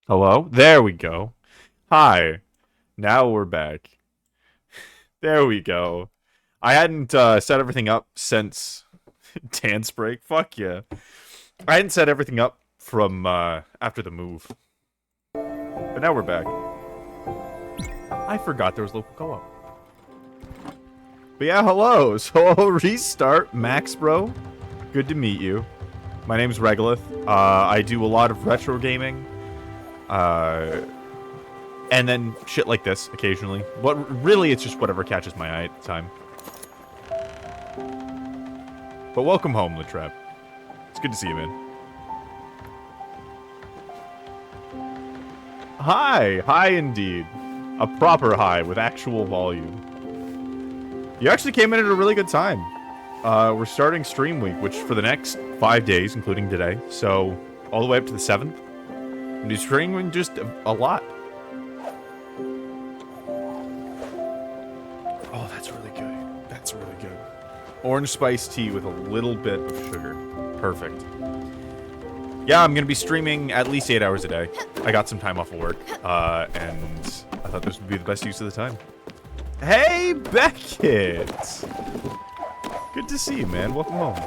Hello? There we go. Hi. Now we're back. There we go. I hadn't set everything up since dance break. Fuck yeah. I hadn't set everything up from after the move. But now we're back. I forgot there was local co-op. But yeah, hello. So restart, Max bro. Good to meet you. My name's Regolith. I do a lot of retro gaming. And then shit like this occasionally. But really, it's just whatever catches my eye at the time. But welcome home, Latrap. It's good to see you, man. Hi! Hi indeed. A proper hi with actual volume. You actually came in at a really good time. We're starting stream week, which for the next 5 days, including today, so all the way up to the 7th. And he's streaming just a lot. Oh, that's really good. That's really good. Orange spice tea with a little bit of sugar. Perfect. Yeah, I'm going to be streaming at least 8 hours a day. I got some time off of work, and I thought this would be the best use of the time. Hey, Beckett! Good to see you, man. Welcome home.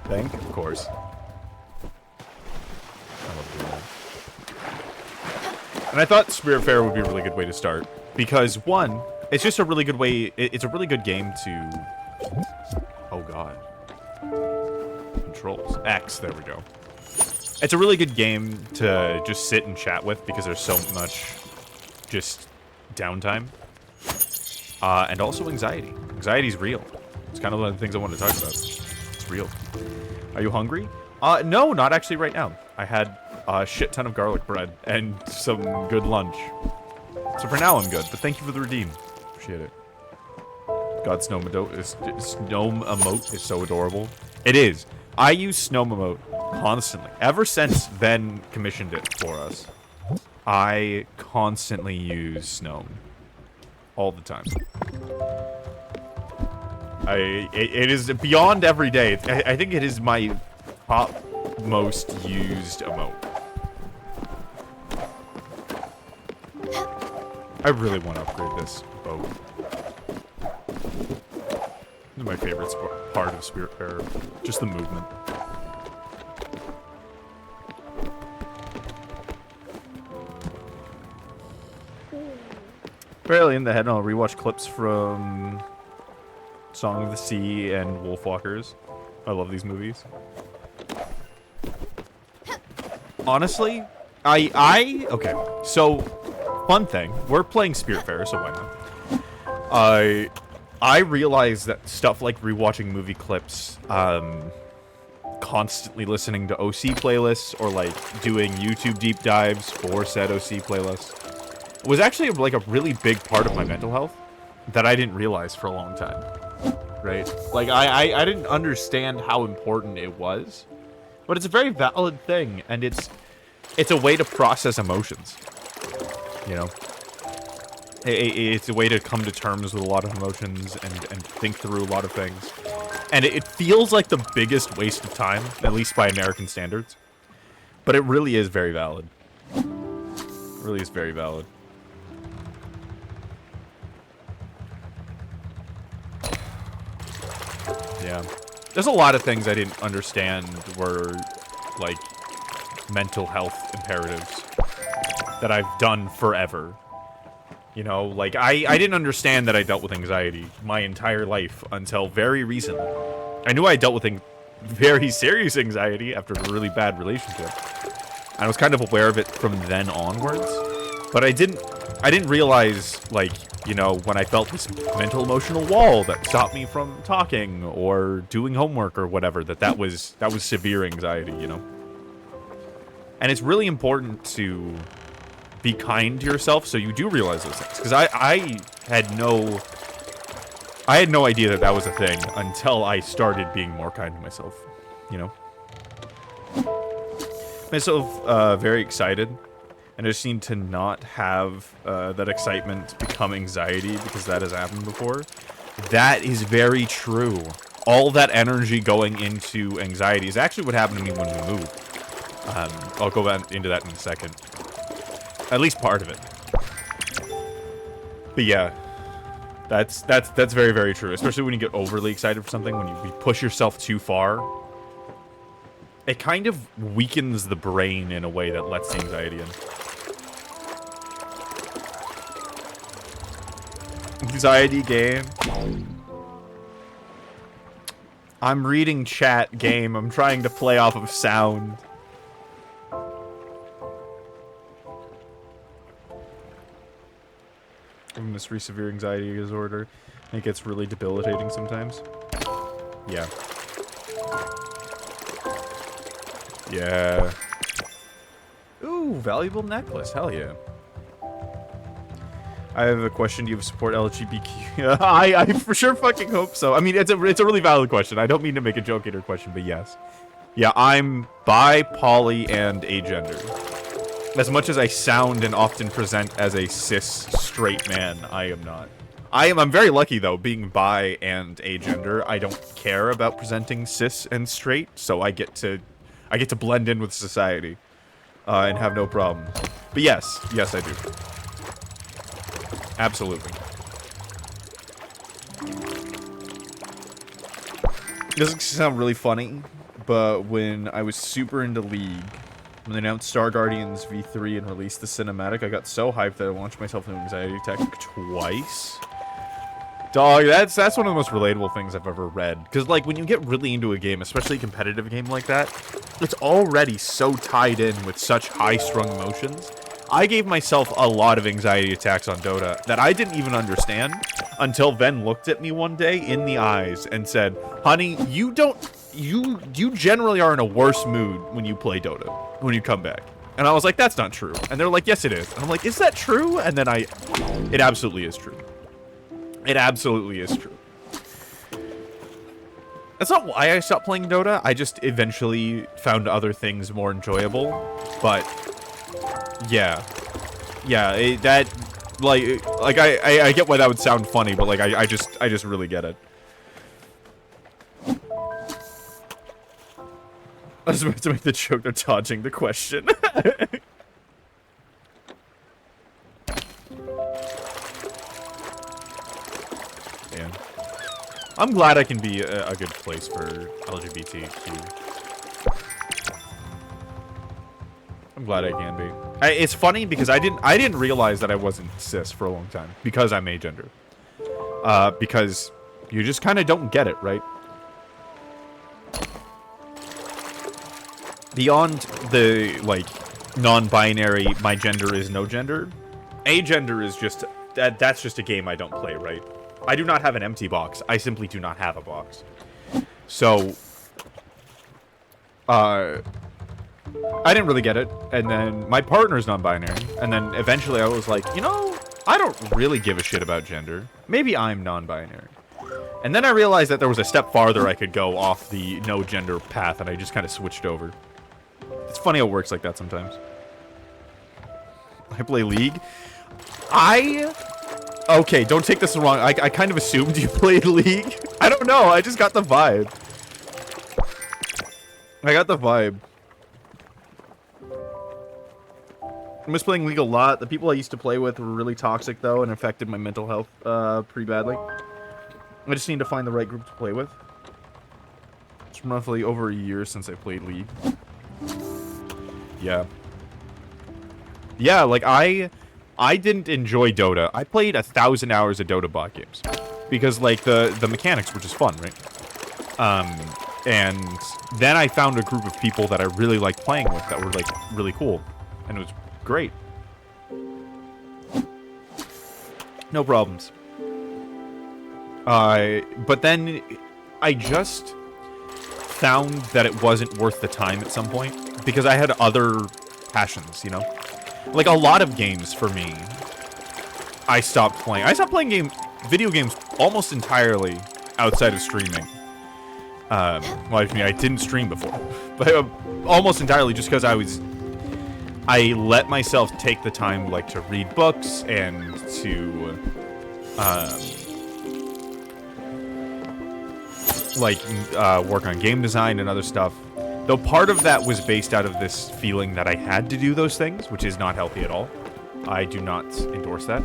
Thank, of course. I love doing that. And I thought Spiritfarer would be a really good way to start. Because, one, it's just a really good way... It's a really good game to... Oh, God. Controls. X, there we go. It's a really good game to just sit and chat with because there's so much just downtime. And also anxiety. Anxiety's real. It's kind of one of the things I want to talk about. It's real. Are you hungry? No, not actually right now. I had a shit ton of garlic bread and some good lunch. So for now I'm good, but thank you for the redeem. Appreciate it. God, snow emote is so adorable. It is. I use snow emote constantly. Ever since Ben commissioned it for us, I constantly use snow. All the time. It is beyond every day. I think it is my top most used emote. I really want to upgrade this boat. This is my favorite part of Spiritfarer. Just the movement. Barely in the head, and I'll rewatch clips from Song of the Sea and Wolfwalkers. I love these movies. Honestly, okay, so, fun thing. We're playing Spiritfarer, so why not? I realize that stuff like rewatching movie clips, constantly listening to OC playlists, or like doing YouTube deep dives for said OC playlists, was actually like a really big part of my mental health that I didn't realize for a long time, right? Like, I didn't understand how important it was, but it's a very valid thing, and it's a way to process emotions, you know? It's a way to come to terms with a lot of emotions and think through a lot of things. And it feels like the biggest waste of time, at least by American standards, but it really is very valid. It really is very valid. Yeah. There's a lot of things I didn't understand were, like, mental health imperatives that I've done forever. You know, like, I didn't understand that I dealt with anxiety my entire life until very recently. I knew I dealt with very serious anxiety after a really bad relationship. I was kind of aware of it from then onwards. But I didn't realize, like, you know, when I felt this mental emotional wall that stopped me from talking or doing homework or whatever, that was severe anxiety, you know? And it's really important to be kind to yourself so you do realize those things. Because I had no idea that was a thing until I started being more kind to myself, you know? Myself very excited. And I just need to not have that excitement become anxiety, because that has happened before. That is very true. All that energy going into anxiety is actually what happened to me when we moved. I'll go into that in a second. At least part of it. But yeah, that's very, very true. Especially when you get overly excited for something, when you push yourself too far. It kind of weakens the brain in a way that lets the anxiety in. Anxiety game. I'm reading chat game. I'm trying to play off of sound. This severe anxiety disorder. It gets really debilitating sometimes. Yeah. Yeah. Ooh, valuable necklace. Hell yeah. I have a question. Do you support LGBTQ? I for sure fucking hope so. I mean, it's a really valid question. I don't mean to make a joking question, but yes. Yeah, I'm bi, poly, and agender. As much as I sound and often present as a cis straight man, I am not. I'm very lucky though, being bi and agender. I don't care about presenting cis and straight, so I get to blend in with society, and have no problem. But yes, I do. Absolutely. This is sound really funny, but when I was super into League, when they announced Star Guardians V3 and released the cinematic, I got so hyped that I launched myself into anxiety attack twice. Dog, that's one of the most relatable things I've ever read. Because, like, when you get really into a game, especially a competitive game like that, it's already so tied in with such high-strung emotions. I gave myself a lot of anxiety attacks on Dota that I didn't even understand until Ven looked at me one day in the eyes and said, honey, you generally are in a worse mood when you play Dota, when you come back. And I was like, that's not true. And they're like, yes, it is. And I'm like, is that true? And then it absolutely is true. It absolutely is true. That's not why I stopped playing Dota. I just eventually found other things more enjoyable. But yeah, I get why that would sound funny, but like I just really get it. I was about to make the joke of dodging the question. Yeah. I'm glad I can be a good place for LGBTQ. I'm glad I can be. It's funny because I didn't realize that I wasn't cis for a long time because I'm agender. Because you just kind of don't get it, right? Beyond the like non-binary, my gender is no gender. Agender is just that's just a game I don't play, right? I do not have an empty box. I simply do not have a box. So, I didn't really get it. And then my partner's non-binary. And then eventually I was like, you know, I don't really give a shit about gender. Maybe I'm non-binary. And then I realized that there was a step farther I could go off the no gender path, and I just kind of switched over. It's funny how it works like that sometimes. I play League. Okay, don't take this wrong. I kind of assumed you played League. I don't know. I just got the vibe. I got the vibe. I miss playing League a lot. The people I used to play with were really toxic, though, and affected my mental health pretty badly. I just need to find the right group to play with. It's roughly over a year since I played League. Yeah. Yeah, like, I didn't enjoy Dota. I played 1,000 hours of Dota bot games. Because, like, the mechanics were just fun, right? And then I found a group of people that I really liked playing with that were, like, really cool. And it was great. No problems. But then I just found that it wasn't worth the time at some point. Because I had other passions, you know? Like, a lot of games for me, I stopped playing. I stopped playing video games almost entirely outside of streaming. Well, I mean, I didn't stream before. But almost entirely just because I let myself take the time, like, to read books and to, work on game design and other stuff. Though part of that was based out of this feeling that I had to do those things, which is not healthy at all. I do not endorse that.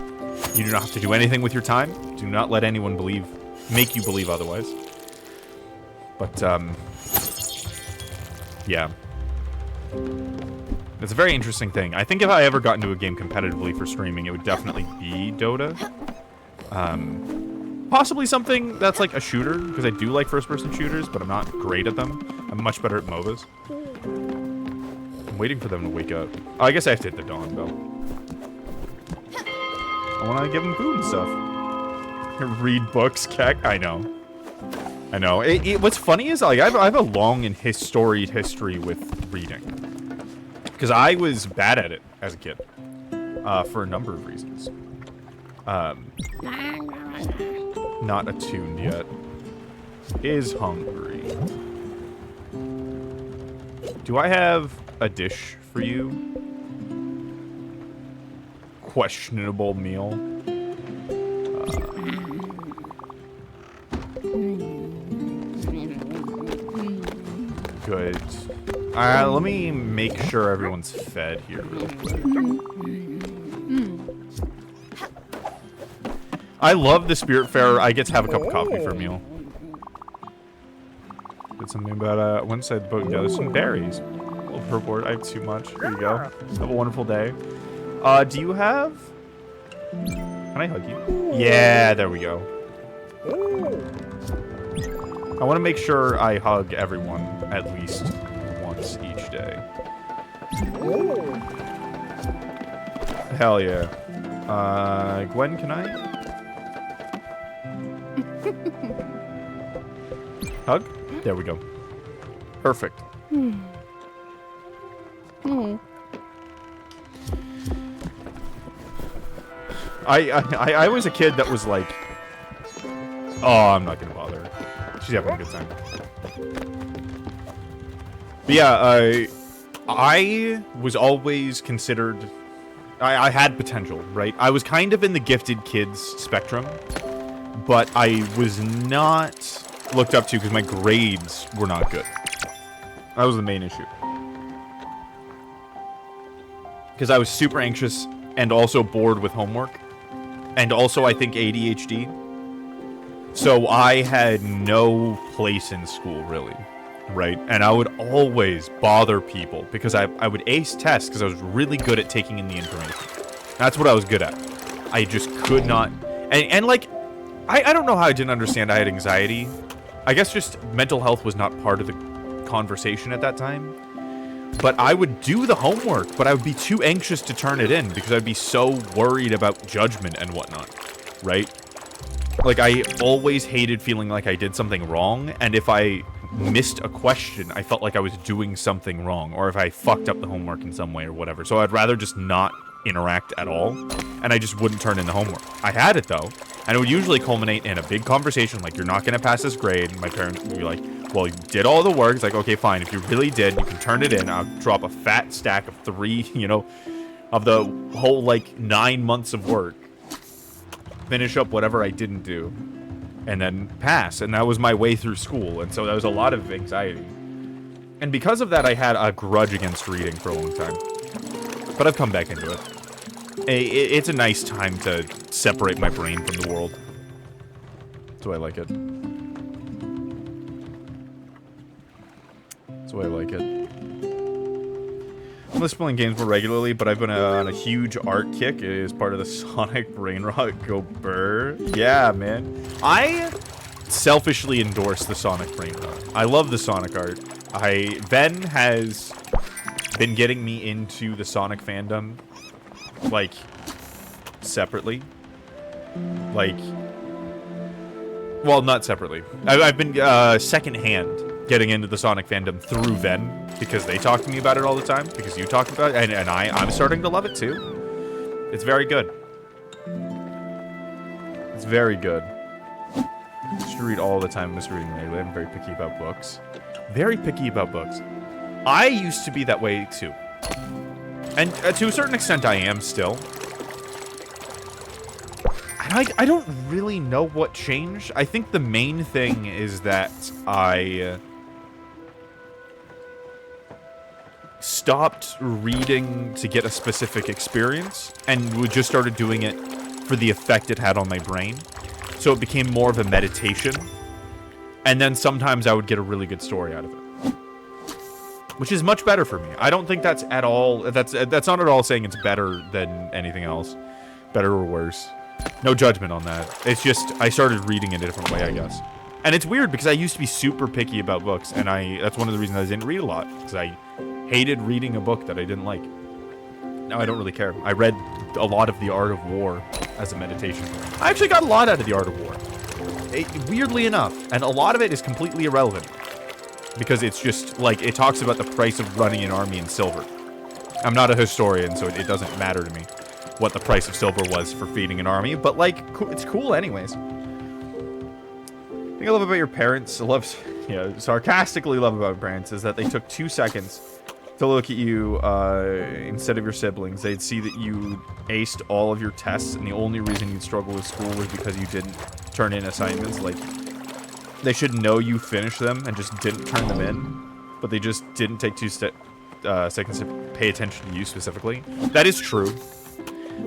You do not have to do anything with your time. Do not let anyone make you believe otherwise. But, yeah. It's a very interesting thing. I think if I ever got into a game competitively for streaming, it would definitely be Dota. Possibly something that's like a shooter, because I do like first-person shooters, but I'm not great at them. I'm much better at MOBAs. I'm waiting for them to wake up. Oh, I guess I have to hit the dawn bell. I want to give them food and stuff. Read books, Keck. I know. What's funny is like I have a long and storied history with reading, because I was bad at it as a kid, for a number of reasons. Not attuned yet. Is hungry. Do I have a dish for you? Questionable meal. Good. Let me make sure everyone's fed here real quick. I love the Spiritfarer. I get to have a cup of coffee for a meal. said something about one side of the boat. Yeah, there's some berries. A little purport. I have too much. There you go. Have a wonderful day. Do you have... Can I hug you? Yeah, there we go. I want to make sure I hug everyone at least once each day. Hell yeah. Gwen, can I? Hug? There we go. Perfect. I was a kid that was like, oh, I'm not gonna bother. She's having a good time. But yeah, I was always considered, I had potential, right? I was kind of in the gifted kids spectrum, but I was not looked up to because my grades were not good. That was the main issue. Because I was super anxious and also bored with homework. And also, I think, ADHD. So I had no place in school, really. Right? And I would always bother people because I would ace tests because I was really good at taking in the information. That's what I was good at. I just could not... And like, I don't know how I didn't understand I had anxiety. I guess just mental health was not part of the conversation at that time. But I would do the homework, but I would be too anxious to turn it in because I'd be so worried about judgment and whatnot, right? Like, I always hated feeling like I did something wrong, and if I missed a question, I felt like I was doing something wrong, or if I fucked up the homework in some way or whatever. So I'd rather just not interact at all, and I just wouldn't turn in the homework. I had it, though, and it would usually culminate in a big conversation, like, you're not going to pass this grade, and my parents would be like, well, you did all the work. It's like, okay, fine. If you really did, you can turn it in. I'll drop a fat stack of 3, you know, of the whole, like, 9 months of work. Finish up whatever I didn't do, and then pass. And that was my way through school. And so that was a lot of anxiety. And because of that, I had a grudge against reading for a long time. But I've come back into it. It's a nice time to separate my brain from the world. That's why I like it. That's why I like it. I'm just playing games more regularly, but I've been on a huge art kick. It is part of the Sonic Brain Rot. Go burr. Yeah, man. I selfishly endorse the Sonic Brain Rot. I love the Sonic art. Ben has been getting me into the Sonic fandom, like, separately. Like, well, not separately. I've been secondhand getting into the Sonic fandom through Ven, because they talk to me about it all the time, because you talk about it, and I'm starting to love it too. It's very good. It's very good. I should read all the time. I'm just reading lately. I'm very picky about books. Very picky about books. I used to be that way too. And to a certain extent I am still. I don't really know what changed. I think the main thing is that I stopped reading to get a specific experience and just started doing it for the effect it had on my brain. So it became more of a meditation. And then sometimes I would get a really good story out of it. Which is much better for me. I don't think that's at all... That's not at all saying it's better than anything else. Better or worse. No judgment on that. It's just, I started reading in a different way, I guess. And it's weird because I used to be super picky about books, and that's one of the reasons I didn't read a lot, because I hated reading a book that I didn't like. Now I don't really care. I read a lot of The Art of War as a meditation. I actually got a lot out of The Art of War. Weirdly enough, and a lot of it is completely irrelevant. Because it's just, like, it talks about the price of running an army in silver. I'm not a historian, so it doesn't matter to me what the price of silver was for feeding an army, but, like, it's cool anyways. The thing I love about your parents, sarcastically love about parents, is that they took 2 seconds to look at you instead of your siblings. They'd see that you aced all of your tests, and the only reason you'd struggle with school was because you didn't turn in assignments. Like, they should know you finished them and just didn't turn them in, but they just didn't take 2 seconds to pay attention to you specifically. That is true.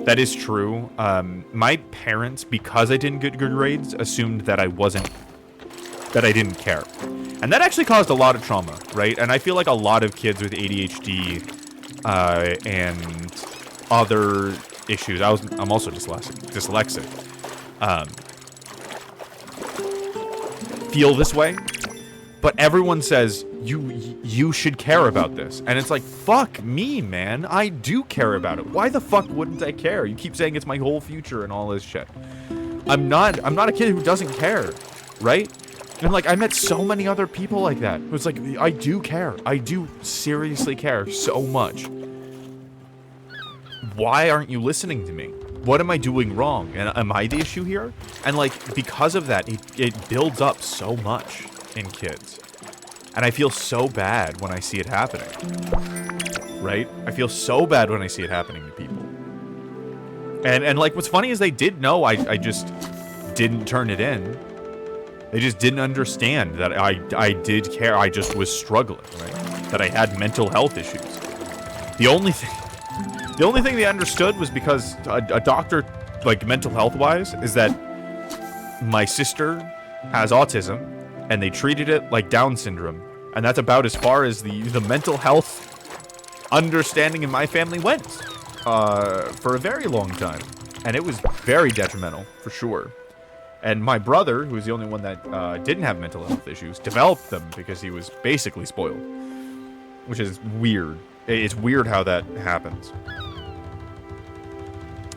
That is true. My parents, because I didn't get good grades, assumed that I didn't care. And that actually caused a lot of trauma, right? And I feel like a lot of kids with ADHD and other issues. I'm also dyslexic. Feel this way, but everyone says you should care about this, and it's like, fuck me, man. I do care about it. Why the fuck wouldn't I care? You keep saying it's my whole future and all this shit. I'm not a kid who doesn't care, right? And like, I met so many other people like that. It was like, I do care. I do seriously care so much. Why aren't you listening to me? What am I doing wrong? And am I the issue here? And like, because of that, it builds up so much in kids. And I feel so bad when I see it happening. Right? I feel so bad when I see it happening to people. And like, what's funny is they did know I just didn't turn it in. They just didn't understand that I did care. I just was struggling, right? That I had mental health issues. The only thing they understood was because a doctor, like mental health wise, is that my sister has autism and they treated it like Down syndrome. And that's about as far as the mental health understanding in my family went for a very long time. And it was very detrimental, for sure. And my brother, who was the only one that didn't have mental health issues, developed them because he was basically spoiled. Which is weird. It's weird how that happens.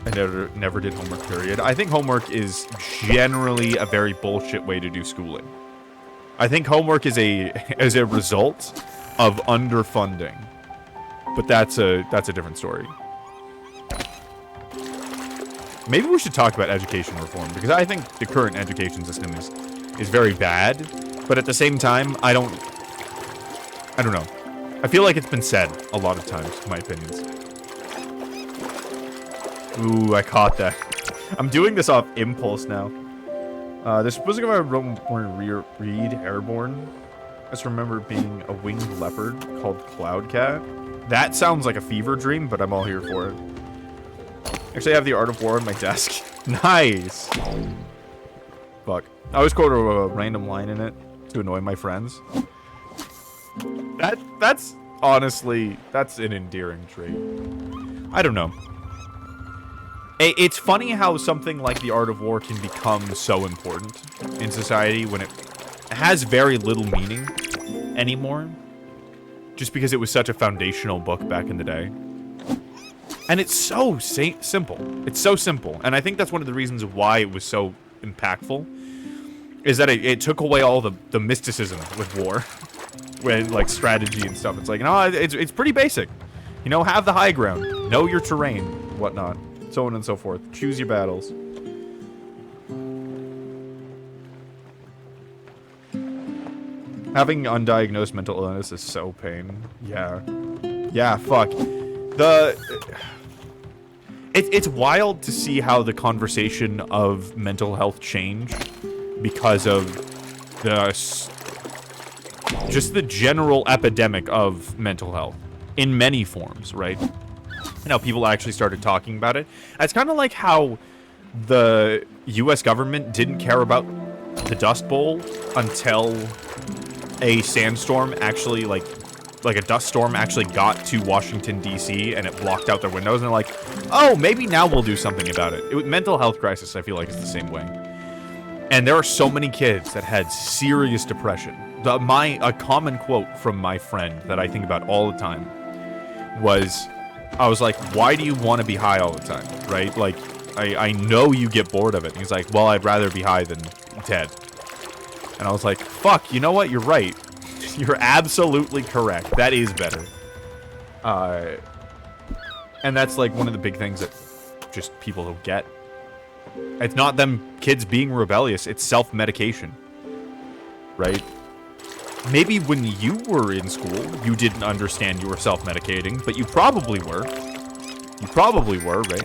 I never did homework, period. I think homework is generally a very bullshit way to do schooling. I think homework is a result of underfunding. But that's a different story. Maybe we should talk about education reform, because I think the current education system is very bad, but at the same time, I don't know. I feel like it's been said a lot of times, in my opinions. Ooh, I caught that. I'm doing this off impulse now. There's supposed to read Airborne. I just remember being a winged leopard called Cloudcat. That sounds like a fever dream, but I'm all here for it. Actually, I have the Art of War on my desk. Nice! Fuck. I always quote a random line in it to annoy my friends. That's honestly, that's an endearing trait. I don't know. It's funny how something like the Art of War can become so important in society when it has very little meaning anymore. Just because it was such a foundational book back in the day. And it's so simple. It's so simple. And I think that's one of the reasons why it was so impactful. Is that it took away all the mysticism with war. With, like, strategy and stuff. It's like, no, it's pretty basic. You know, have the high ground. Know your terrain. Whatnot. So on and so forth. Choose your battles. Having undiagnosed mental illness is so pain. Yeah. Yeah, fuck. It's wild to see how the conversation of mental health changed because of just the general epidemic of mental health in many forms, right? You know, people actually started talking about it. It's kind of like how the US government didn't care about the Dust Bowl until a sandstorm actually, like a dust storm actually got to Washington, D.C. and it blocked out their windows, and they're like, oh, maybe now we'll do something about it. Mental health crisis, I feel like, is the same way. And there are so many kids that had serious depression. A common quote from my friend that I think about all the time was, I was like, why do you want to be high all the time, right? Like, I know you get bored of it. And he's like, well, I'd rather be high than dead. And I was like, fuck, you know what? You're right. You're absolutely correct. That is better. And that's like one of the big things that just people don't get. It's not them kids being rebellious. It's self-medication. Right? Maybe when you were in school, you didn't understand you were self-medicating, but you probably were. You probably were, right?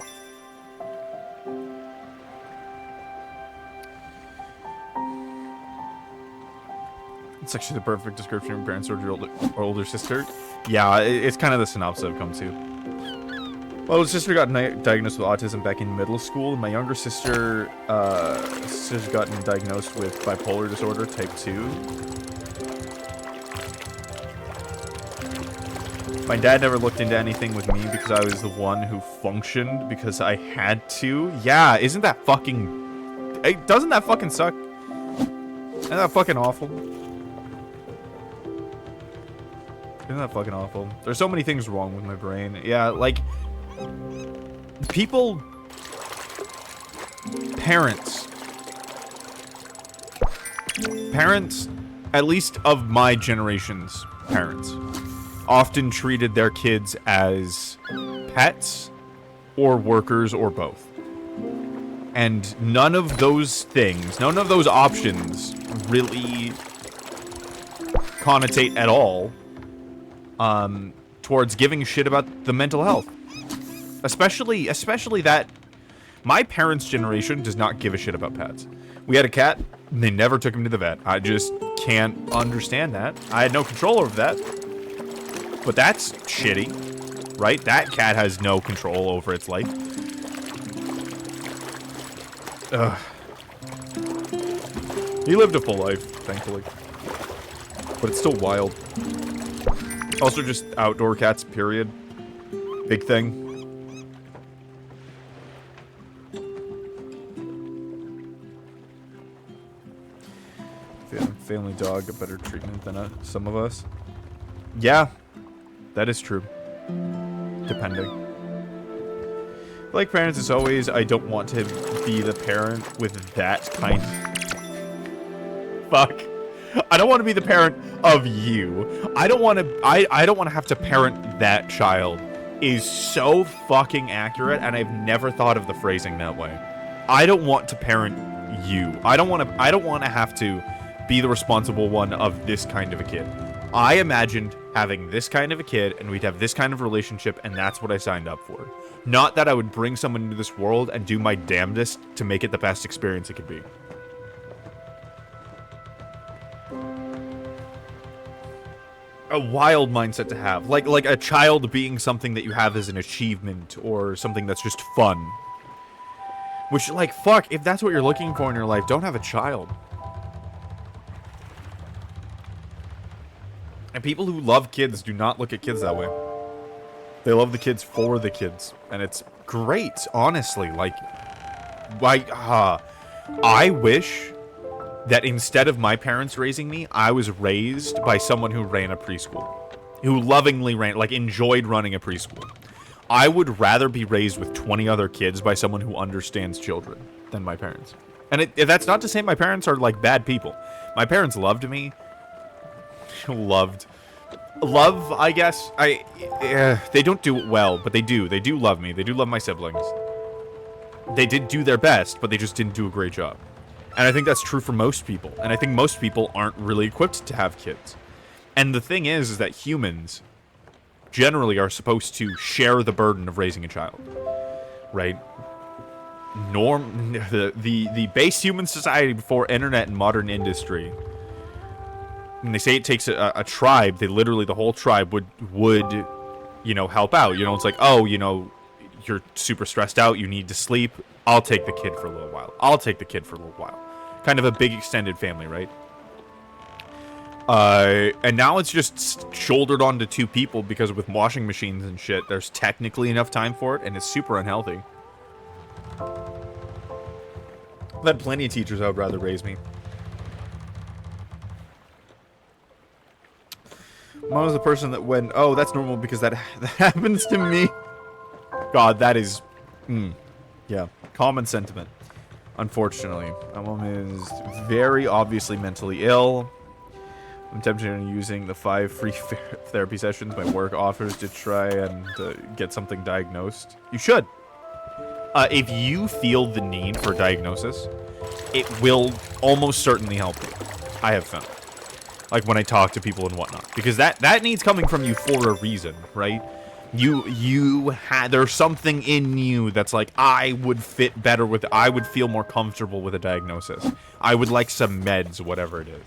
It's actually the perfect description of parents or your older sister. Yeah, it's kind of the synopsis I've come to. My older sister got diagnosed with autism back in middle school, and my younger sister has gotten diagnosed with bipolar disorder type 2. My dad never looked into anything with me because I was the one who functioned because I had to. Yeah, isn't that fucking... Hey, doesn't that fucking suck? Isn't that fucking awful? Isn't that fucking awful? There's so many things wrong with my brain. Yeah, like... People... Parents, at least of my generation's parents, often treated their kids as pets or workers or both. And none of those things, none of those options really connotate at all towards giving a shit about the mental health. Especially that my parents' generation does not give a shit about pets. We had a cat, and they never took him to the vet. I just can't understand that. I had no control over that. But that's shitty, right? That cat has no control over its life. Ugh. He lived a full life, thankfully. But it's still wild. Also just outdoor cats, period. Big thing. Family dog a better treatment than some of us. Yeah, that is true. Depending. Like parents, as always, I don't want to be the parent with that kind. Fuck. I don't want to be the parent of you. I don't want to. I don't want to have to parent that child. Is so fucking accurate, and I've never thought of the phrasing that way. I don't want to parent you. I don't want to have to be the responsible one of this kind of a kid. I imagined having this kind of a kid and we'd have this kind of relationship, and that's what I signed up for. Not that I would bring someone into this world and do my damnedest to make it the best experience it could be. A wild mindset to have. Like a child being something that you have as an achievement or something that's just fun. Which, like, fuck, if that's what you're looking for in your life, don't have a child. And people who love kids do not look at kids that way. They love the kids for the kids. And it's great, honestly. Like, I wish that instead of my parents raising me, I was raised by someone who ran a preschool. Who lovingly ran, like, enjoyed running a preschool. I would rather be raised with 20 other kids by someone who understands children than my parents. And that's not to say my parents are, like, bad people. My parents loved me. Love, I guess. They don't do it well, but they do. They do love me. They do love my siblings. They did do their best, but they just didn't do a great job. And I think that's true for most people. And I think most people aren't really equipped to have kids. And the thing is that humans generally are supposed to share the burden of raising a child. Right? The base human society before internet and modern industry. When they say it takes a tribe, they literally, the whole tribe would, you know, help out. You know, it's like, oh, you know, you're super stressed out, you need to sleep. I'll take the kid for a little while. I'll take the kid for a little while. Kind of a big extended family, right? And now it's just shouldered onto two people because with washing machines and shit, there's technically enough time for it, and it's super unhealthy. I've had plenty of teachers that would rather raise me. Mom was the person that went, oh, that's normal because that happens to me. God, that is, yeah, common sentiment. Unfortunately, my mom is very obviously mentally ill. I'm tempted on using the 5 free therapy sessions my work offers to try and get something diagnosed. You should. If you feel the need for diagnosis, it will almost certainly help you. I have found. Like when I talk to people and whatnot, because that needs coming from you for a reason, right? There's something in you that's like, I would fit better with, I would feel more comfortable with a diagnosis. I would like some meds, whatever it is.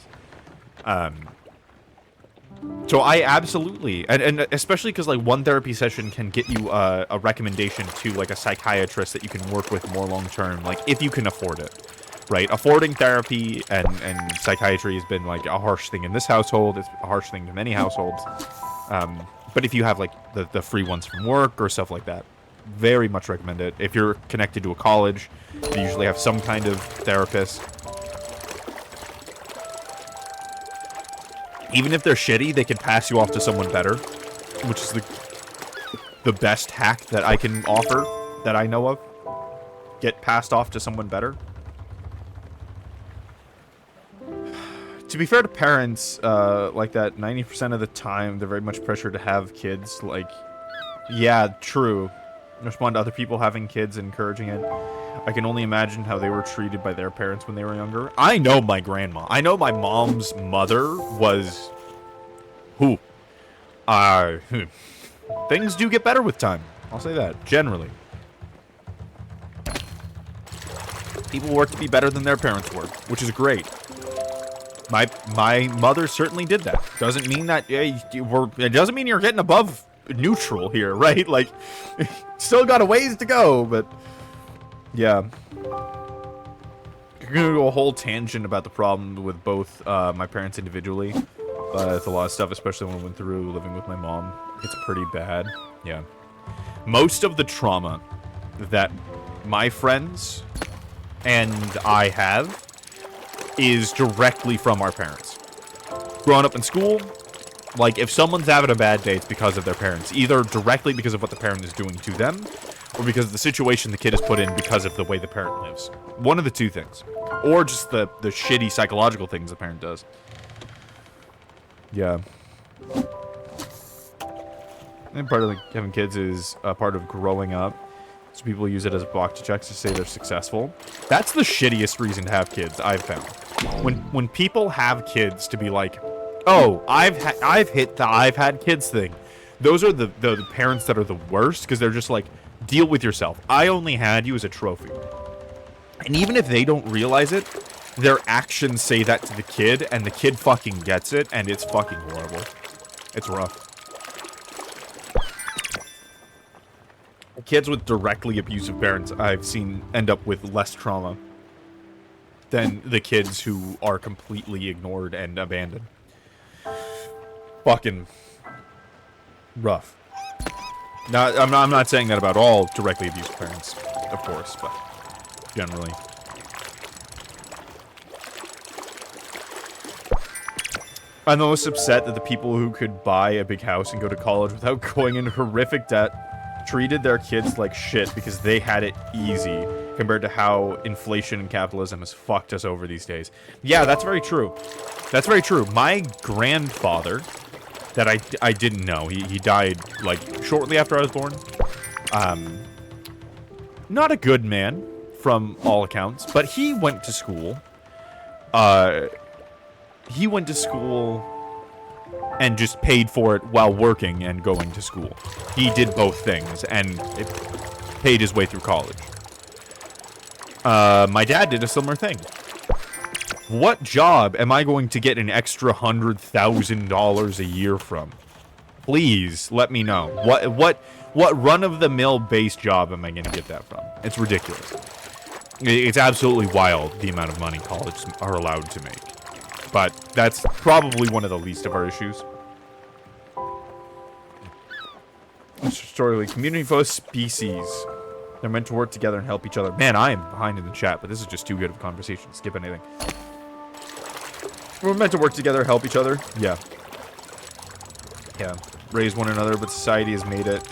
So I absolutely, and especially because like one therapy session can get you a recommendation to like a psychiatrist that you can work with more long term, like if you can afford it. Right, affording therapy and psychiatry has been like a harsh thing in this household. It's a harsh thing to many households. But if you have, like, the free ones from work or stuff like that, very much recommend it. If you're connected to a college, they usually have some kind of therapist. Even if they're shitty, they can pass you off to someone better, which is the best hack that I can offer, that I know of. Get passed off to someone better. To be fair to parents, like that, 90% of the time, they're very much pressured to have kids. Like, yeah, true. Respond to other people having kids, encouraging it. I can only imagine how they were treated by their parents when they were younger. I know my grandma. I know my mom's mother was... Who? Things do get better with time. I'll say that, generally. People work to be better than their parents were, which is great. My mother certainly did that. Doesn't mean that it doesn't mean you're getting above neutral here, right? Like, still got a ways to go, but yeah. You're gonna go a whole tangent about the problem with both my parents individually. It's a lot of stuff, especially when I went through living with my mom. It's pretty bad. Yeah. Most of the trauma that my friends and I have is directly from our parents. Growing up in school, like, if someone's having a bad day, it's because of their parents. Either directly because of what the parent is doing to them, or because of the situation the kid is put in because of the way the parent lives. One of the two things. Or just the shitty psychological things the parent does. Yeah. And part of, like, having kids is a part of growing up. So people use it as a box to check to say they're successful. That's the shittiest reason to have kids, I've found. When people have kids to be like, oh, I've hit the I've had kids thing. Those are the parents that are the worst, because they're just like, deal with yourself. I only had you as a trophy. And even if they don't realize it, their actions say that to the kid, and the kid fucking gets it, and it's fucking horrible. It's rough. Kids with directly abusive parents I've seen end up with less trauma than the kids who are completely ignored and abandoned. Fucking rough. Now, I'm not saying that about all directly abusive parents, of course, but generally. I'm the most upset that the people who could buy a big house and go to college without going into horrific debt treated their kids like shit because they had it easy compared to how inflation and capitalism has fucked us over these days. Yeah, that's very true. That's very true. My grandfather, that I didn't know, he died, like, shortly after I was born. Not a good man, from all accounts, but he went to school. He went to school and just paid for it while working and going to school. He did both things, and it paid his way through college. My dad did a similar thing. What job am I going to get an extra $100,000 a year from? Please let me know. What run-of-the-mill base job am I going to get that from? It's ridiculous. It's absolutely wild the amount of money colleges are allowed to make. But that's probably one of the least of our issues. Story, community vote species. They're meant to work together and help each other. Man, I am behind in the chat, but this is just too good of a conversation to skip anything. We're meant to work together, help each other. Yeah. Yeah. Raise one another, but society has made it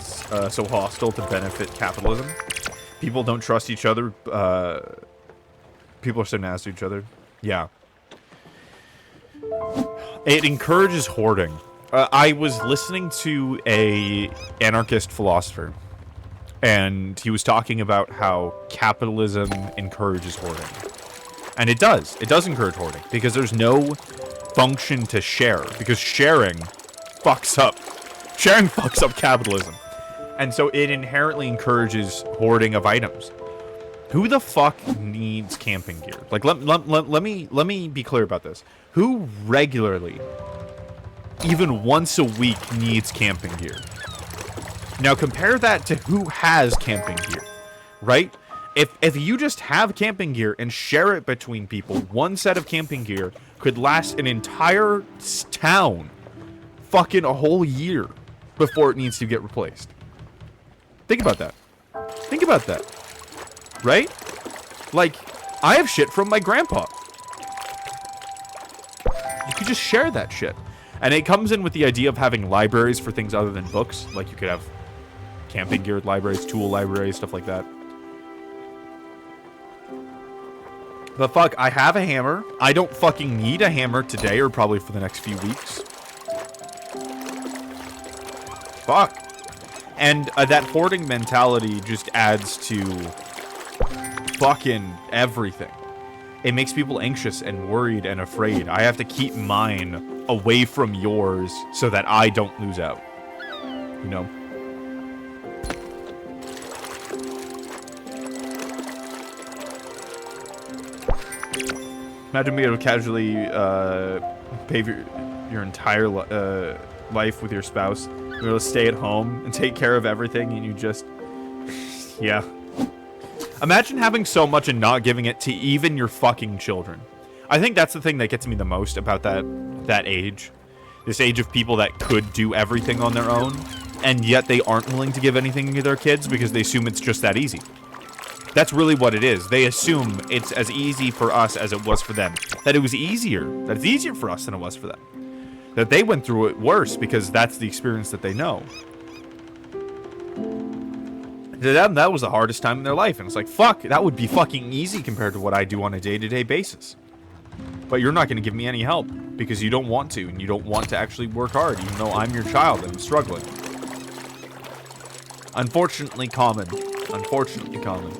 so hostile to benefit capitalism. People don't trust each other. People are so nasty to each other. Yeah. It encourages hoarding. I was listening to a anarchist philosopher, and he was talking about how capitalism encourages hoarding. And it does. It does encourage hoarding, because there's no function to share, because sharing fucks up. Sharing fucks up capitalism. And so it inherently encourages hoarding of items. Who the fuck needs camping gear? Like, let me be clear about this. Who regularly, even once a week, needs camping gear? Now compare that to who has camping gear, right? If you just have camping gear and share it between people, one set of camping gear could last an entire town fucking a whole year before it needs to get replaced. Think about that. Think about that. Right? Like, I have shit from my grandpa. You could just share that shit. And it comes in with the idea of having libraries for things other than books. Like, you could have camping gear libraries, tool libraries, stuff like that. But fuck, I have a hammer. I don't fucking need a hammer today or probably for the next few weeks. Fuck. And that hoarding mentality just adds to fucking everything. It makes people anxious and worried and afraid. I have to keep mine away from yours so that I don't lose out. You know? Imagine being able to casually pay your entire life with your spouse. You're able to stay at home and take care of everything, and you just... yeah. Imagine having so much and not giving it to even your fucking children. I think that's the thing that gets me the most about that age. This age of people that could do everything on their own, and yet they aren't willing to give anything to their kids because they assume it's just that easy. That's really what it is. They assume it's as easy for us as it was for them. That it was easier. That it's easier for us than it was for them. That they went through it worse because that's the experience that they know. To them, that was the hardest time in their life. And it's like, fuck, that would be fucking easy compared to what I do on a day-to-day basis. But you're not going to give me any help because you don't want to. And you don't want to actually work hard, even though I'm your child and I'm struggling. Unfortunately common. Unfortunately common.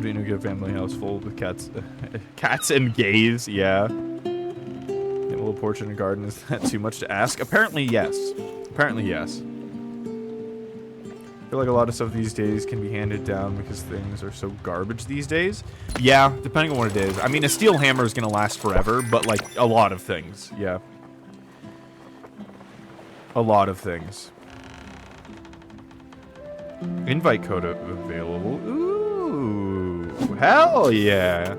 You get a family house full with cats, cats and gays. Yeah. A little porch in a garden. Is that too much to ask? Apparently, yes. Apparently, yes. I feel like a lot of stuff these days can be handed down because things are so garbage these days. Yeah, depending on what it is. I mean, a steel hammer is gonna last forever, but like a lot of things. Yeah. A lot of things. Invite code available. Ooh, hell yeah.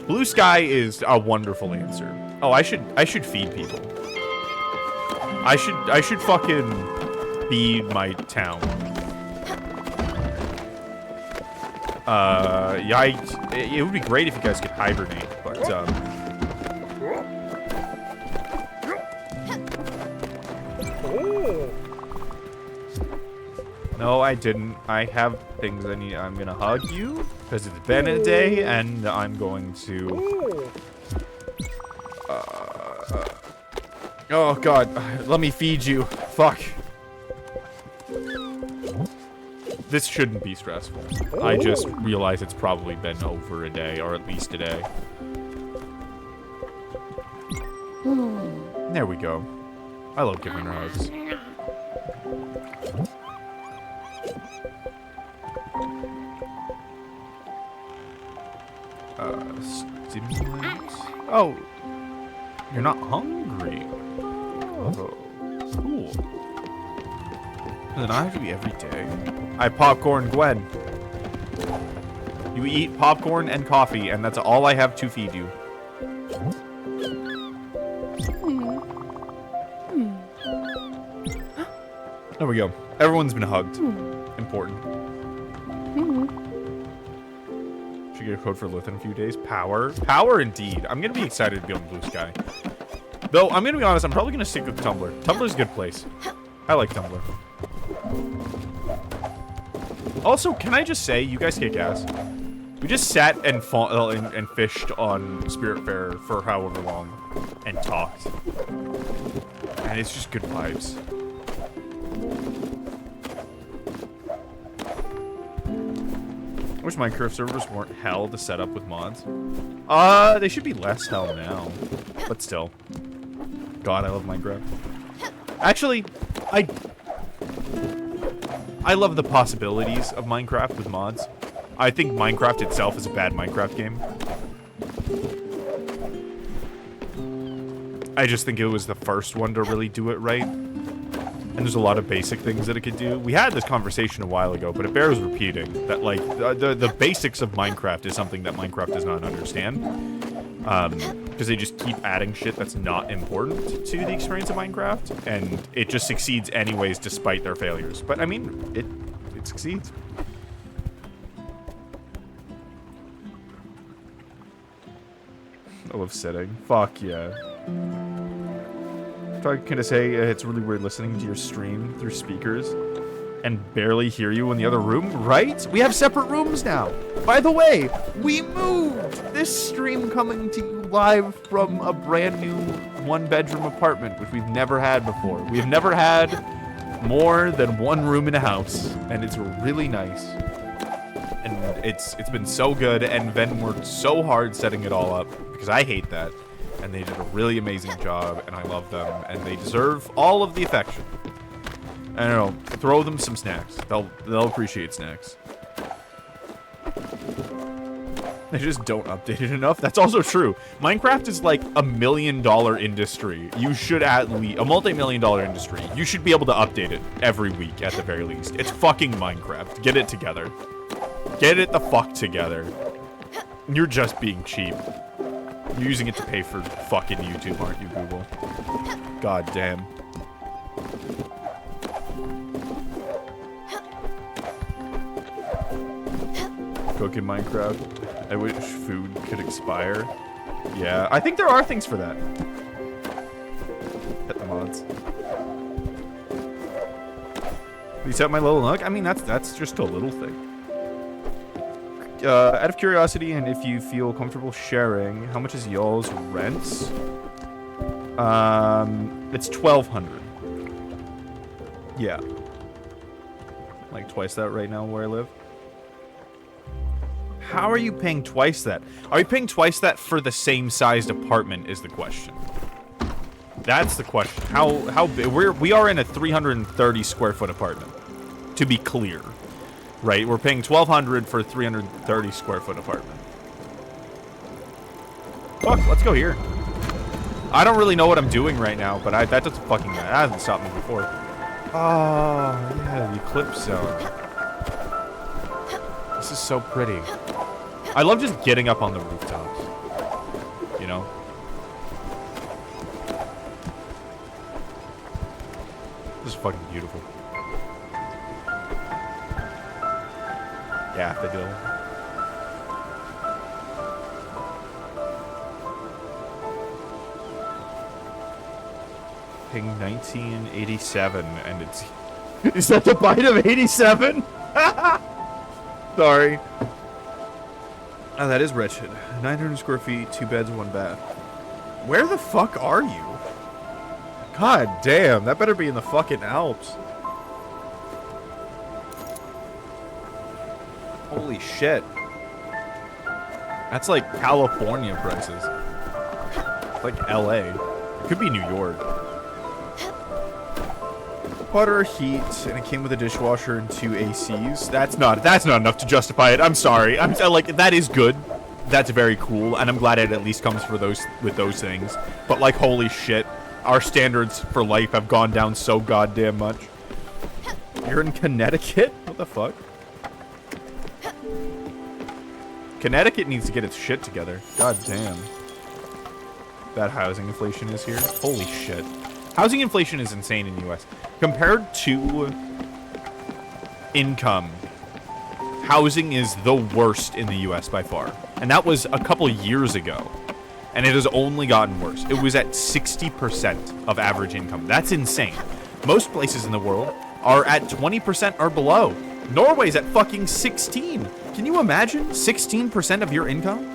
Blue Sky is a wonderful answer. Oh, I should feed people. I should fucking feed my town. Yeah, it would be great if you guys could hibernate, but no, I didn't. I have things I need. I'm gonna hug you because it's been a day, and I'm going to. Oh God, let me feed you. Fuck. This shouldn't be stressful. I just realized it's probably been over a day, or at least a day. There we go. I love giving her hugs. Stimulants? Oh, you're not hungry. Oh, cool. Then I have to eat every day. I popcorn Gwen. You eat popcorn and coffee, and that's all I have to feed you. There we go. Everyone's been hugged. Important. Should get a code for Lith in a few days. Power. Power indeed. I'm going to be excited to be on Blue Sky. Though, I'm going to be honest, I'm probably going to stick with Tumblr. Tumblr's a good place. I like Tumblr. Also, can I just say, you guys kick ass. We just sat and fished on Spiritfarer for however long. And talked. And it's just good vibes. I wish Minecraft servers weren't hell to set up with mods. They should be less hell now. But still. God, I love Minecraft. Actually, I love the possibilities of Minecraft with mods. I think Minecraft itself is a bad Minecraft game. I just think it was the first one to really do it right. And there's a lot of basic things that it could do. We had this conversation a while ago, but it bears repeating that, like, the basics of Minecraft is something that Minecraft does not understand. Because they just keep adding shit that's not important to the experience of Minecraft, and it just succeeds anyways despite their failures. But, I mean, it succeeds. I love sitting. Fuck yeah. I can I say it's really weird listening to your stream through speakers and barely hear you in the other room, right? We have separate rooms now. By the way, we moved. This stream coming to you live from a brand new one-bedroom apartment, which we've never had before. We've never had more than one room in a house, and it's really nice. And it's been so good, and Ben worked so hard setting it all up, because I hate that. And they did a really amazing job, and I love them, and they deserve all of the affection. I don't know, throw them some snacks. They'll appreciate snacks. They just don't update it enough. That's also true. Minecraft is like $1 million industry. You should at least, a multi-million-dollar industry. You should be able to update it every week at the very least. It's fucking Minecraft. Get it together. Get it the fuck together. You're just being cheap. You're using it to pay for fucking YouTube, aren't you, Google? God damn. Cook in Minecraft. I wish food could expire. Yeah, I think there are things for that. Hit the mods. Reset my little nook? I mean, that's just a little thing. Out of curiosity, and if you feel comfortable sharing, how much is y'all's rents? It's $1,200. Yeah. Like twice that right now where I live. How are you paying twice that? Are you paying twice that for the same sized apartment is the question. That's the question. How big? We are in a 330 square foot apartment, to be clear. Right, we're paying $1,200 for a 330 square foot apartment. Fuck, let's go here. I don't really know what I'm doing right now, but that doesn't fucking matter. That hasn't stopped me before. Oh, yeah, the eclipse zone. This is so pretty. I love just getting up on the rooftops. You know? This is fucking beautiful. Yeah, they do. Ping 1987, and it's... Is that the bite of 87? Sorry. Oh, that is wretched. 900 square feet, 2 beds, 1 bath. Where the fuck are you? God damn, that better be in the fucking Alps. Holy shit. That's like California prices. Like LA. It could be New York. Water, heat, and it came with a dishwasher and 2 ACs. That's not enough to justify it. I'm sorry. I'm like, that is good. That's very cool, and I'm glad it at least comes for those with those things. But like, holy shit, our standards for life have gone down so goddamn much. You're in Connecticut? What the fuck? Connecticut needs to get its shit together. God damn. That housing inflation is here. Holy shit. Housing inflation is insane in the US. Compared to income, housing is the worst in the US by far. And that was a couple years ago. And it has only gotten worse. It was at 60% of average income. That's insane. Most places in the world are at 20% or below. Norway's at fucking 16. Can you imagine? 16% of your income?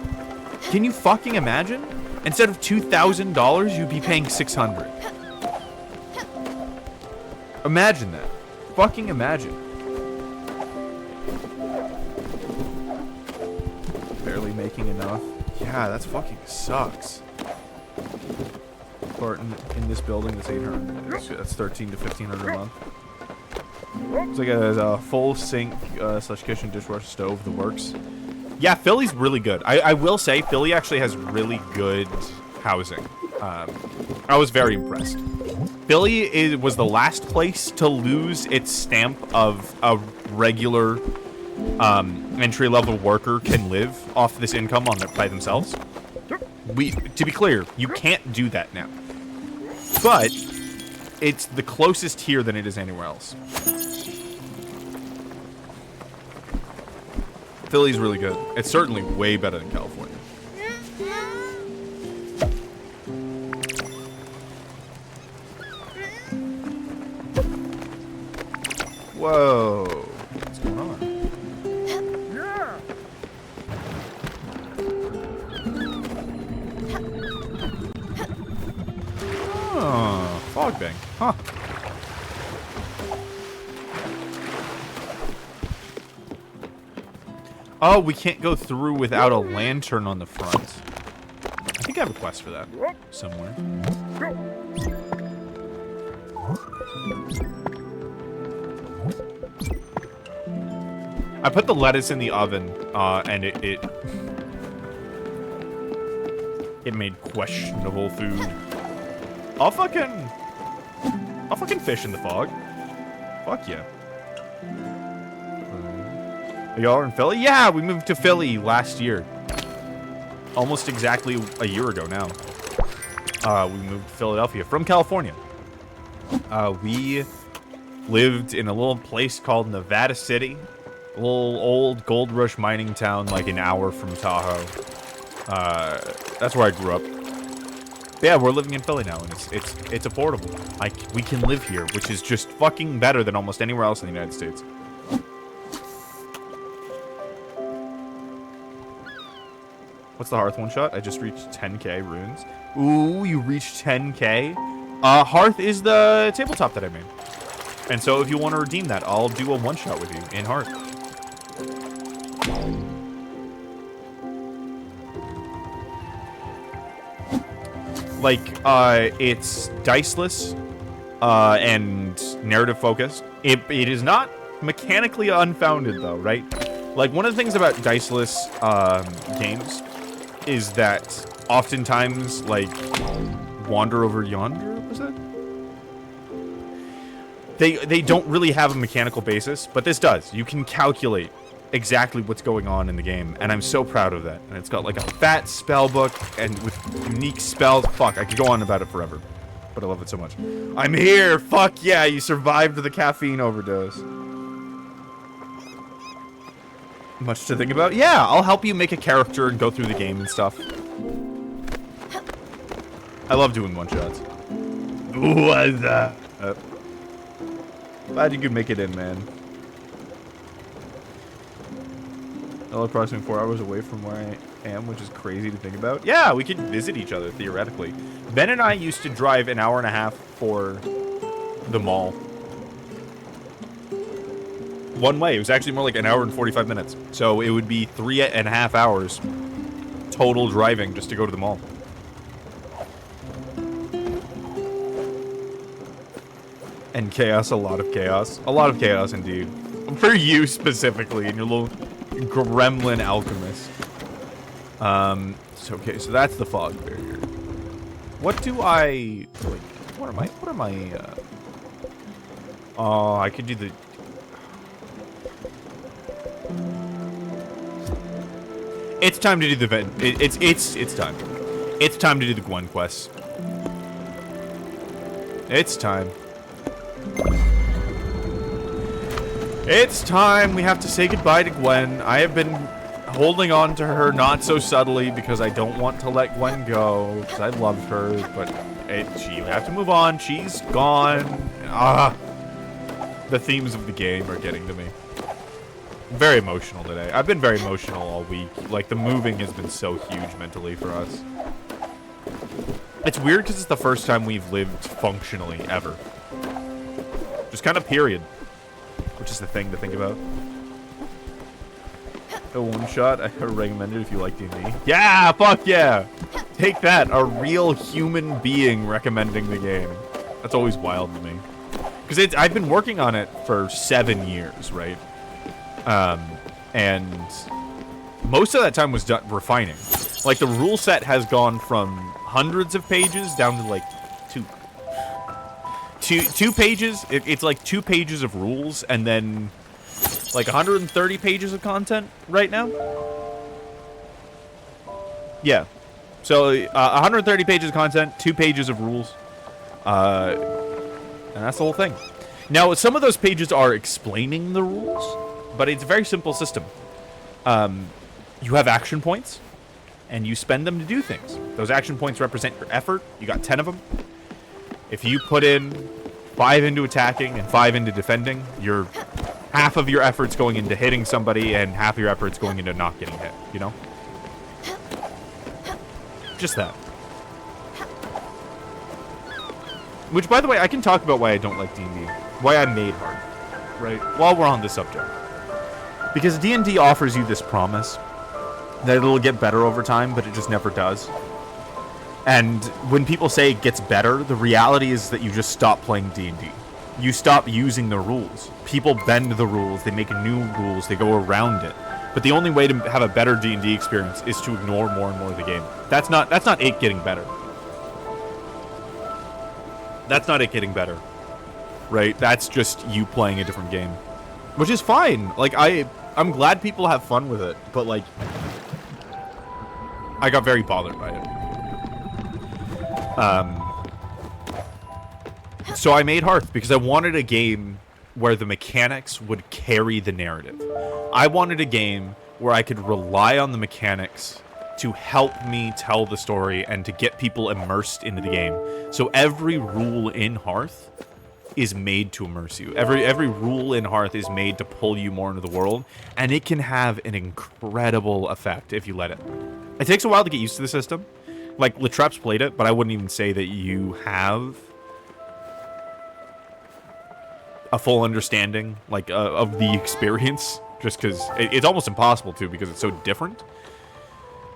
Can you fucking imagine? Instead of $2,000, you'd be paying $600. Imagine that. Fucking imagine. Barely making enough. Yeah, that's fucking sucks. Part in this building that's 800. That's 13 to 1500 a month. It's like a full sink slash kitchen dishwasher stove, the works. Yeah, Philly's really good. I will say Philly actually has really good housing. I was very impressed. Philly was the last place to lose its stamp of a regular entry-level worker can live off this income by themselves. To be clear, you can't do that now. But it's the closest here than it is anywhere else. Philly's really good. It's certainly way better than California. Whoa. What's going on? Oh, fog bank. Huh. Oh, we can't go through without a lantern on the front. I think I have a quest for that somewhere. I put the lettuce in the oven, and it made questionable food. I'll fucking fish in the fog. Fuck yeah. Y'all are in Philly? Yeah, we moved to Philly last year. Almost exactly a year ago now. We moved to Philadelphia from California. We lived in a little place called Nevada City. A little old gold rush mining town like an hour from Tahoe. That's where I grew up. But yeah, we're living in Philly now, and it's affordable. We can live here, which is just fucking better than almost anywhere else in the United States. What's the Hearth one-shot? I just reached 10k runes. Ooh, you reached 10k? Hearth is the tabletop that I made. And so if you want to redeem that, I'll do a one-shot with you in Hearth. Like, it's diceless, and narrative-focused. It is not mechanically unfounded, though, right? Like, one of the things about diceless, games is that oftentimes, like, Wander Over Yonder, was that? They don't really have a mechanical basis, but this does. You can calculate exactly what's going on in the game, and I'm so proud of that. And it's got, like, a fat spell book, and with unique spells. Fuck, I could go on about it forever, but I love it so much. I'm here! Fuck yeah, you survived the caffeine overdose. Much to think about? Yeah, I'll help you make a character and go through the game and stuff. I love doing one-shots. What's that? Glad you could make it in, man. Well, approximately 4 hours away from where I am, which is crazy to think about. Yeah, we could visit each other, theoretically. Ben and I used to drive an hour and a half for the mall. One way. It was actually more like an hour and 45 minutes. So it would be 3.5 hours total driving just to go to the mall. And chaos, a lot of chaos. A lot of chaos indeed. For you specifically, and your little gremlin alchemist. Okay, so that's the fog barrier. What do I... Like, what am I, Oh, I could do the... It's time to do the it's time. It's time to do the Gwen quest. It's time. It's time. We have to say goodbye to Gwen. I have been holding on to her not so subtly because I don't want to let Gwen go because I love her, but she have to move on. She's gone. The themes of the game are getting to me. I'm very emotional today. I've been very emotional all week. Like, the moving has been so huge mentally for us. It's weird because it's the first time we've lived functionally ever. Just kind of period. Which is the thing to think about. A one-shot, I recommend it if you like D&D. Yeah, fuck yeah! Take that, a real human being recommending the game. That's always wild to me. Because I've been working on it for 7 years, right? And most of that time was done refining. Like, the rule set has gone from hundreds of pages down to, like, 2. two pages. It's like 2 pages of rules, and then like 130 pages of content right now. Yeah. So 130 pages of content, 2 pages of rules, and that's the whole thing. Now, some of those pages are explaining the rules, but it's a very simple system. You have action points, and you spend them to do things. Those action points represent your effort. You got 10 of them. If you put in 5 into attacking and 5 into defending, you're half of your effort's going into hitting somebody, and half of your effort's going into not getting hit, you know? Just that. Which, by the way, I can talk about why I don't like D&D. Why I made hard, right? While we're on this subject. Because D&D offers you this promise that it'll get better over time, but it just never does. And when people say it gets better, the reality is that you just stop playing D&D. You stop using the rules. People bend the rules, they make new rules, they go around it. But the only way to have a better D&D experience is to ignore more and more of the game. That's not it getting better. That's not it getting better. Right? That's just you playing a different game. Which is fine. Like, I'm glad people have fun with it, but like, I got very bothered by it. So I made Hearth because I wanted a game where the mechanics would carry the narrative. I wanted a game where I could rely on the mechanics to help me tell the story and to get people immersed into the game. So every rule in Hearth is made to immerse you. Every rule in Hearth is made to pull you more into the world, and it can have an incredible effect if you let it. It takes a while to get used to the system. Like, Latrep's played it, but I wouldn't even say that you have a full understanding, like, of the experience, just because it's almost impossible to, because it's so different.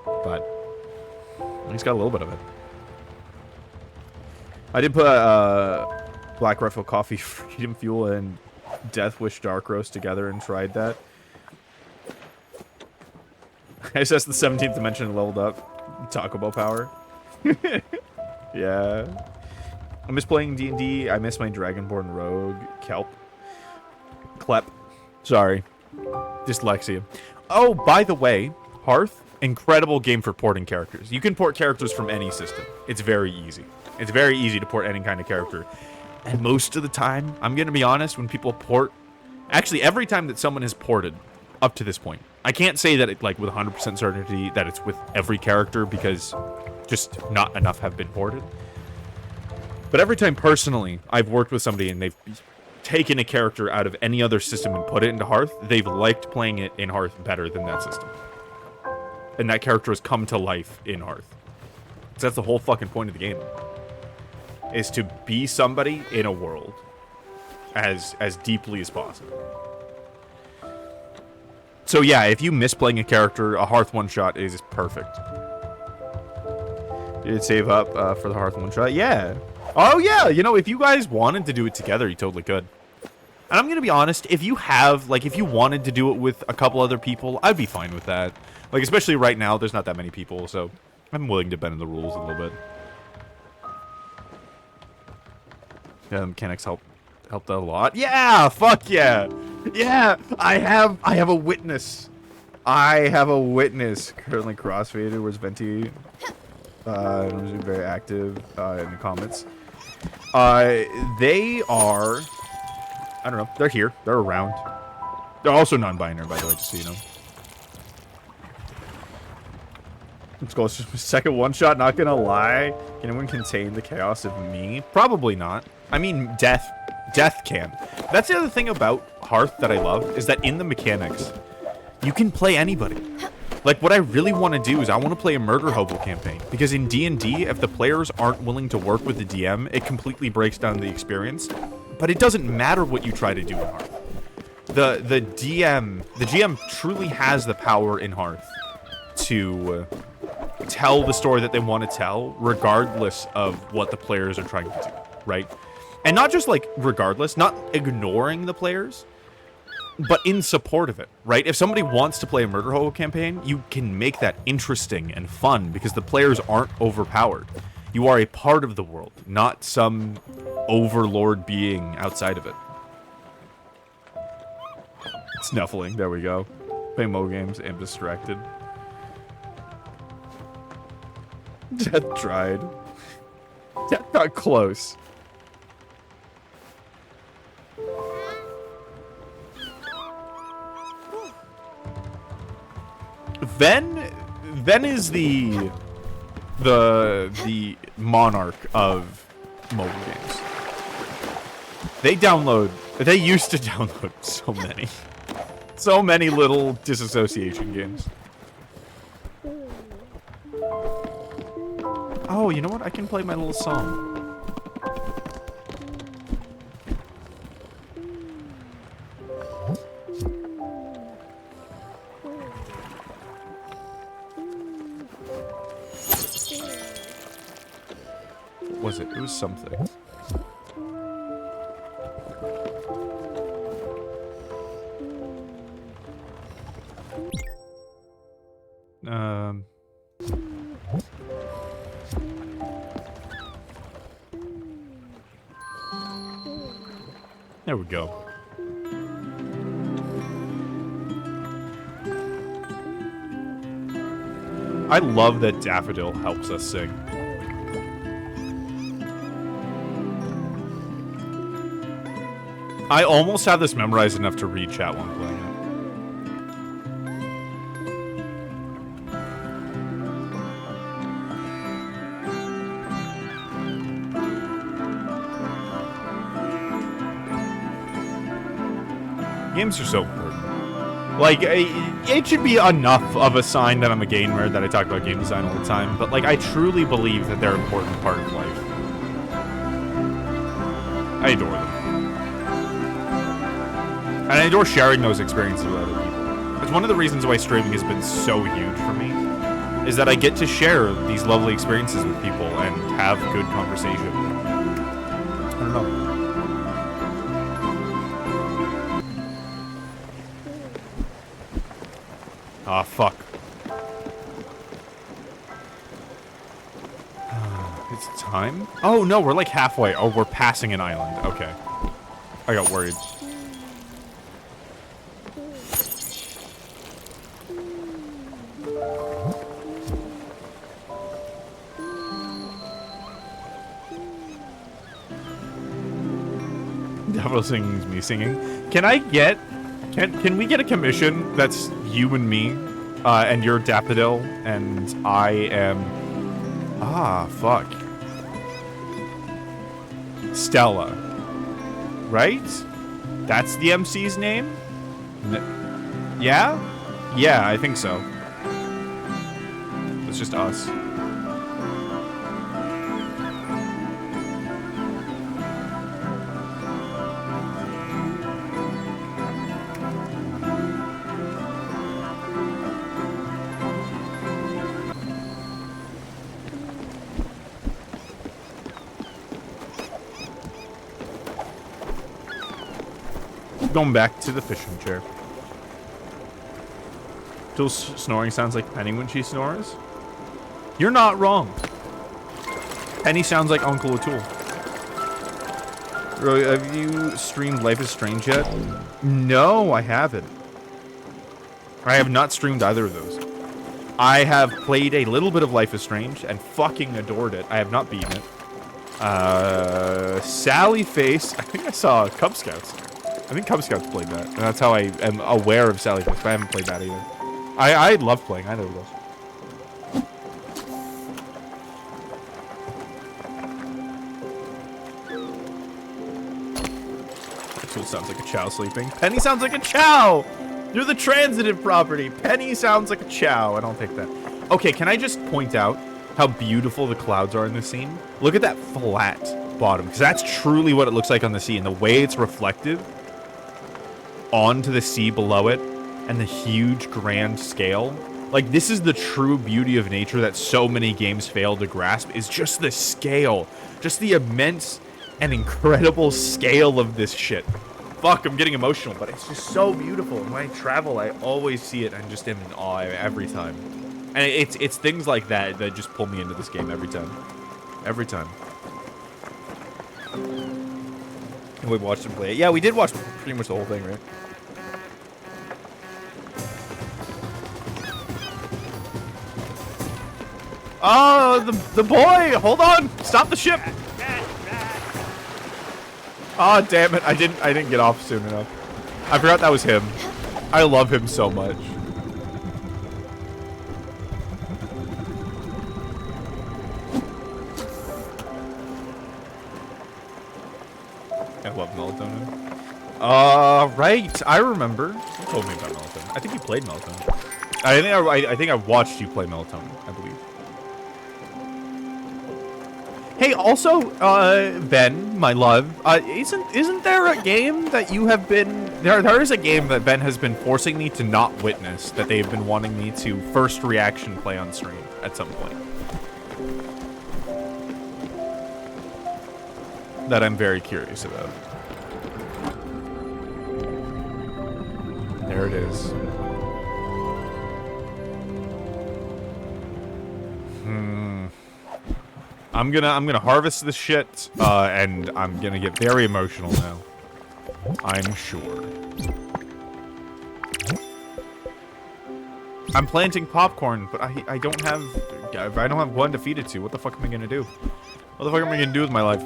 But he's got a little bit of it. I did put Black Rifle Coffee, Freedom Fuel, and Death Wish Dark Roast together and tried that. I assessed the 17th dimension and leveled up. Taco Bell power. Yeah. I miss playing D&D. I miss my Dragonborn Rogue. Klep. Sorry. Dyslexia. Oh, by the way, Hearth, incredible game for porting characters. You can port characters from any system. It's very easy. It's very easy to port any kind of character. And most of the time, I'm going to be honest, when people port... Actually, every time that someone has ported up to this point, I can't say that it, like, with 100% certainty that it's with every character, because just not enough have been ported. But every time, personally, I've worked with somebody and they've taken a character out of any other system and put it into Hearth, they've liked playing it in Hearth better than that system. And that character has come to life in Hearth. So that's the whole fucking point of the game. Is to be somebody in a world as deeply as possible. So yeah, if you miss playing a character, a Hearth one-shot is perfect. Did it save up for the Hearth one-shot? Yeah. Oh yeah, you know, if you guys wanted to do it together, you totally could. And I'm gonna be honest, if you wanted to do it with a couple other people, I'd be fine with that. Like, especially right now, there's not that many people, so I'm willing to bend the rules a little bit. Yeah, the mechanics helped out a lot. Yeah, fuck yeah. Yeah, I have a witness. I have a witness. Currently crossfaded. Where's Venti? Very active in the comments. They are... I don't know. They're here. They're around. They're also non-binary, by the way, just so you know. Let's go. Second one-shot, not gonna lie. Can anyone contain the chaos of me? Probably not. I mean, death can. That's the other thing about Hearth that I love, is that in the mechanics, you can play anybody. Like, what I really want to do is I want to play a murder hobo campaign. Because in D&D, if the players aren't willing to work with the DM, it completely breaks down the experience. But it doesn't matter what you try to do in Hearth. The GM truly has the power in Hearth to tell the story that they want to tell, regardless of what the players are trying to do, right? And not just, like, regardless, not ignoring the players, but in support of it, right? If somebody wants to play a murder hobo campaign, you can make that interesting and fun because the players aren't overpowered. You are a part of the world, not some overlord being outside of it. Snuffling, there we go. Playing mobile games, am distracted. Death tried. Death got close. Ven is the monarch of mobile games. They used to download so many little disassociation games. Oh, you know what? I can play my little song. What was it? It was something. There we go. I love that Daffodil helps us sing. I almost have this memorized enough to read chat while I'm playing it. Games are so important. Like, it should be enough of a sign that I'm a gamer that I talk about game design all the time, but like, I truly believe that they're an important part of life. I adore them. And I adore sharing those experiences with other people. It's one of the reasons why streaming has been so huge for me, is that I get to share these lovely experiences with people and have good conversation. I don't know. Ah, fuck. It's time? Oh, no, we're like halfway. Oh, we're passing an island. Okay. I got worried. Devil sings me singing. Can I get... Can we get a commission that's you and me, and you're Daffodil, and I am... Ah, fuck. Stella. Right? That's the MC's name? Yeah? Yeah, I think so. It's just us. Going back to the fishing chair. Jill's snoring sounds like Penny when she snores. You're not wrong. Penny sounds like Uncle O'Toole. Have you streamed Life is Strange yet? No, I haven't. I have not streamed either of those. I have played a little bit of Life is Strange and fucking adored it. I have not beaten it. Sally Face. I think I saw Cub Scouts. I think Cub Scouts played that, and that's how I am aware of Sally Face, but I haven't played that either. I love playing, I know those. Tool sounds like a chow sleeping. Penny sounds like a chow! You're the transitive property. Penny sounds like a chow, and I'll take that. Okay, can I just point out how beautiful the clouds are in this scene? Look at that flat bottom, because that's truly what it looks like on the sea, and the way it's reflective onto the sea below it, and the huge grand scale. Like, this is the true beauty of nature that so many games fail to grasp, is just the scale. Just the immense and incredible scale of this shit. Fuck, I'm getting emotional, but it's just so beautiful. And when I travel, I always see it and just am in awe every time. And it's things like that that just pull me into this game every time. Every time. And we watched him play it. Yeah, we did watch pretty much the whole thing, right? Oh, the boy! Hold on! Stop the ship! Oh, damn it! I didn't get off soon enough. I forgot that was him. I love him so much. I love melatonin. Right. I remember. You told me about melatonin. I think you played melatonin. I think I watched you play melatonin, I believe. Hey, also, Ben, my love, isn't there a game that you have been... There is a game that Ben has been forcing me to not witness, that they've been wanting me to first reaction play on stream at some point. That I'm very curious about. There it is. I'm gonna harvest this shit, and I'm gonna get very emotional now. I'm sure. I'm planting popcorn, but I don't have one to feed it to. What the fuck am I gonna do? What the fuck am I gonna do with my life?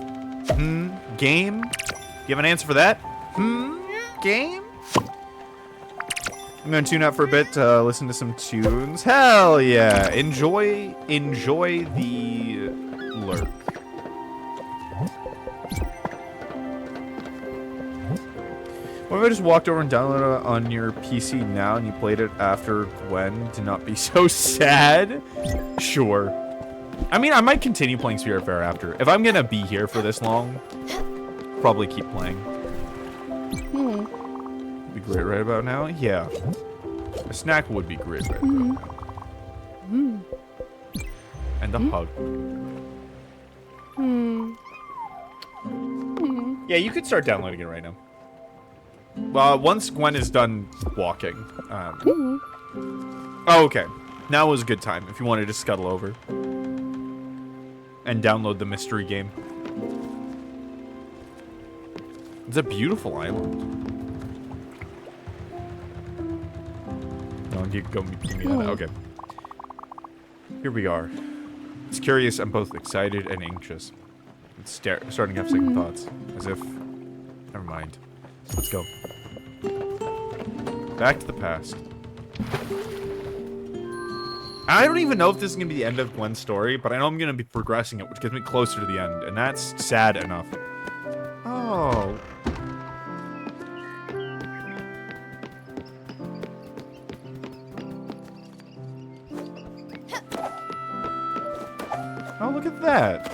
Game? You have an answer for that? Game? I'm gonna tune out for a bit to listen to some tunes. Hell yeah! Enjoy the lurk. What if I just walked over and downloaded it on your PC now and you played it after Gwen to not be so sad? Sure. I mean, I might continue playing Spiritfarer after. If I'm gonna be here for this long, probably keep playing. Be great right about now? Yeah. A snack would be great right about now. And a hug. Yeah, you could start downloading it right now. Once Gwen is done walking. Oh, okay. Now is a good time if you wanted to scuttle over. And download the mystery game. It's a beautiful island. No, give me that. Okay. Here we are. It's curious. I'm both excited and anxious. It's starting to have second thoughts. As if... Never mind. Let's go. Back to the past. I don't even know if this is going to be the end of Gwen's story, but I know I'm going to be progressing it, which gets me closer to the end, and that's sad enough. Oh. Oh, look at that.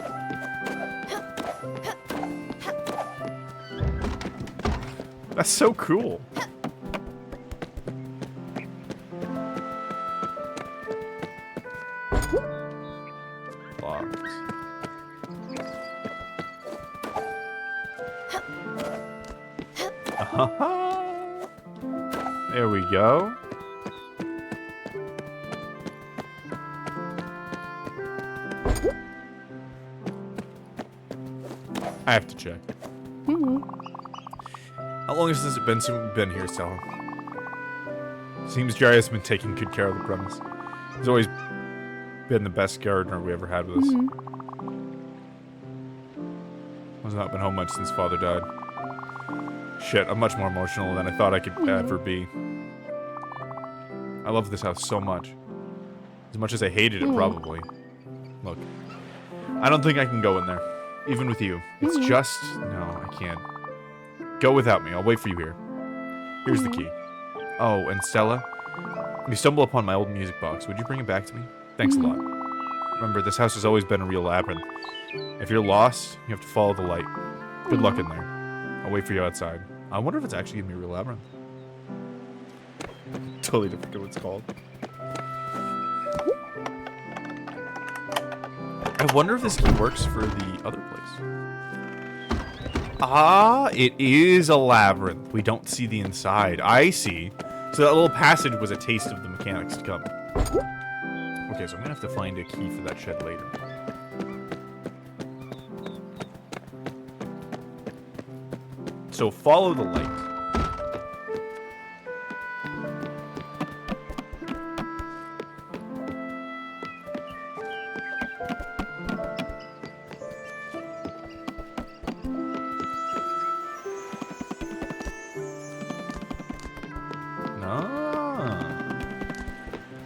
That's so cool. Logs. There we go. I have to check. How long has it been since we've been here, Stella? Seems Jerry has been taking good care of the premise. He's always been the best gardener we ever had with us. Has not been home much since Father died. Shit, I'm much more emotional than I thought I could ever be. I love this house so much. As much as I hated it, probably. Look. I don't think I can go in there. Even with you. It's just... No, I can't. Go without me. I'll wait for you here. Here's the key. Oh, and Stella? You stumble upon my old music box. Would you bring it back to me? Thanks a lot. Remember, this house has always been a real labyrinth. If you're lost, you have to follow the light. Good luck in there. I'll wait for you outside. I wonder if it's actually going to be a real labyrinth. Totally different to what it's called. I wonder if this key works for the other place. Ah, it is a labyrinth. We don't see the inside. I see. So that little passage was a taste of the mechanics to come. Okay, so I'm gonna have to find a key for that shed later. So follow the light.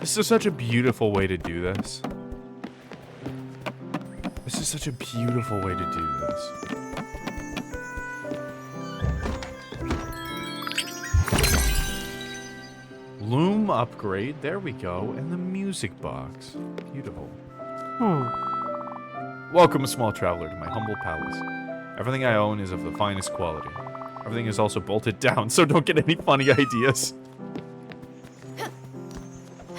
This is such a beautiful way to do this. This is such a beautiful way to do this. Loom upgrade. There we go. And the music box. Beautiful. Welcome, small traveler, to my humble palace. Everything I own is of the finest quality. Everything is also bolted down, so don't get any funny ideas.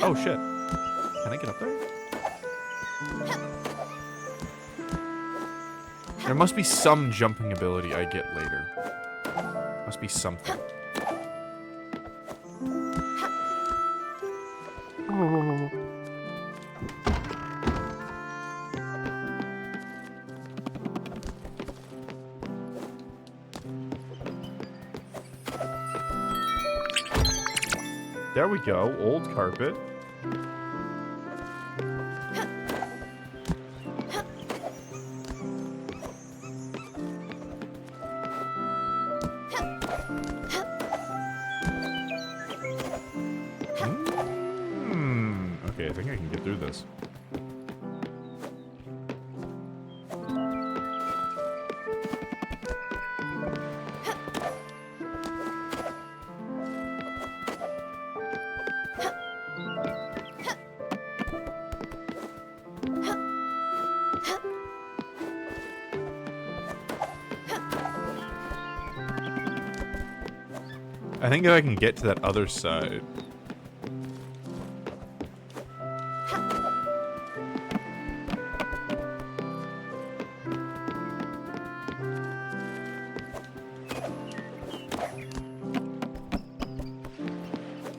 Oh, shit. Can I get up there? There must be some jumping ability I get later. Must be something. There we go. Old carpet. Okay, I think I can get through this. I think if I can get to that other side.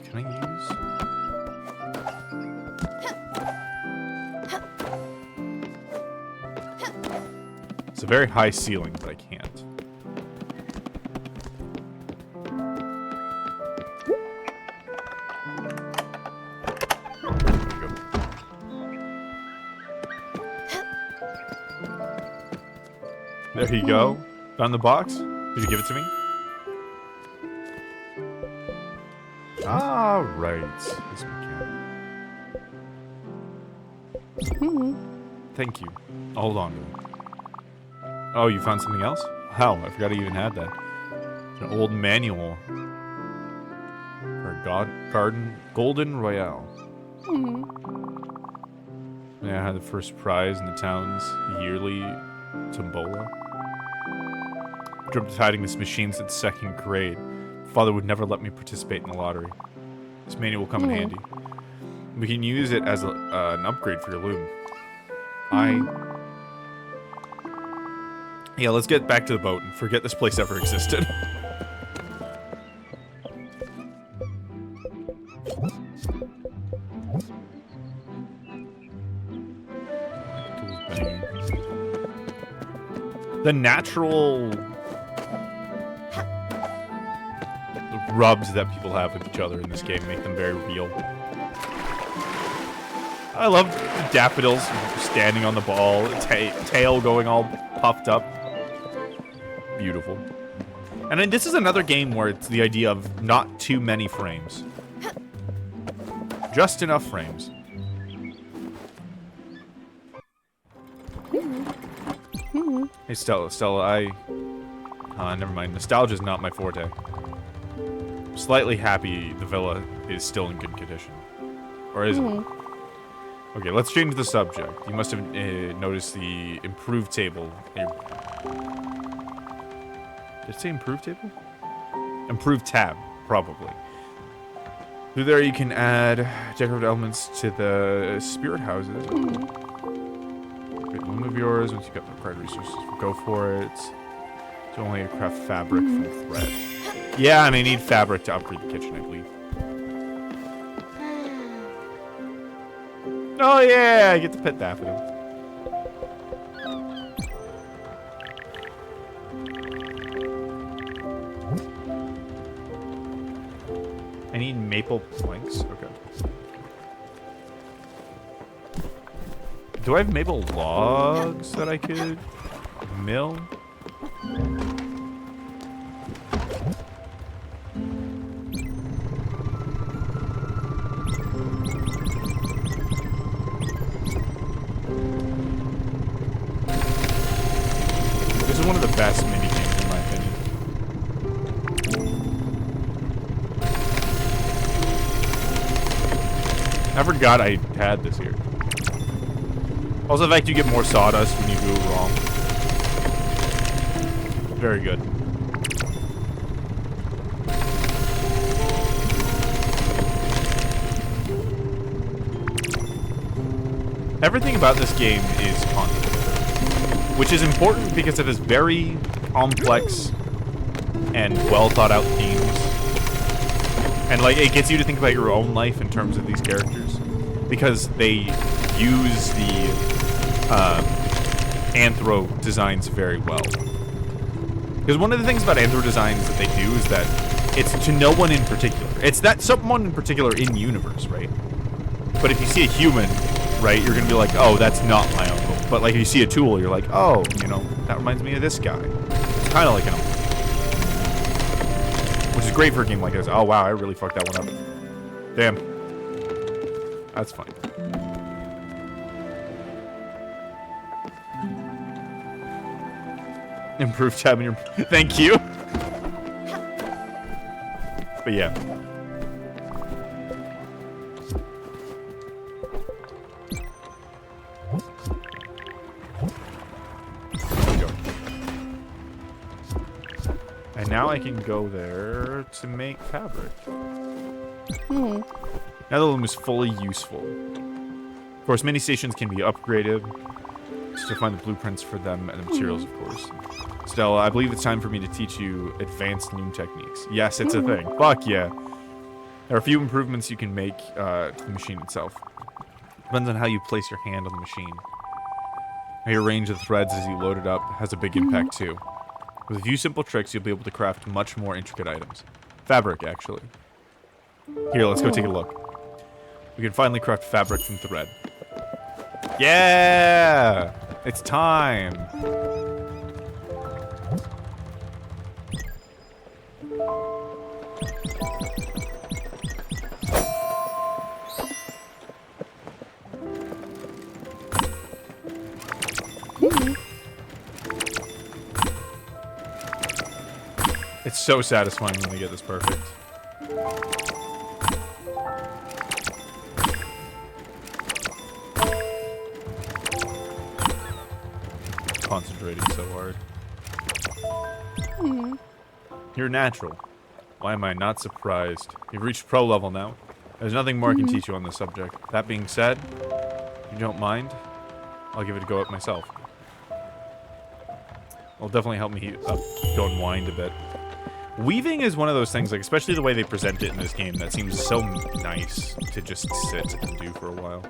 Can I use? It's a very high ceiling, but I can't. There you go. Found the box? Did you give it to me? Ah, right. Yes, we can. Thank you. I'll hold on to it. Oh, you found something else? Wow, I forgot I even had that. It's an old manual for Garden Golden Royale. Yeah, I had the first prize in the town's yearly tombola. Dreamt of hiding this machine since second grade. Father would never let me participate in the lottery. This manual will come in handy. We can use it as an upgrade for your loom. Yeah, let's get back to the boat and forget this place ever existed. The natural rubs that people have with each other in this game make them very real. I love the daffodils standing on the ball, tail going all puffed up. Beautiful. And then this is another game where it's the idea of not too many frames. Just enough frames. Hey, Stella, never mind. Nostalgia's not my forte. I'm slightly happy the villa is still in good condition. Or is it? Okay, let's change the subject. You must have noticed the improved table. Here. Did it say improved table? Improved tab, probably. Through there you can add decorative elements to the spirit houses. Great loom of yours. Once you've got the required resources, go for it. It's only a craft fabric from thread. Yeah, and I need fabric to upgrade the kitchen, I believe. Oh yeah, I get to pet daffodil. maple planks? Okay. Do I have maple logs that I could mill? This is one of the best minigames in my opinion. I forgot I had this here. Also, the fact you get more sawdust when you do it wrong. Very good. Everything about this game is content, which is important because it has very complex and well thought out themes. And like it gets you to think about your own life in terms of these characters because they use the anthro designs very well. Because one of the things about anthro designs that they do is that it's to no one in particular. It's that someone in particular in universe, right? But if you see a human, right, you're gonna be like, oh, that's not my uncle. But like if you see a tool, you're like, oh, you know, that reminds me of this guy. It's kind of like an uncle. Which is great for a game like this. Oh wow, I really fucked that one up. Damn. That's fine. Improved tab in your... Thank you. But yeah. There we go. And now I can go there to make fabric. Hmm. Now the loom is fully useful. Of course, many stations can be upgraded. Just to find the blueprints for them and the materials, of course. Stella, I believe it's time for me to teach you advanced loom techniques. Yes, it's a thing. Fuck yeah. There are a few improvements you can make to the machine itself. Depends on how you place your hand on the machine. How you arrange the threads as you load it up has a big impact too. With a few simple tricks, you'll be able to craft much more intricate items. Fabric, actually. Here, let's go take a look. We can finally craft fabric from thread. Yeah! It's time! It's so satisfying when we get this perfect. Concentrating so hard. You're natural. Why am I not surprised? You've reached pro level now. There's nothing more I can teach you on this subject. That being said, if you don't mind, I'll give it a go at myself. It'll definitely help me go and wind a bit. Weaving is one of those things, like especially the way they present it in this game, that seems so nice to just sit and do for a while.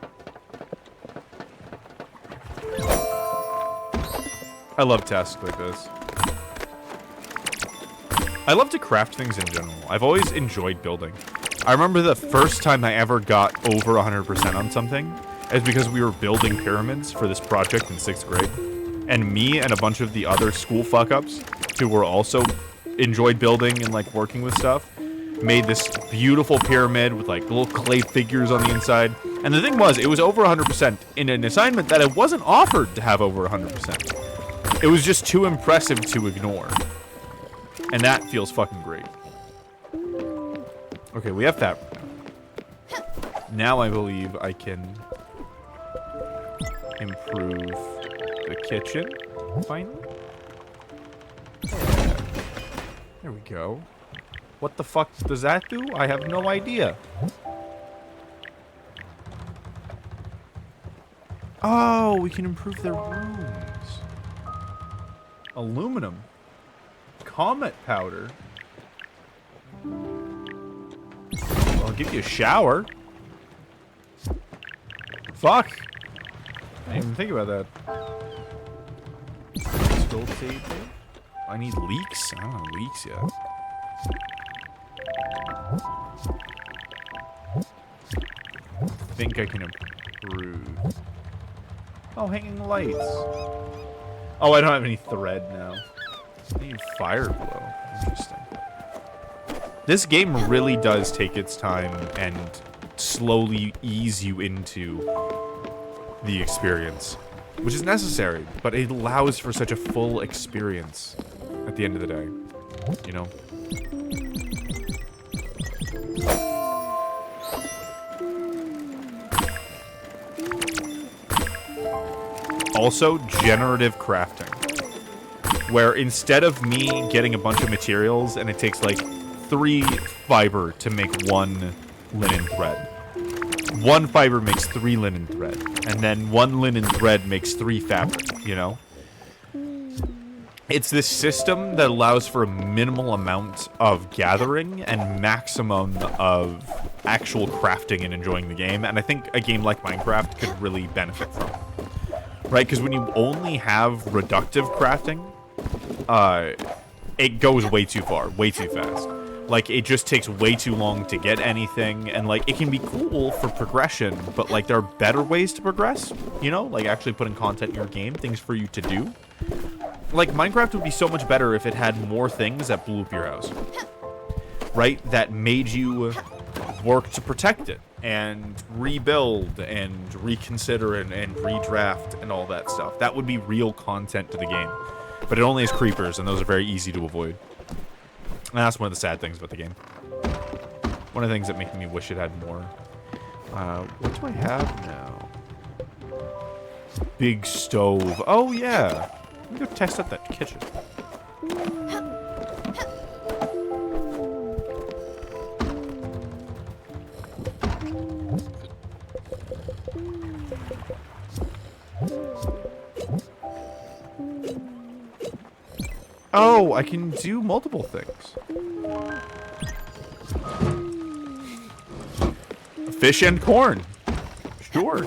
I love tasks like this. I love to craft things in general. I've always enjoyed building. I remember the first time I ever got over 100% on something is because we were building pyramids for this project in 6th grade. And me and a bunch of the other school fuck-ups who were also enjoyed building and like working with stuff made this beautiful pyramid with like little clay figures on the inside. And the thing was, it was over 100% in an assignment that it wasn't offered to have over 100%. It was just too impressive to ignore. And that feels fucking great. Okay, we have fabric now. Now I believe I can improve the kitchen, finally. Yeah. There we go. What the fuck does that do? I have no idea. Oh, we can improve their rooms. Aluminum. Comet powder. I'll give you a shower. Fuck. I didn't even think about that. Still table. I need leeks? I don't have leeks yet. think I can improve. Oh, hanging lights. Oh, I don't have any thread now. I need fire glow. Interesting. This game really does take its time and slowly ease you into the experience, which is necessary, but it allows for such a full experience at the end of the day, you know? Also, generative crafting, where instead of me getting a bunch of materials and it takes like 3 fiber to make 1 linen thread. 1 fiber makes 3 linen thread, and then 1 linen thread makes 3 fabric, you know? It's this system that allows for a minimal amount of gathering and maximum of actual crafting and enjoying the game, and I think a game like Minecraft could really benefit from it. Right, because when you only have reductive crafting, it goes way too far, way too fast. Like, it just takes way too long to get anything, and, like, it can be cool for progression, but, like, there are better ways to progress, you know? Like, actually putting content in your game, things for you to do. Like, Minecraft would be so much better if it had more things that blew up your house. Right? That made you work to protect it, and rebuild, and reconsider, and redraft, and all that stuff. That would be real content to the game. But it only has creepers, and those are very easy to avoid. And that's one of the sad things about the game. One of the things that make me wish it had more. What do I have now? Big stove. Oh, yeah. Let me go test out that kitchen. Oh, I can do multiple things. Fish and corn. Sure.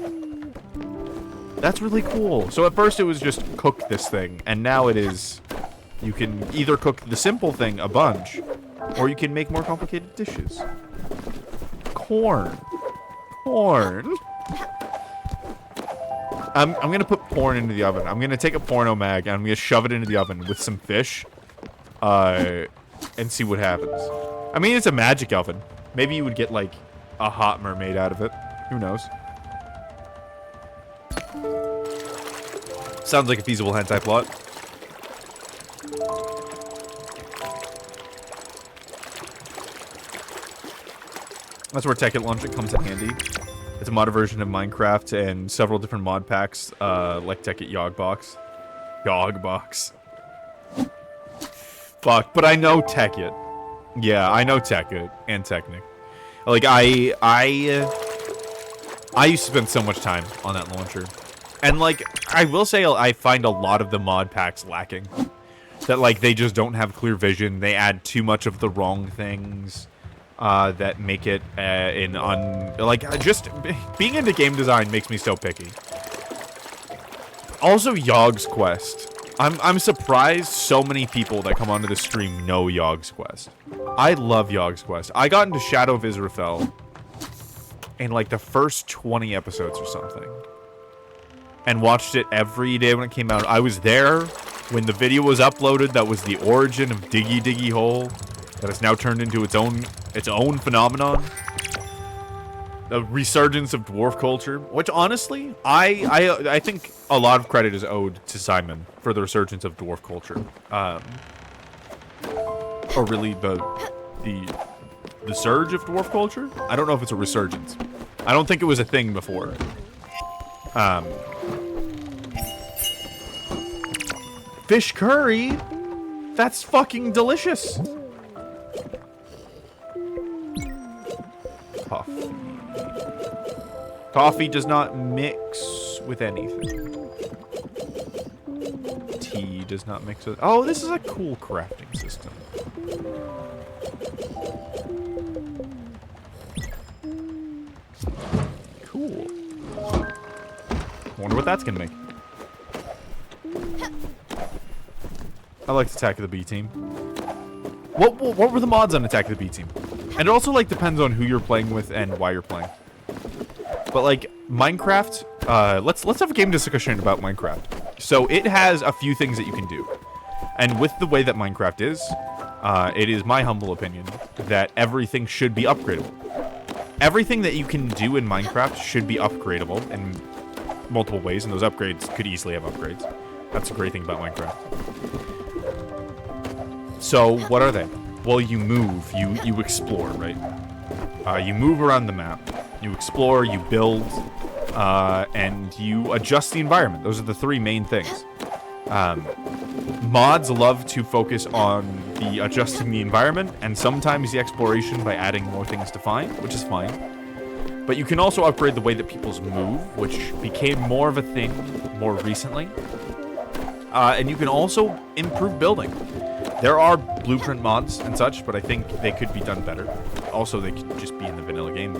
That's really cool. So at first it was just cook this thing, and now it is... You can either cook the simple thing a bunch, or you can make more complicated dishes. Corn. Corn. I'm gonna put porn into the oven. I'm gonna take a porno mag and I'm gonna shove it into the oven with some fish, and see what happens. I mean, it's a magic oven. Maybe you would get like a hot mermaid out of it. Who knows? Sounds like a feasible hentai plot. That's where Tech It Launcher comes in handy. It's a modded version of Minecraft and several different mod packs, like Tech It Yogbox. Yogbox. Fuck, but I know Tech It. Yeah, I know Tech It and Technic. Like, I used to spend so much time on that launcher. And, like, I will say I find a lot of the mod packs lacking. That, like, they just don't have clear vision. They add too much of the wrong things. That make it just being into game design makes me so picky. Also, Yogg's Quest. I'm surprised so many people that come onto the stream know Yogg's Quest. I love Yogg's Quest. I got into Shadow of Israfel in like the first 20 episodes or something, and watched it every day when it came out. I was there when the video was uploaded. That was the origin of Diggy Diggy Hole. That has now turned into its own phenomenon. The resurgence of dwarf culture, which honestly, I think a lot of credit is owed to Simon for the resurgence of dwarf culture. Or really the surge of dwarf culture? I don't know if it's a resurgence. I don't think it was a thing before. Fish curry? That's fucking delicious. Coffee. Coffee does not mix with anything. Tea does not mix with... Oh, this is a cool crafting system. Cool. Wonder what that's gonna make. I like Attack of the B Team. What were the mods on Attack of the B Team? And it also, like, depends on who you're playing with and why you're playing. But like Minecraft, let's have a game discussion about Minecraft. So it has a few things that you can do, and with the way that Minecraft is, it is my humble opinion that everything should be upgradable. Everything that you can do in Minecraft should be upgradable in multiple ways, and those upgrades could easily have upgrades. That's a great thing about Minecraft. So what are they? Well, you move, you explore, right? You move around the map, you explore, you build, and you adjust the environment. Those are the three main things. Mods love to focus on the adjusting the environment, and sometimes the exploration by adding more things to find, which is fine. But you can also upgrade the way that people's move, which became more of a thing more recently. And you can also improve building. There are blueprint mods and such, but I think they could be done better. Also, they could just be in the vanilla game.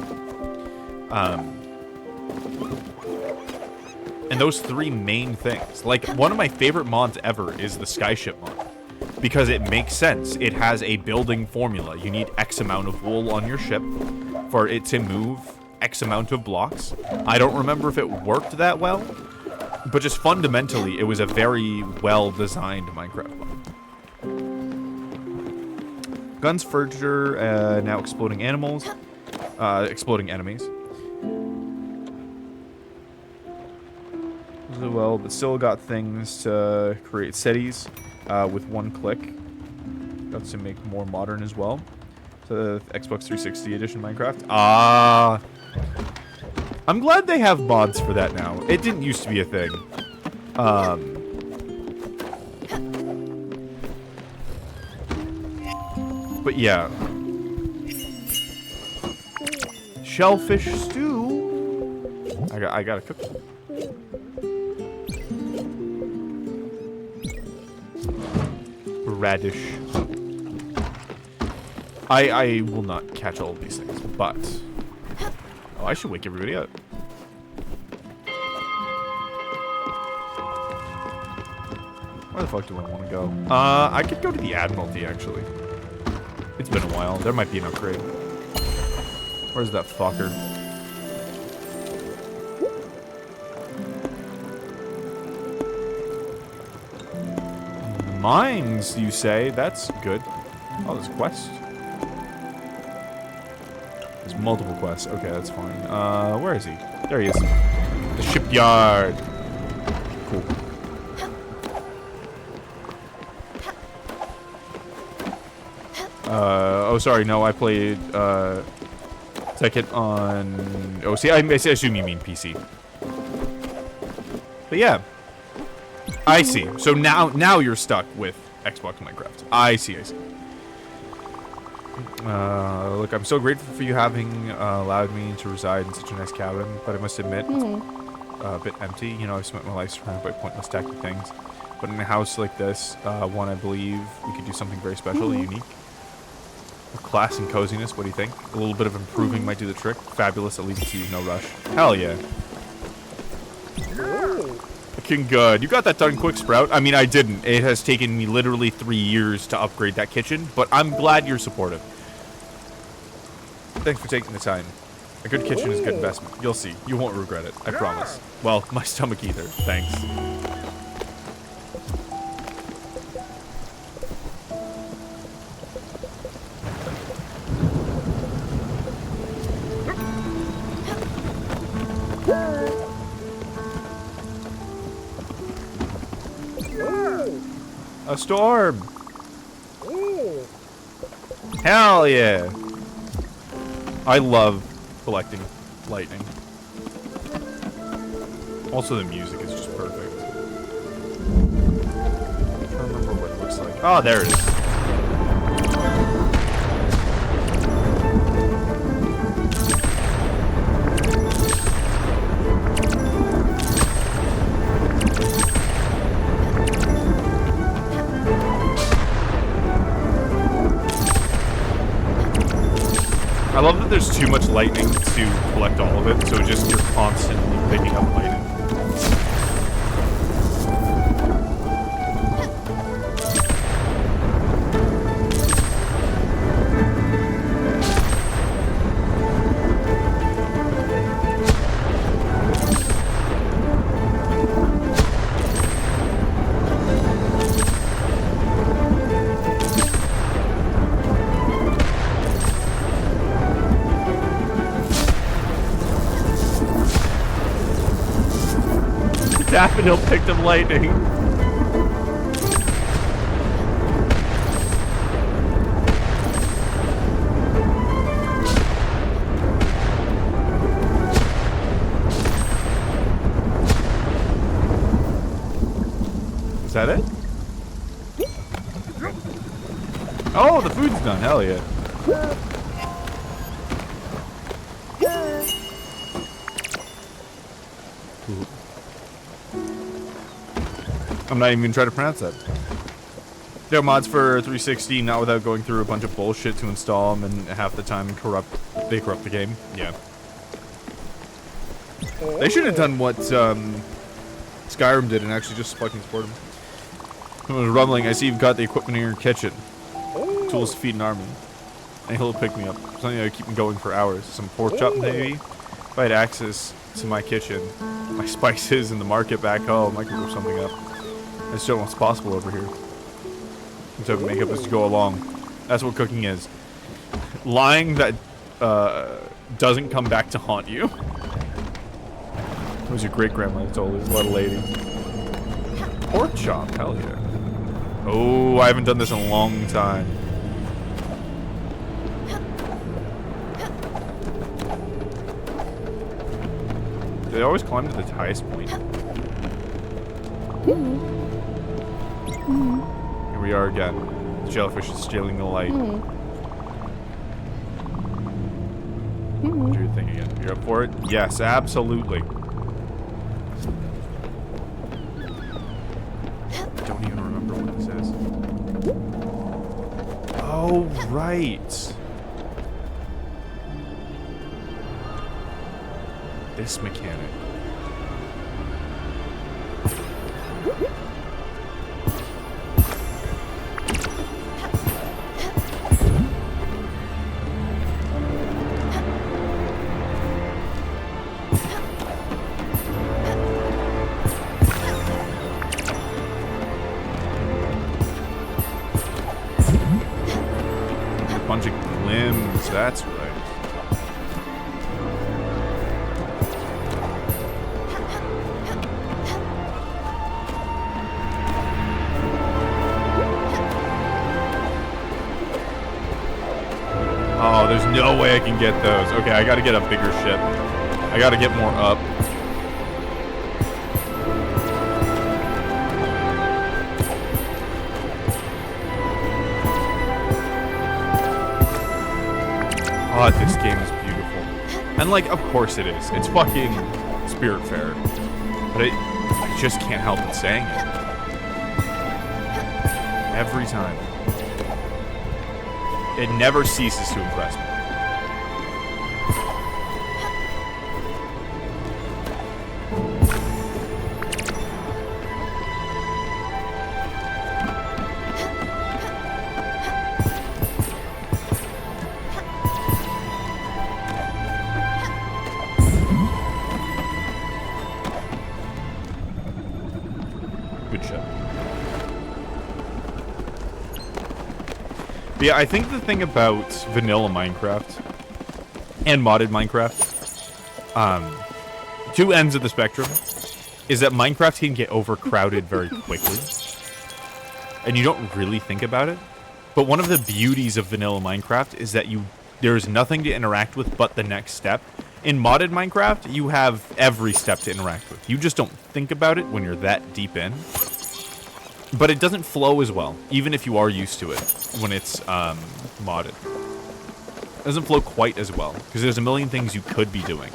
And those three main things. Like, one of my favorite mods ever is the Skyship mod. Because it makes sense. It has a building formula. You need X amount of wool on your ship for it to move X amount of blocks. I don't remember if it worked that well, but just fundamentally, it was a very well-designed Minecraft mod. Guns, furniture, now exploding animals. Exploding enemies. Well, but still got things to create cities with one click. Got to make more modern as well. So the Xbox 360 edition Minecraft. I'm glad they have mods for that now. It didn't used to be a thing. But yeah. Shellfish stew. I gotta cook some. Radish. I will not catch all of these things, but... Oh, I should wake everybody up. Where the fuck do I want to go? I could go to the Admiralty, actually. It's been a while. There might be an upgrade. Where's that fucker? Mines, you say? That's good. Oh, there's a quest. There's multiple quests. Okay, that's fine. Where is he? There he is. The shipyard. Cool. Oh, sorry. No, I played, Tekken on... Oh, see, I assume you mean PC. But yeah. I see. So now you're stuck with Xbox Minecraft. I see. Look, I'm so grateful for you having allowed me to reside in such a nice cabin, but I must admit, it's a bit empty. You know, I've spent my life surrounded by pointless tacky things. But in a house like this, one I believe we could do something very special, unique. With class and coziness, what do you think? A little bit of improving might do the trick. Fabulous, I'll leave it to you, no rush. Hell yeah. Looking good. You got that done quick, Sprout. I mean, I didn't. It has taken me literally 3 years to upgrade that kitchen, but I'm glad you're supportive. Thanks for taking the time. A good kitchen is a good investment. You'll see. You won't regret it. I promise. Well, my stomach either. Thanks. A storm! Hell yeah! I love collecting lightning. Also, the music is just perfect. I can't remember what it looks like. Oh, there it is. I love that there's too much lightning to collect all of it, so just you're constantly picking up lightning. Daffodil picked up lightning. Is that it? Oh, the food's done. Hell yeah. Ooh. I'm not even gonna try to pronounce that. There are mods for 360, not without going through a bunch of bullshit to install them, and half the time they corrupt the game. Yeah. They should have done what Skyrim did and actually just fucking support them. I was rumbling. I see you've got the equipment in your kitchen. Tools to feed an army. And he'll pick me up. Something that would keep me going for hours. Some pork chop maybe. If I had access to my kitchen, my spices, and the market back home, I could whip something up. I just don't know what's possible over here. And so make up as you go along. That's what cooking is. Lying that doesn't come back to haunt you. It was your great grandma that told you. What a lady. Pork chop, hell yeah. Oh, I haven't done this in a long time. Do they always climb to the highest point? Here we are again. The jellyfish is stealing the light. Do your thing again. You're up for it? Yes, absolutely. Don't even remember what this is. Oh, right. This mechanic. Bunch of limbs, that's right. Oh, there's no way I can get those. Okay, I gotta get a bigger ship. I gotta get more up. Oh, this game is beautiful. And, like, of course it is. It's fucking Spiritfarer. But I just can't help but saying it. Every time. It never ceases to impress me. Good shot. But yeah, I think the thing about vanilla Minecraft and modded Minecraft, two ends of the spectrum, is that Minecraft can get overcrowded very quickly. And you don't really think about it. But one of the beauties of vanilla Minecraft is that there's nothing to interact with but the next step. In modded Minecraft, you have every step to interact with. You just don't think about it when you're that deep in. But it doesn't flow as well, even if you are used to it when it's modded. It doesn't flow quite as well, because there's a million things you could be doing,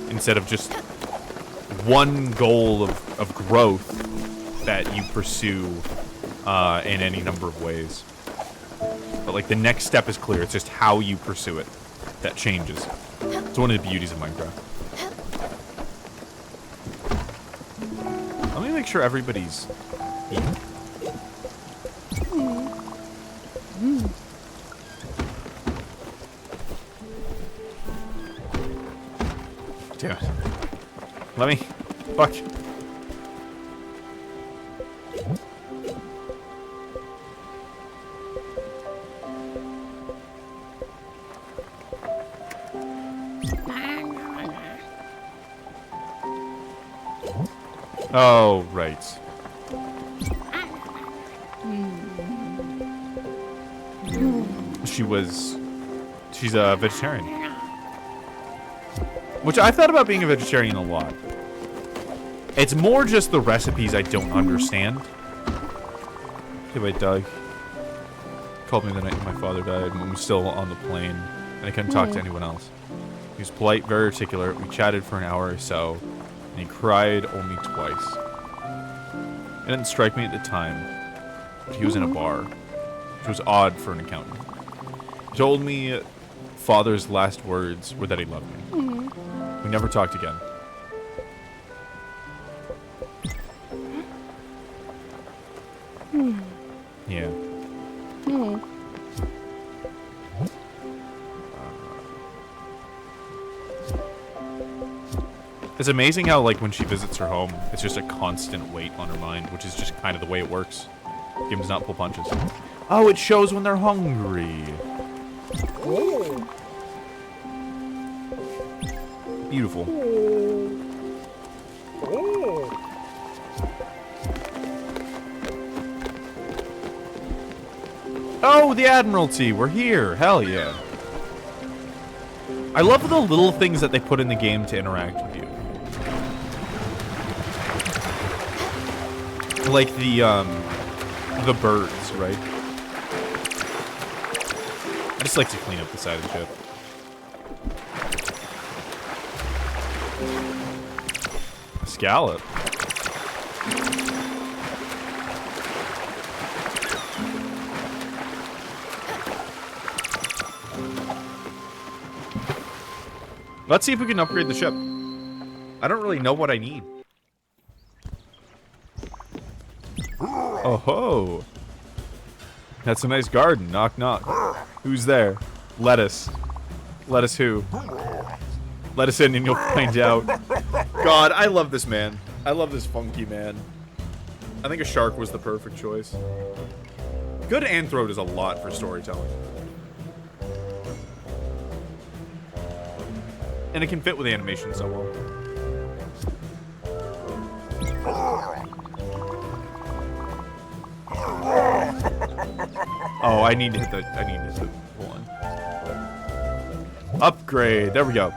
instead of just one goal of growth that you pursue in any number of ways. But, like, the next step is clear. It's just how you pursue it that changes. It's one of the beauties of Minecraft. Let me make sure everybody's eating. Damn it. Let me. Fuck. Oh, right. She's a vegetarian. Which I've thought about being a vegetarian a lot. It's more just the recipes I don't understand. Okay, wait, Doug. Called me the night my father died when we were still on the plane, and I couldn't talk to anyone else. He was polite, very articulate. We chatted for an hour or so, and he cried only twice. It didn't strike me at the time, but he was in a bar, which was odd for an accountant. He told me father's last words were that he loved me. We never talked again. Yeah. It's amazing how, like, when she visits her home, it's just a constant weight on her mind, which is just kind of the way it works. The game does not pull punches. Oh, it shows when they're hungry. Beautiful. Oh, the Admiralty, we're here. Hell yeah. I love the little things that they put in the game to interact with you. Like the birds, right? I just like to clean up the side of the ship. A scallop. Let's see if we can upgrade the ship. I don't really know what I need. Oh ho! That's a nice garden. Knock knock. Who's there? Lettuce. Lettuce who? Let us in and you'll find out. God, I love this man. I love this funky man. I think a shark was the perfect choice. Good anthro does a lot for storytelling. And it can fit with the animation so well. Oh, I need to hit the one. Upgrade. There we go.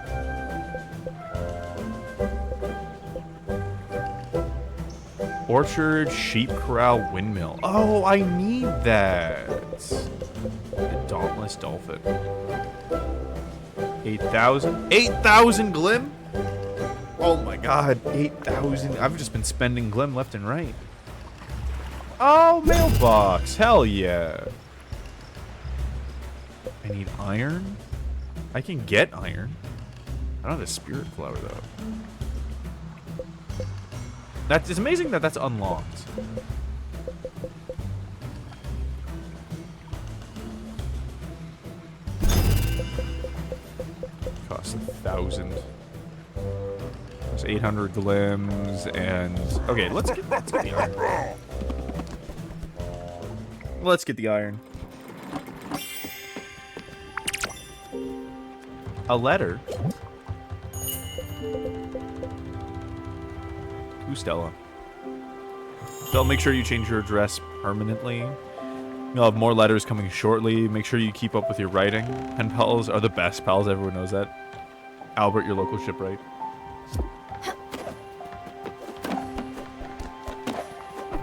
Orchard, sheep corral, windmill. Oh, I need that. The dauntless dolphin. 8,000? 8,000 glim? Oh my god, 8,000. I've just been spending glim left and right. Oh, mailbox. Hell yeah. I need iron? I can get iron. I don't have a spirit flower, though. It's amazing that that's unlocked. Costs 1,000. There's 800 glims and... Okay, let's get the iron. Let's get the iron. A letter? To Stella. They'll make sure you change your address permanently. You'll have more letters coming shortly. Make sure you keep up with your writing. Pen pals are the best pals. Everyone knows that. Albert, your local shipwright.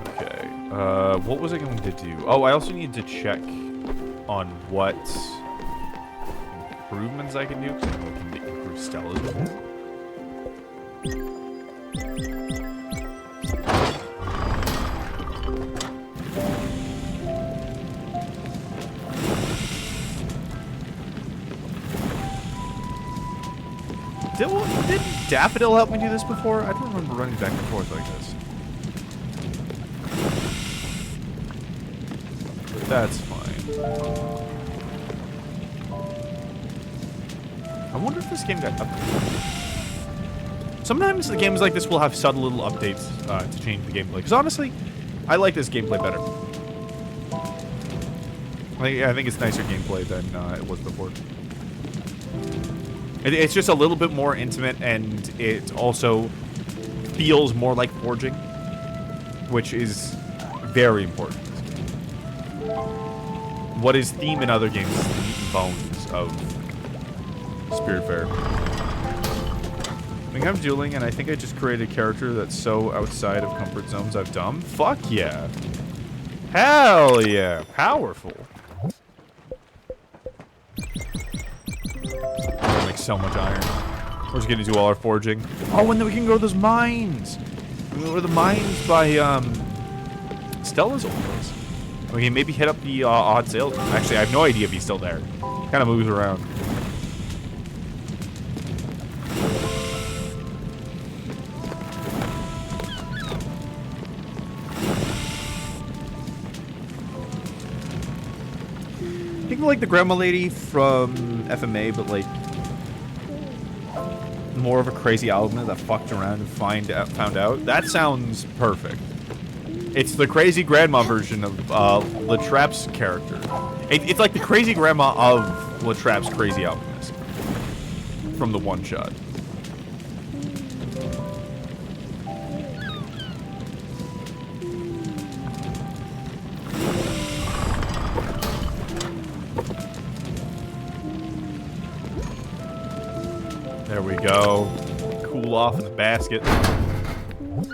Okay. What was I going to do? Oh, I also need to check on what improvements I can do, because I'm looking to improve Stella's business. Did Daffodil help me do this before? I don't remember running back and forth like this. But that's fine. I wonder if this game got updated. Sometimes the games like this will have subtle little updates to change the gameplay. Because honestly, I like this gameplay better. I think it's nicer gameplay than it was before. It's just a little bit more intimate, and it also feels more like forging, which is very important in this game. What is theme in other games is the meat and bones of Spiritfarer. I think I'm dueling, and I think I just created a character that's so outside of comfort zones I've done. Fuck yeah. Hell yeah. Powerful. We're gonna make so much iron. We're just gonna do all our forging. Oh, and then we can go to those mines. We can go to the mines by, Stella's old place. We can maybe hit up the, odd salesman. Actually, I have no idea if he's still there. Kind of moves around. Think of like the grandma lady from FMA, but like more of a crazy alchemist that fucked around and found out. That sounds perfect. It's the crazy grandma version of Latrap's character. It's like the crazy grandma of Latrap's crazy alchemist from the one shot. There we go. Cool off in the basket.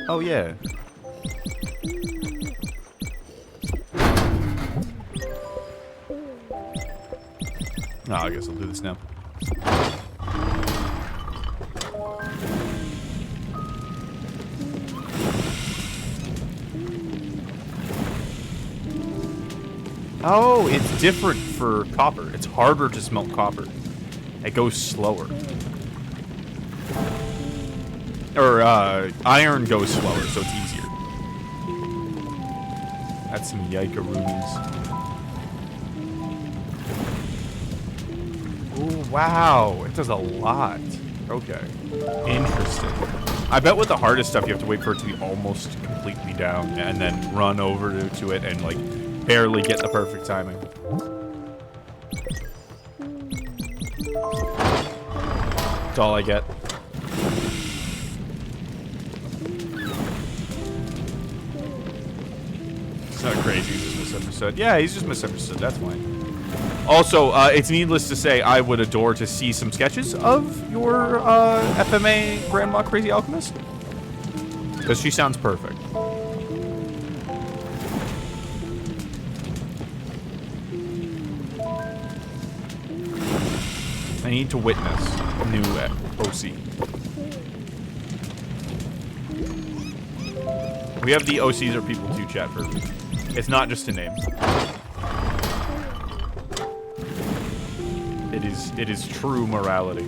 Oh, yeah. Oh, I guess I'll do this now. Oh, it's different for copper. It's harder to smelt copper. It goes slower. Or, iron goes slower, so it's easier. That's some yike-a-roomies. Ooh, wow. It does a lot. Okay. Interesting. I bet with the hardest stuff, you have to wait for it to be almost completely down, and then run over to it and, like, barely get the perfect timing. That's all I get. It's not crazy, he's just misunderstood. Yeah, he's just misunderstood, that's fine. Also, it's needless to say, I would adore to see some sketches of your FMA Grandma Crazy Alchemist. Because she sounds perfect. I need to witness new OC. We have the OCs are people too, chat, for it's not just a name. It is true morality.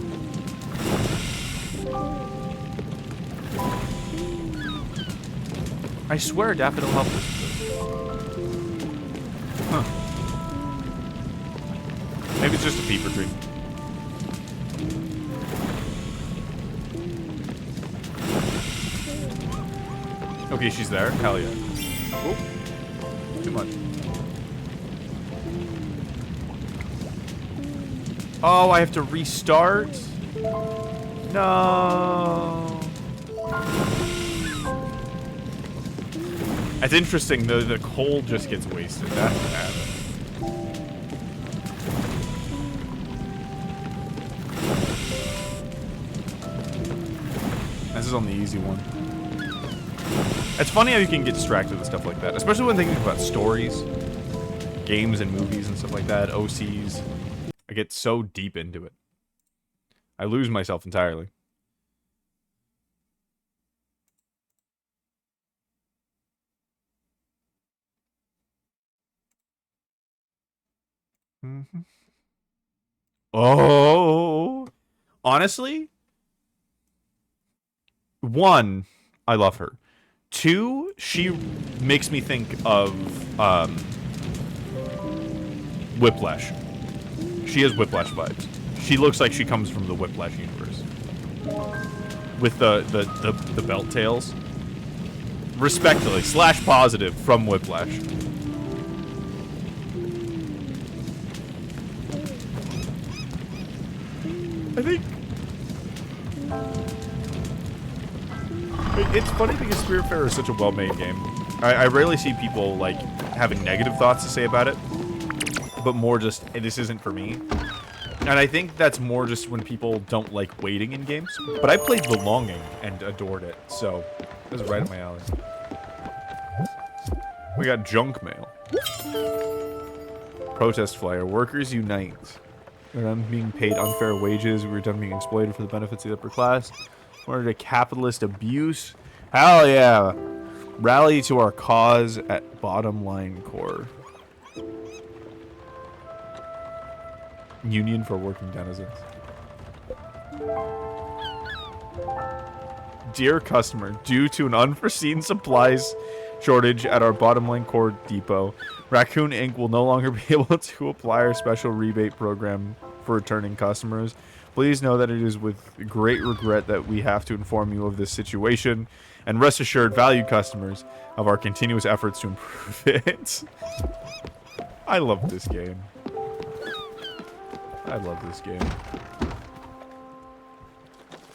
I swear Daffodil helped us with this. Huh. Maybe it's just a fever dream. Okay, she's there. Hell yeah. Oh, too much. Oh, I have to restart? No. That's interesting, though. The coal just gets wasted. That's what happened. This is on the easy one. It's funny how you can get distracted with stuff like that, especially when thinking about stories, games and movies and stuff like that, OCs. I get so deep into it. I lose myself entirely. Mm-hmm. Oh, honestly, one, I love her. Two, she makes me think of Whiplash. She has Whiplash vibes. She looks like she comes from the Whiplash universe. With the belt tails. Respectfully, / positive from Whiplash. I It's funny because Spiritfarer is such a well-made game. I rarely see people, like, having negative thoughts to say about it, but more just, hey, this isn't for me. And I think that's more just when people don't like waiting in games. But I played Belonging and adored it, so it was right up my alley. We got junk mail. Protest flyer. Workers unite. We're done being paid unfair wages. We're done being exploited for the benefits of the upper class. We're to capitalist abuse. Hell yeah. Rally to our cause at Bottom Line Core. Union for Working Denizens. Dear customer, due to an unforeseen supplies shortage at our Bottom Line Core depot, Raccoon Inc. will no longer be able to apply our special rebate program for returning customers. Please know that it is with great regret that we have to inform you of this situation, and rest assured, valued customers, of our continuous efforts to improve it. I love this game. I love this game.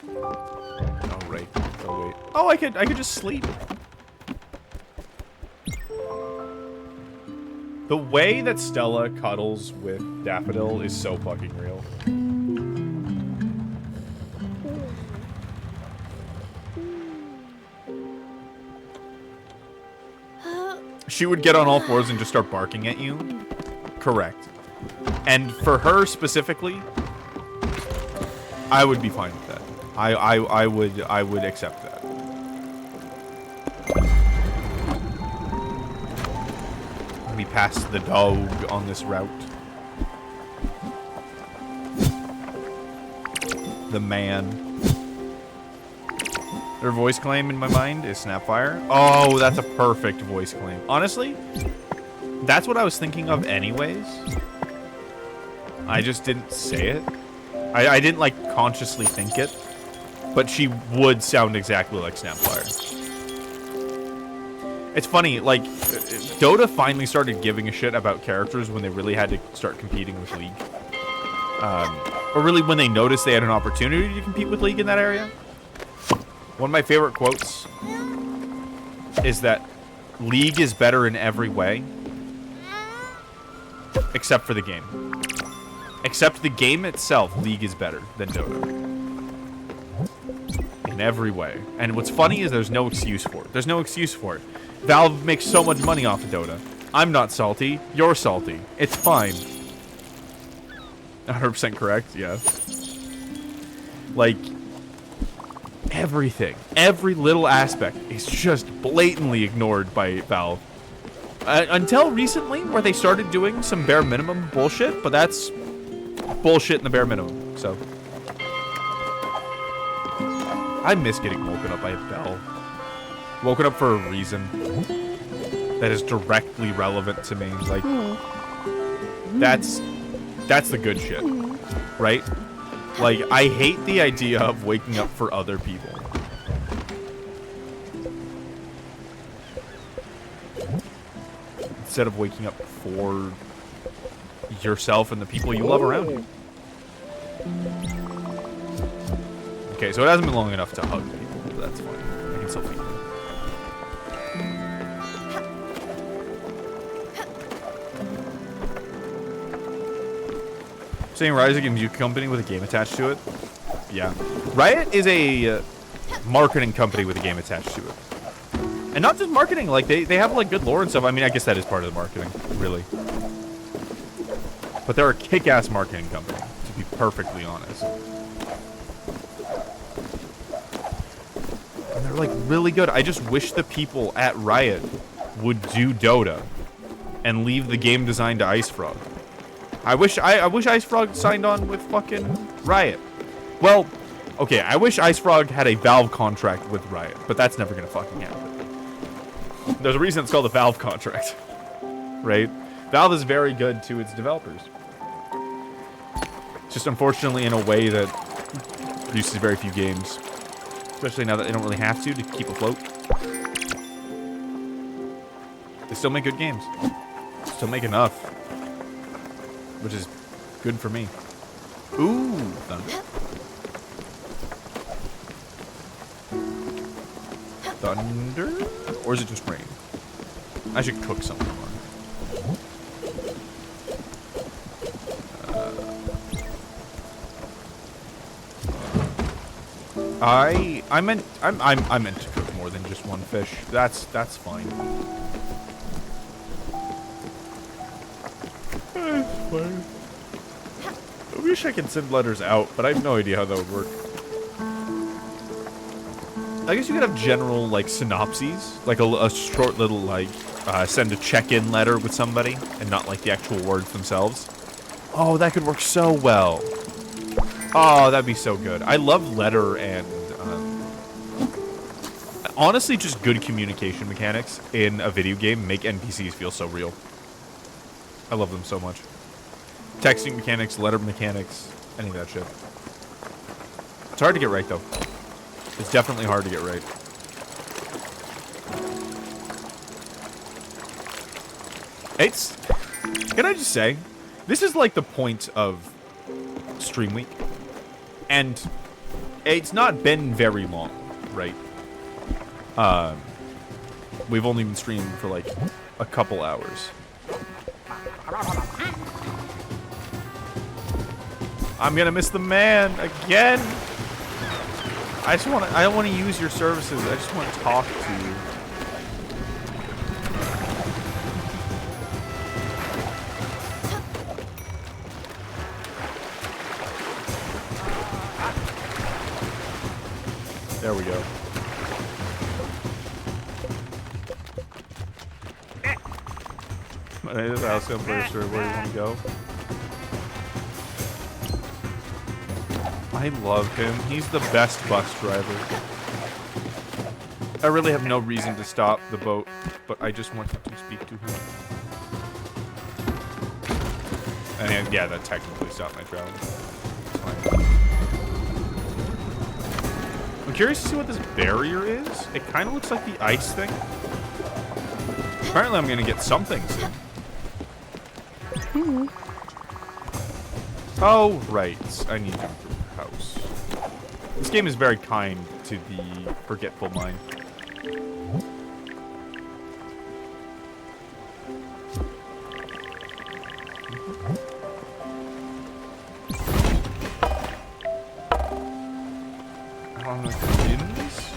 Oh, right. Oh, wait. Oh, I could just sleep. The way that Stella cuddles with Daffodil is so fucking real. She would get on all fours and just start barking at you. Correct. And for her specifically, I would be fine with that. I would accept that. We pass the dog on this route. The man. Their voice claim in my mind is Snapfire. Oh, that's a perfect voice claim. Honestly, that's what I was thinking of anyways. I just didn't say it. I didn't, like, consciously think it. But she would sound exactly like Snapfire. It's funny, like, Dota finally started giving a shit about characters when they really had to start competing with League. Or really when they noticed they had an opportunity to compete with League in that area. One of my favorite quotes is that League is better in every way, except for the game. Except the game itself, League is better than Dota. In every way. And what's funny is there's no excuse for it. There's no excuse for it. Valve makes so much money off of Dota. I'm not salty. You're salty. It's fine. 100% correct, yeah. Like, everything. Every little aspect is just blatantly ignored by Valve. Until recently, where they started doing some bare minimum bullshit, but that's bullshit in the bare minimum, so. I miss getting woken up by a bell. Woken up for a reason that is directly relevant to me. Like, that's the good shit, right? Like, I hate the idea of waking up for other people. Instead of waking up for yourself and the people you love around you. Okay, so it hasn't been long enough to hug people, but that's fine. I can still feed them. Saying Riot is a music company with a game attached to it? Yeah. Riot is a marketing company with a game attached to it. And not just marketing, like, they have, like, good lore and stuff. I mean, I guess that is part of the marketing, really. But they're a kick-ass marketing company, to be perfectly honest. And they're, like, really good. I just wish the people at Riot would do Dota and leave the game design to IceFrog. I wish IceFrog signed on with fucking Riot. Well, okay, I wish IceFrog had a Valve contract with Riot, but that's never gonna fucking happen. There's a reason it's called a Valve contract, right? Valve is very good to its developers. Just unfortunately in a way that produces very few games, especially now that they don't really have to keep afloat. They still make good games. Still make enough. Which is good for me. Ooh, thunder. thunder? Or is it just rain? I should cook something more. I meant to cook more than just one fish. That's fine. That's fine. I wish I could send letters out, but I have no idea how that would work. I guess you could have general, like, synopses. Like a short little, like, send a check-in letter with somebody, and not, like, the actual words themselves. Oh, that could work so well. Oh, that'd be so good. I love letter and, honestly, just good communication mechanics in a video game make NPCs feel so real. I love them so much. Texting mechanics, letter mechanics, any of that shit. It's hard to get right, though. It's definitely hard to get right. Can I just say, this is like the point of Stream Week. And it's not been very long, right? We've only been streaming for like a couple hours. I'm gonna miss the man again. I don't want to use your services. I just want to talk to you. There we go. My name is Alice. I'm pretty sure where you want to go. I love him. He's the best bus driver. I really have no reason to stop the boat, but I just wanted to speak to him. And yeah, that technically stopped my travel. It's fine. I'm curious to see what this barrier is. It kind of looks like the ice thing. Apparently I'm going to get something soon. Oh, right. I need to improve the house. This game is very kind to the forgetful mind. On the pins?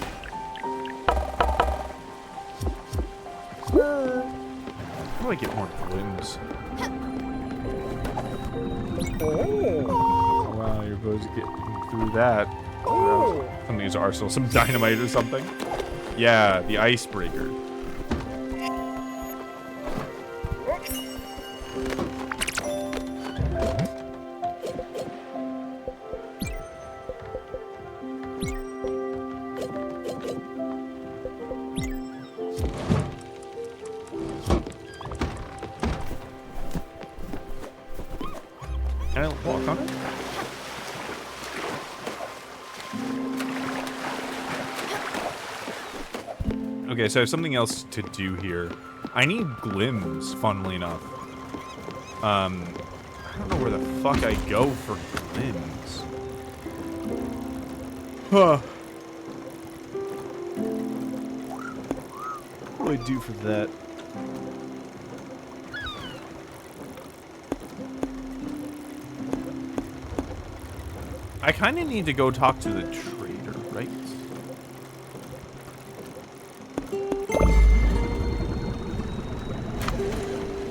How do I get more glims? Oh wow, you're supposed to get through that. Something is arsenal, some dynamite or something. Yeah, the icebreaker. Can I walk on it? Okay, so I have something else to do here. I need glims, funnily enough. I don't know where the fuck I go for glims. Huh. What do I do for that? I kind of need to go talk to the trader, right?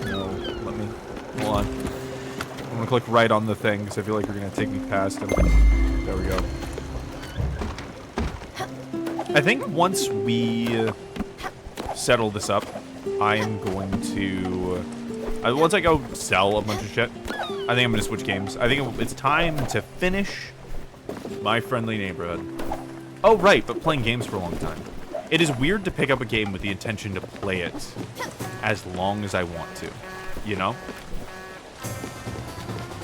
No, let me. Hold on. I'm gonna click right on the thing because I feel like you're gonna take me past him. There we go. I think once we settle this up, I am going to. Once I go sell a bunch of shit, I think I'm gonna switch games. I think it's time to finish My Friendly Neighborhood. Oh, right, but playing games for a long time. It is weird to pick up a game with the intention to play it as long as I want to, you know?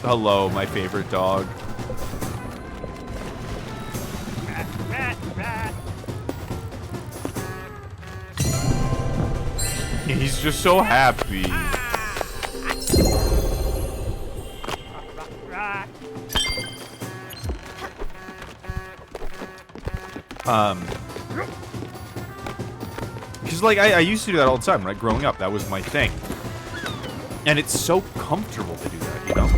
Hello, my favorite dog. He's just so happy. Because, like, I used to do that all the time, right? Growing up, that was my thing. And it's so comfortable to do that, you know?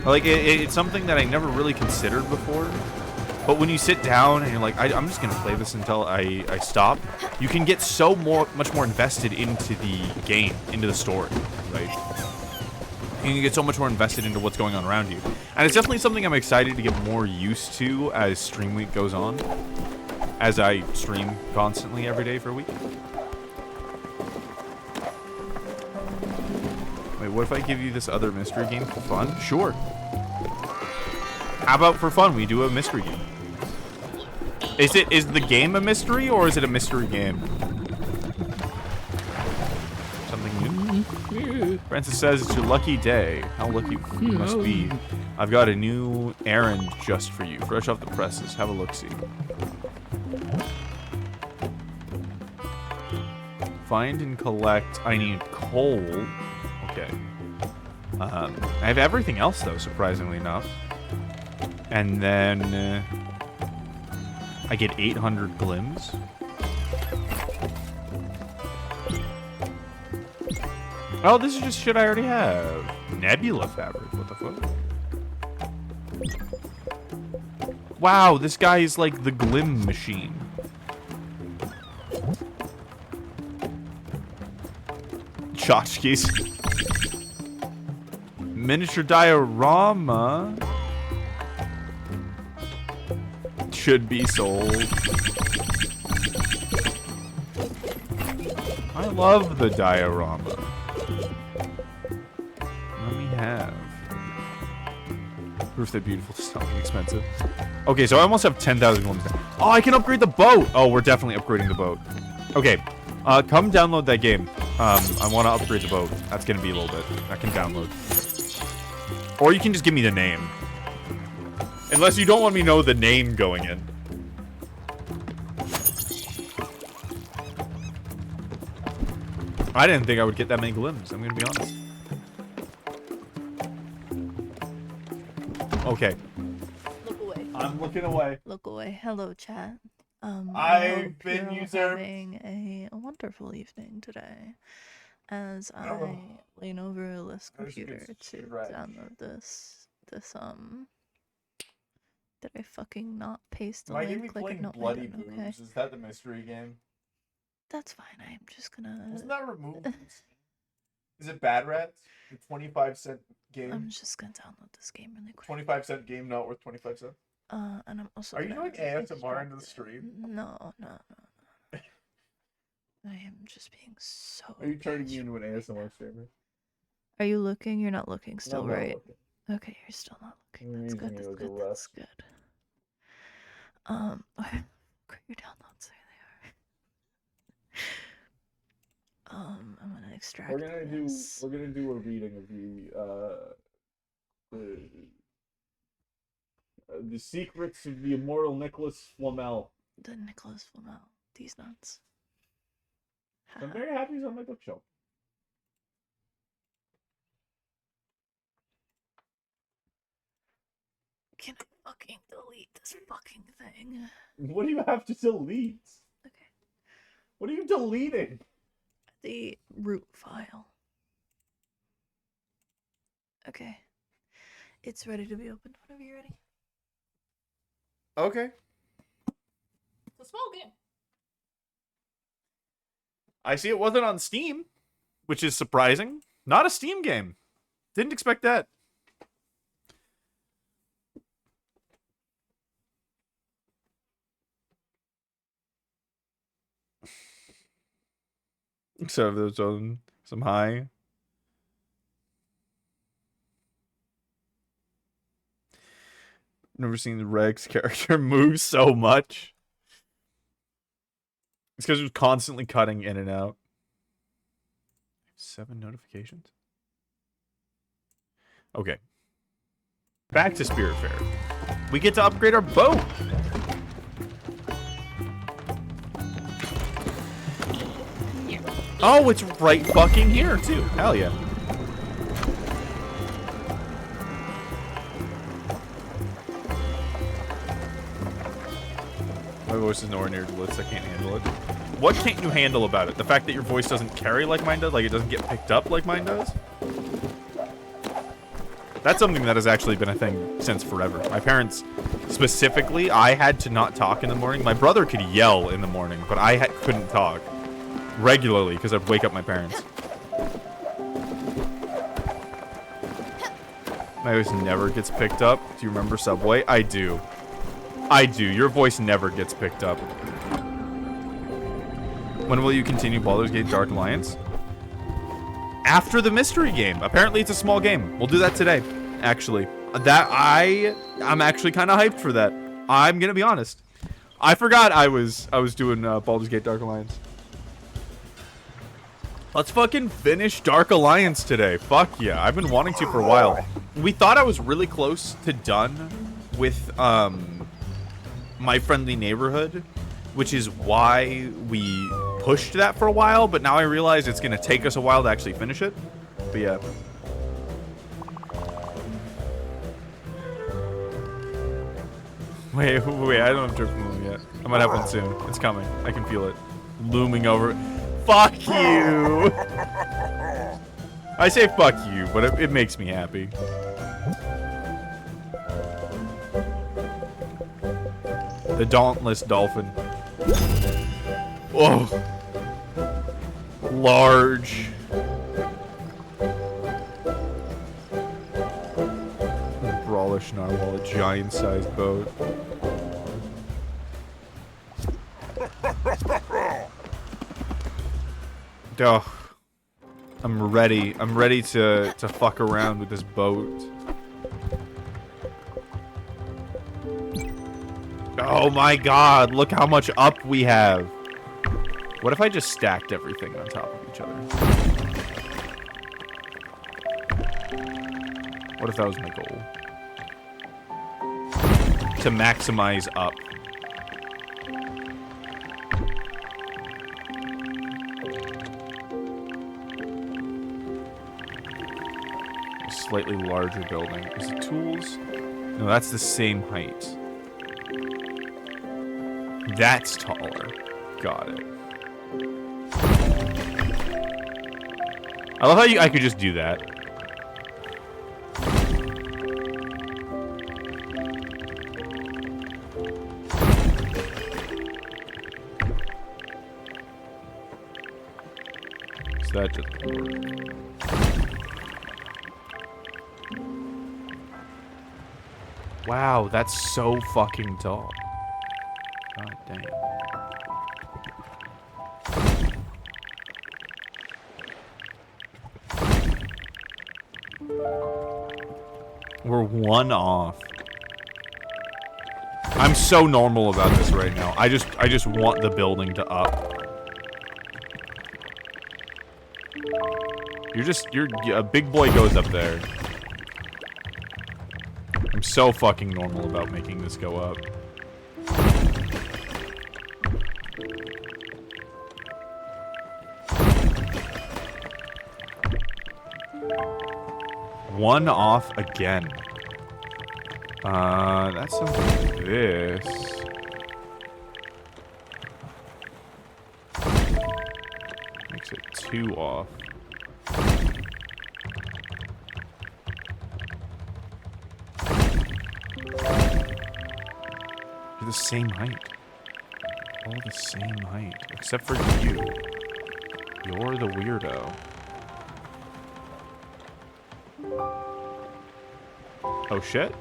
Like, it's something that I never really considered before. But when you sit down and you're like, I'm just going to play this until I stop, you can get so much more invested into the game, into the story, right? You can get so much more invested into what's going on around you. And it's definitely something I'm excited to get more used to as stream week goes on. As I stream constantly every day for a week. Wait, what if I give you this other mystery game for fun? Sure. How about for fun, we do a mystery game? Is the game a mystery, or is it a mystery game? Something new? Francis says it's your lucky day. How lucky you must be. I've got a new errand just for you. Fresh off the presses. Have a look-see. Find and collect. I need coal. Okay. I have everything else, though, surprisingly enough. And then... I get 800 glims. Oh, this is just shit I already have. Nebula fabric. What the fuck? Wow, this guy is like the glim machine. Tchotchkes. Miniature diorama. Should be sold. I love the diorama. Let me have. Proof that beautiful is not expensive. Okay, so I almost have 10,000 glims now. Oh, I can upgrade the boat! Oh, we're definitely upgrading the boat. Okay, come download that game. I want to upgrade the boat. That's gonna be a little bit. I can download. Or you can just give me the name. Unless you don't want me to know the name going in. I didn't think I would get that many glims, I'm gonna be honest. Okay. Look away. I'm looking away. Look away. Hello, chat. I I've hope been you're usurped. having a wonderful evening today. As I lean over this computer to download this did I fucking not paste the link like a note? Bloody Okay. Boobs? Is that the mystery game? That's fine. I'm just gonna. Wasn't that removed? Is it Bad Rats? The 25-cent game? I'm just gonna download this game really quick. 25-cent game not worth 25 cents? And I'm also. Are you gonna doing ASMR into the stream? No. I am just being so. Are you turning me into an ASMR streamer? Are you looking? You're not looking still, No, I'm not right? looking. Okay, you're still not looking. That's good. That's good. That's good. Great, your downloads. There they are. I'm gonna extract. We're gonna do a reading of the secrets of the immortal Nicholas Flamel. The Nicholas Flamel. These nuts. I'm very happy he's on my bookshelf. Can I fucking delete this fucking thing? What do you have to delete? Okay. What are you deleting? The root file. Okay. It's ready to be opened whenever you're ready. Okay. It's a small game. I see it wasn't on Steam, which is surprising. Not a Steam game. Didn't expect that. So there's some high. Never seen the Rex character move so much. It's because it was constantly cutting in and out. 7 notifications. Okay. Back to Spiritfarer. We get to upgrade our boat. Oh, it's right fucking here, too. Hell yeah. My voice is nowhere near Glitz. I can't handle it. What can't you handle about it? The fact that your voice doesn't carry like mine does? Like it doesn't get picked up like mine does? That's something that has actually been a thing since forever. My parents, specifically, I had to not talk in the morning. My brother could yell in the morning, but I couldn't talk regularly because I'd wake up my parents. My voice never gets picked up. Do you remember Subway? I do. I do. Your voice never gets picked up. When will you continue Baldur's Gate Dark Alliance? After the mystery game. Apparently it's a small game. We'll do that today, actually. I'm actually kind of hyped for that. I'm gonna be honest. I forgot I was doing Baldur's Gate Dark Alliance. Let's fucking finish Dark Alliance today. Fuck yeah. I've been wanting to for a while. We thought I was really close to done with My Friendly Neighborhood, which is why we pushed that for a while, but now I realize it's going to take us a while to actually finish it. But yeah. Wait, I don't have Drip Moon yet. I might have one soon. It's coming. I can feel it. Looming over. Fuck you! I say fuck you, but it makes me happy. The Dauntless Dolphin. Whoa. Large. Brawlish Narwhal, a giant-sized boat. Ugh. I'm ready. I'm ready to fuck around with this boat. Oh my god, look how much up we have. What if I just stacked everything on top of each other? What if that was my goal? To maximize up. A slightly larger building. Is it tools? No, that's the same height. That's taller. Got it. I love how I could just do that. So that doesn't work. Wow, that's so fucking tall. God damn. We're one off. I'm so normal about this right now. I just want the building to up. A big boy goes up there. I'm so fucking normal about making this go up. One off again. That sounds like this. Makes it 2 off. You're the same height. All the same height. Except for you. You're the weirdo. Oh shit.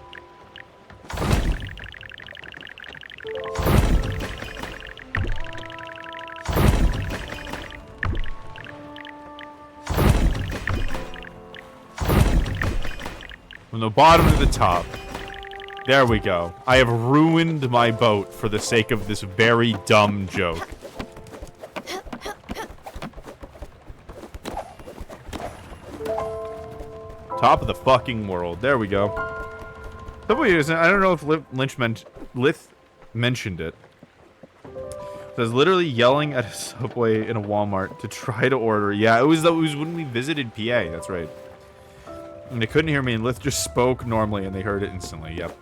From the bottom to the top. There we go. I have ruined my boat for the sake of this very dumb joke. Top of the fucking world. There we go. Subway isn't. I don't know if Lith mentioned it. So I was literally yelling at a Subway in a Walmart to try to order. Yeah, it was when we visited PA. That's right. And they couldn't hear me, and Lith just spoke normally, and they heard it instantly. Yep.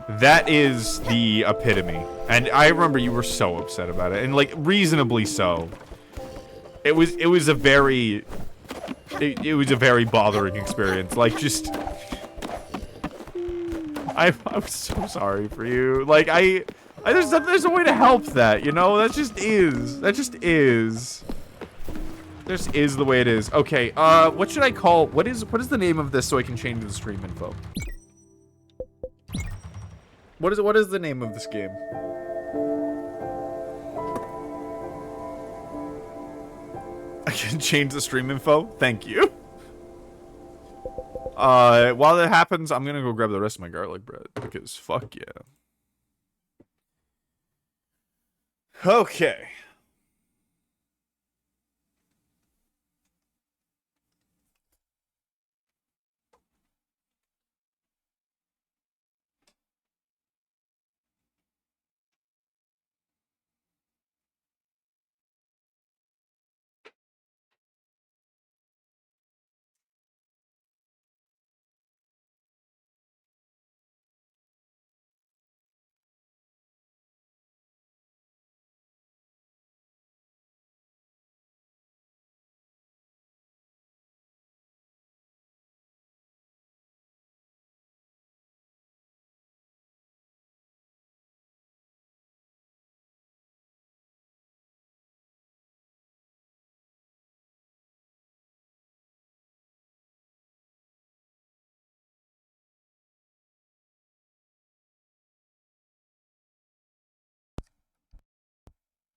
That is the epitome. And I remember you were so upset about it, and like reasonably so. It was a very it was a very bothering experience. Like just I'm so sorry for you. Like there's a way to help that, you know? That just is. That just is. This is the way it is. Okay, what should I call, what is the name of this so I can change the stream info? What is the name of this game? I can change the stream info? Thank you. While that happens, I'm gonna go grab the rest of my garlic bread, because fuck yeah. Okay.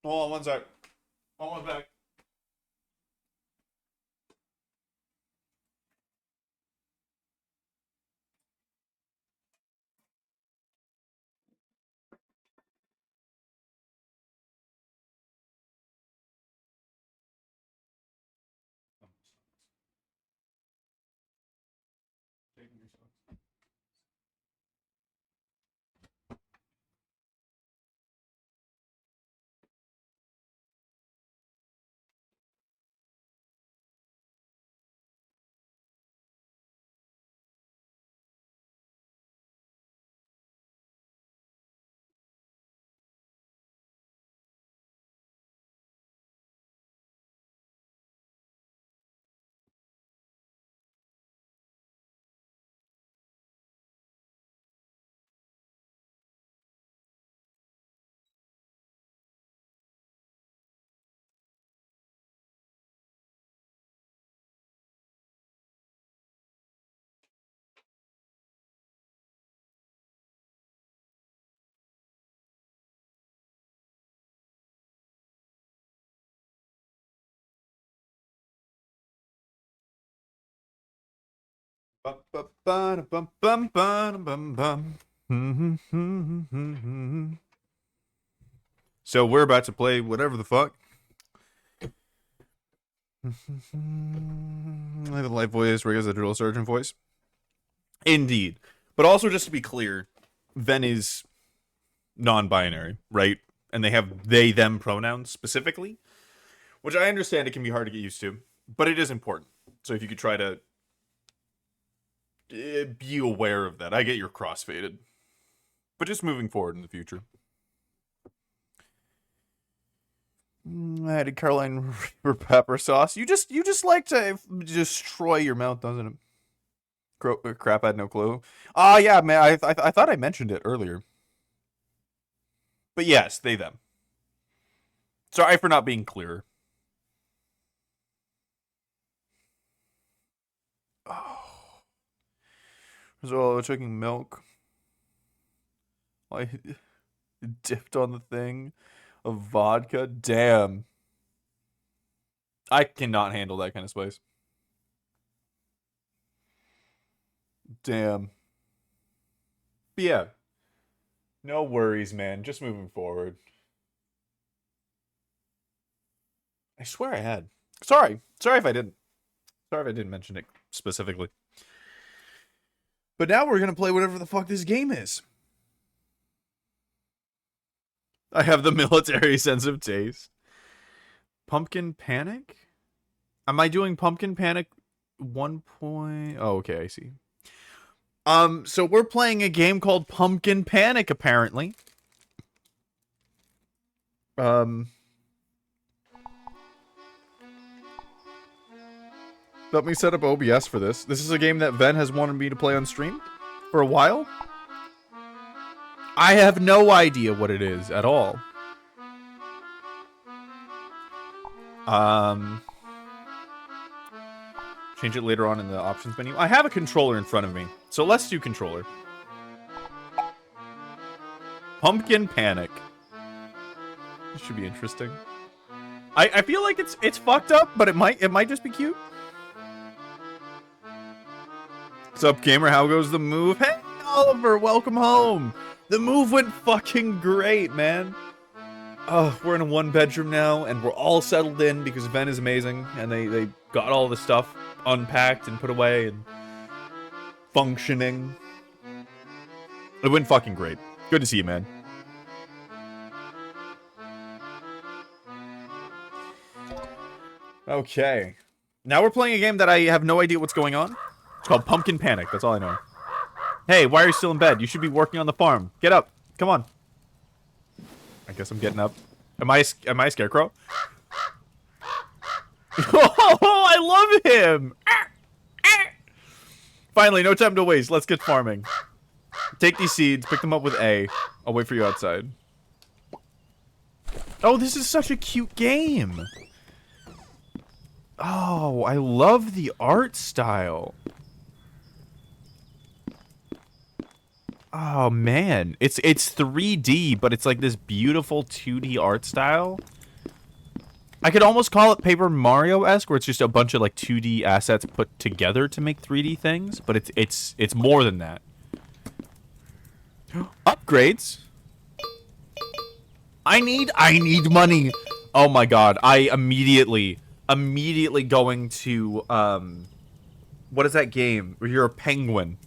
Hold on one sec. Hold on back. So we're about to play whatever the fuck. The light voice, Rick is a drill sergeant voice. Indeed. But also, just to be clear, Ven is non-binary, right? And they have they, them pronouns specifically, which I understand it can be hard to get used to, but it is important. So if you could try to be aware of that. I get you're crossfaded. But just moving forward in the future. Added Caroline Reaper pepper sauce. You just like to destroy your mouth, doesn't it? Crap, I had no clue. Yeah, man, I thought I mentioned it earlier. But yes, they, them. Sorry for not being clearer. Oh. So, drinking milk. I dipped on the thing of vodka. Damn. I cannot handle that kind of spice. Damn. But yeah. No worries, man. Just moving forward. I swear I had. Sorry. Sorry if I didn't. Sorry if I didn't mention it specifically. But now we're going to play whatever the fuck this game is. I have the military sense of taste. Pumpkin Panic? Am I doing Pumpkin Panic 1 point? Oh, okay, I see. So we're playing a game called Pumpkin Panic, apparently. Let me set up OBS for this. This is a game that Ven has wanted me to play on stream for a while. I have no idea what it is at all. Change it later on in the options menu. I have a controller in front of me, so let's do controller. Pumpkin Panic. This should be interesting. I feel like it's fucked up, but it might just be cute. What's up, gamer? How goes the move? Hey, Oliver, welcome home. The move went fucking great, man. Oh, we're in a one-bedroom now, and we're all settled in because Ven is amazing, and they got all the stuff unpacked and put away and functioning. It went fucking great. Good to see you, man. Okay. Now we're playing a game that I have no idea what's going on. It's called Pumpkin Panic. That's all I know. Hey, why are you still in bed? You should be working on the farm. Get up. Come on. I guess I'm getting up. Am I a scarecrow? Oh, I love him! Finally, no time to waste. Let's get farming. Take these seeds, pick them up with A. I'll wait for you outside. Oh, this is such a cute game. Oh, I love the art style. Oh man, it's 3D, but it's like this beautiful 2D art style. I could almost call it Paper Mario-esque, where it's just a bunch of like 2D assets put together to make 3D things, but it's more than that. Upgrades. I need money. Oh my god, I immediately going to what is that game where you're a penguin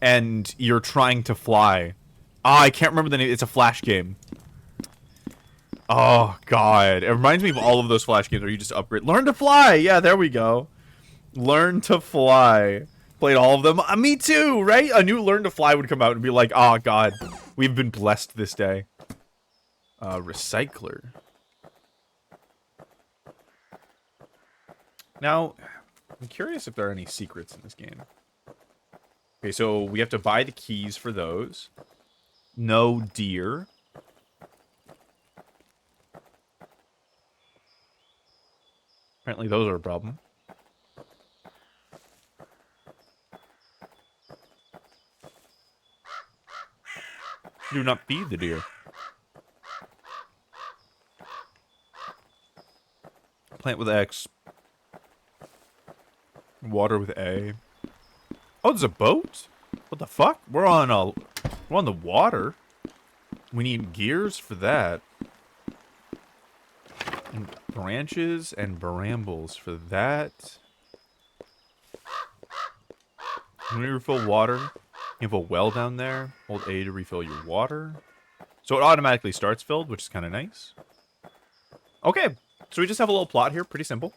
and you're trying to fly. I can't remember the name. It's a Flash game. Oh god, it reminds me of all of those Flash games where you just upgrade. Learn to fly. Yeah, there we go. Learn to fly. Played all of them. Me too, right? A new Learn to Fly would come out and be like, oh god, we've been blessed this day. Recycler. Now, I'm curious if there are any secrets in this game. Okay, so we have to buy the keys for those. No deer. Apparently those are a problem. Do not feed the deer. Plant with X. Water with A. Oh, there's a boat? What the fuck? We're on the water. We need gears for that. And branches and brambles for that. When we refill water, you have a well down there. Hold A to refill your water. So it automatically starts filled, which is kind of nice. Okay, so we just have a little plot here. Pretty simple.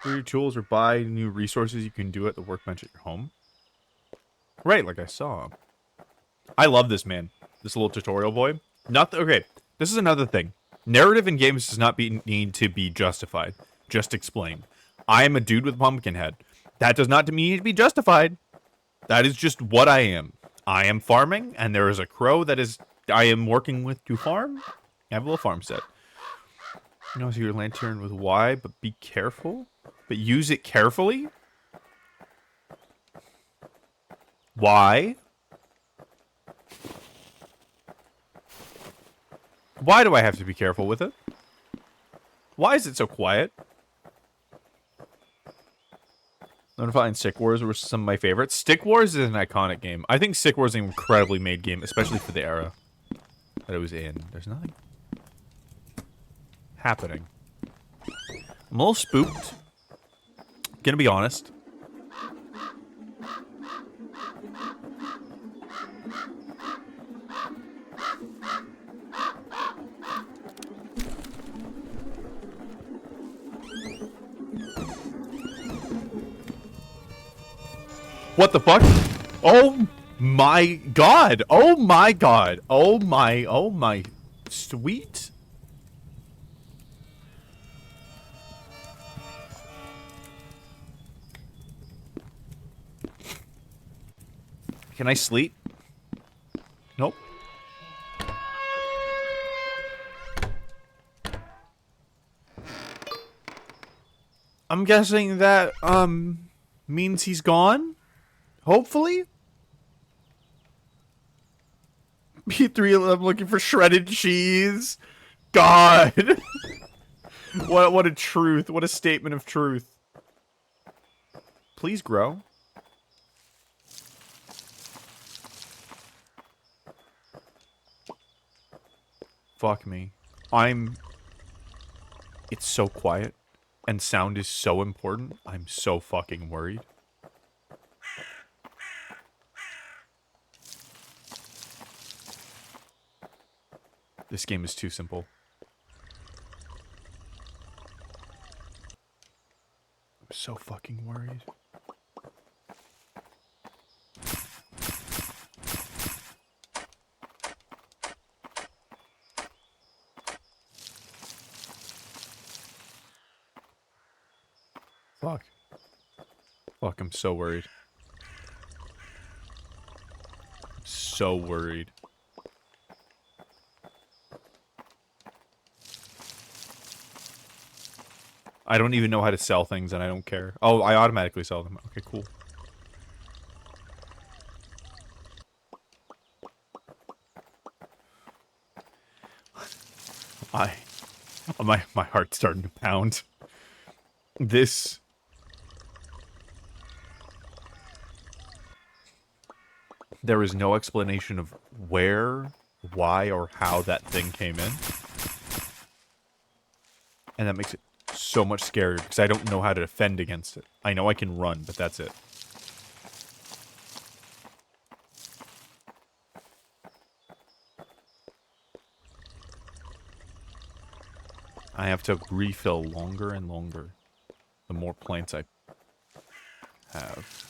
Your tools or buy new resources you can do at the workbench at your home. Right, like I saw. I love this man. This little tutorial boy. Okay, this is another thing. Narrative in games does not need to be justified. Just explained. I am a dude with a pumpkin head. That does not need to be justified. That is just what I am. I am farming, and there is a crow that I am working with to farm. I have a little farm set. You know, so your lantern with Y, but be careful. But use it carefully? Why? Why do I have to be careful with it? Why is it so quiet? Notify and Stick Wars were some of my favorites. Stick Wars is an iconic game. I think Stick Wars is an incredibly made game, especially for the era that it was in. There's nothing happening. I'm a little spooked. Gonna be honest. What the fuck? Oh my god. Oh my god. Oh my sweet. Can I sleep? Nope. I'm guessing that means he's gone? Hopefully? P3, I'm looking for shredded cheese. God. What a truth. What a statement of truth. Please grow. Fuck me. It's so quiet. And sound is so important. I'm so fucking worried. This game is too simple. I'm so fucking worried. Fuck. Fuck, I'm so worried. So worried. I don't even know how to sell things and I don't care. Oh, I automatically sell them. Okay, cool. My heart's starting to pound. This... There is no explanation of where, why, or how that thing came in. And that makes it so much scarier because I don't know how to defend against it. I know I can run, but that's it. I have to refill longer and longer the more plants I have.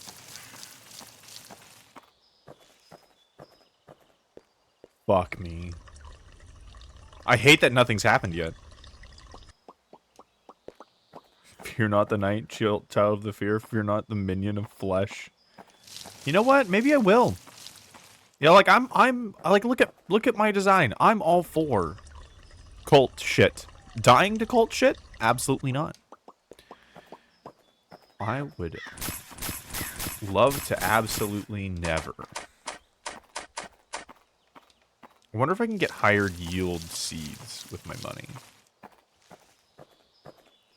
Fuck me. I hate that nothing's happened yet. Fear not the night, child of the fear. Fear not the minion of flesh. You know what? Maybe I will. You know, like I'm like look at my design. I'm all for cult shit. Dying to cult shit? Absolutely not. I would love to absolutely never. I wonder if I can get higher yield seeds with my money.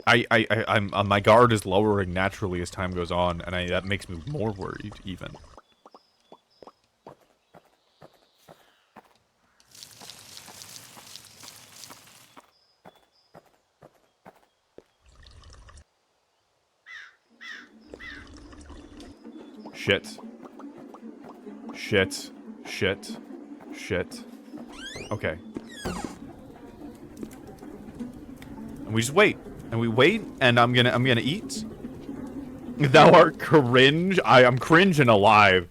I'm my guard is lowering naturally as time goes on, and that makes me more worried even. Shit. Shit. Shit. Shit. Okay. And we just wait. And we wait, and I'm gonna eat. Thou art cringe. I am cringe and alive.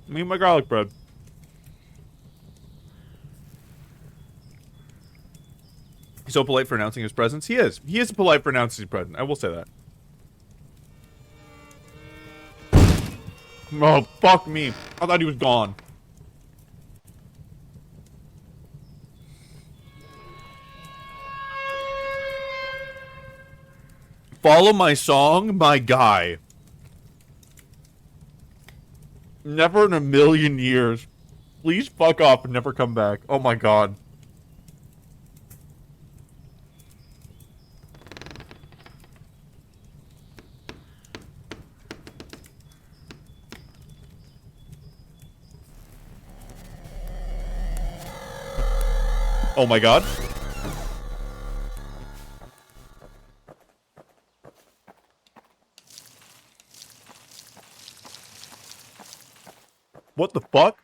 Me and my garlic bread. He's so polite for announcing his presence. He is. He is polite for announcing his presence. I will say that. Oh, fuck me. I thought he was gone. Follow my song, my guy. Never in a million years. Please fuck off and never come back. Oh my god. Oh my god. What the fuck?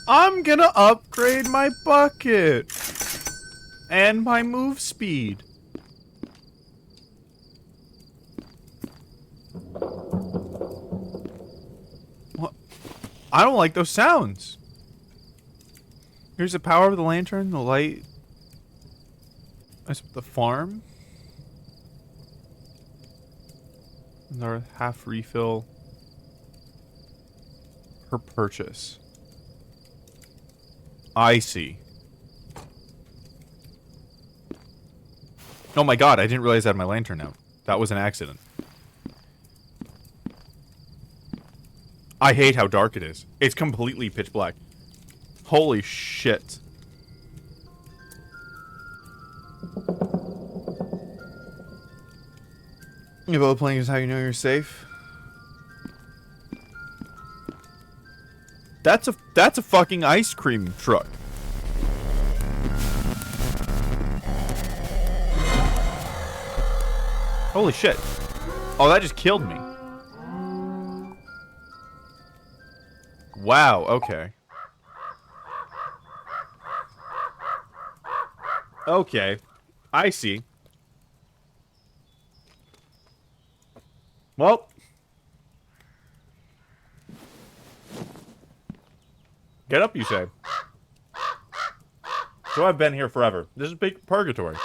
I'm gonna upgrade my bucket. And my move speed. What? I don't like those sounds. Here's the power of the lantern, the light. That's the farm. Another half refill. Per purchase. I see. Oh my god, I didn't realize I had my lantern out. That was an accident. I hate how dark it is. It's completely pitch black. Holy shit. VOD playing is how you know you're safe. That's a fucking ice cream truck. Holy shit. Oh, that just killed me. Wow, okay. Okay. I see. Well. Get up, you say. So I've been here forever. This is big purgatory.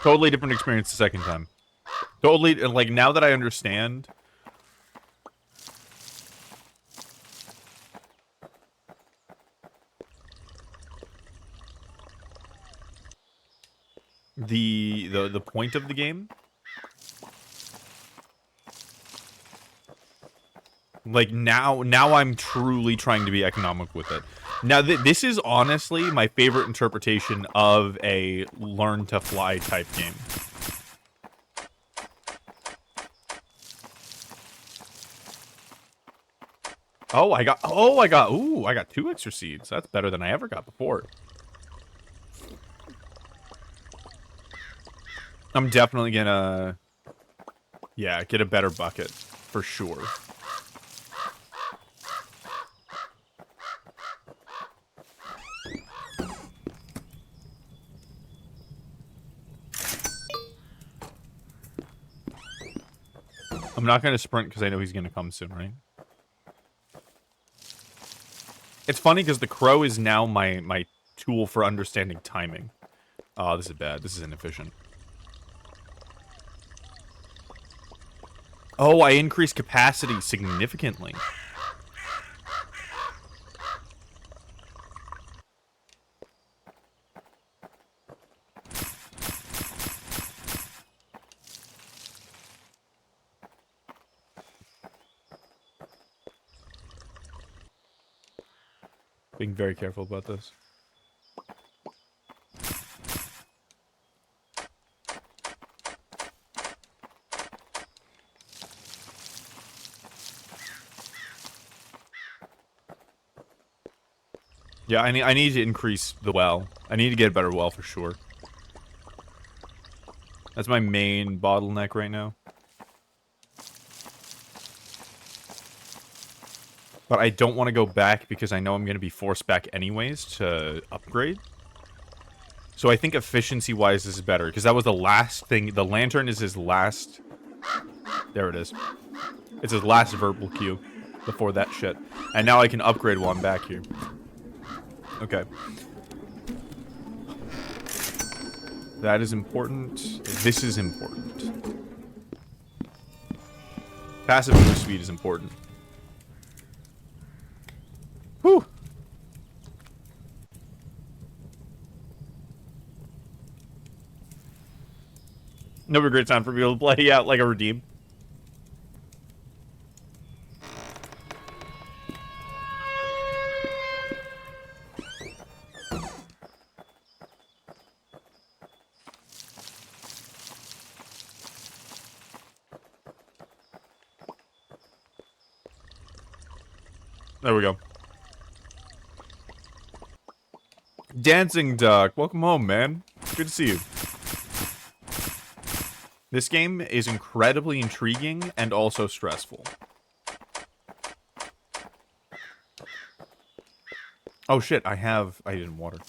Totally different experience the second time. Totally, like, now that I understand... The point of the game. Like, now I'm truly trying to be economic with it. Now, this is honestly my favorite interpretation of a learn-to-fly type game. Oh, I got 2 extra seeds. That's better than I ever got before. I'm definitely gonna, yeah, get a better bucket, for sure. I'm not gonna sprint because I know he's gonna come soon, right? It's funny because the crow is now my tool for understanding timing. Oh, this is bad. This is inefficient. Oh, I increased capacity significantly. Being very careful about this. Yeah, I need to increase the well. I need to get a better well for sure. That's my main bottleneck right now. But I don't want to go back because I know I'm going to be forced back anyways to upgrade. So I think efficiency-wise this is better. Because that was the last thing. The lantern is his last... There it is. It's his last verbal cue before that shit. And now I can upgrade while I'm back here. Okay. That is important. This is important. Passive move speed is important. Whew. Never a great time for people to play out like a redeem. There we go. Dancing Duck, welcome home, man. Good to see you. This game is incredibly intriguing and also stressful. Oh shit, I didn't water.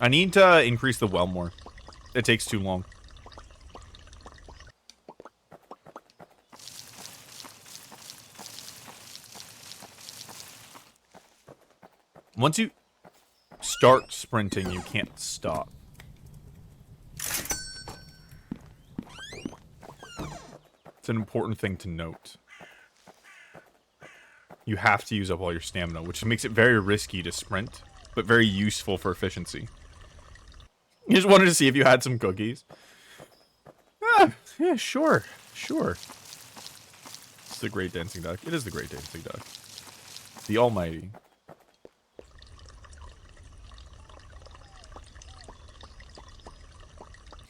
I need to increase the well more. It takes too long. Once you start sprinting, you can't stop. It's an important thing to note. You have to use up all your stamina, which makes it very risky to sprint, but very useful for efficiency. You just wanted to see if you had some cookies. Ah, yeah, sure. Sure. It's the Great Dancing Duck. It is the Great Dancing Duck. The Almighty.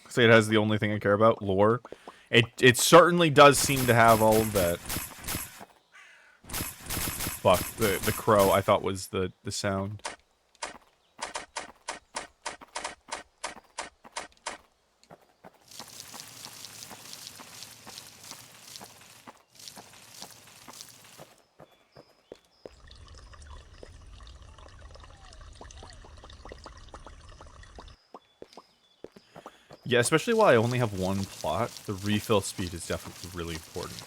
Say it has the only thing I care about, lore. It certainly does seem to have all of that. Fuck, the crow I thought was the sound. Yeah, especially while I only have one plot, the refill speed is definitely really important.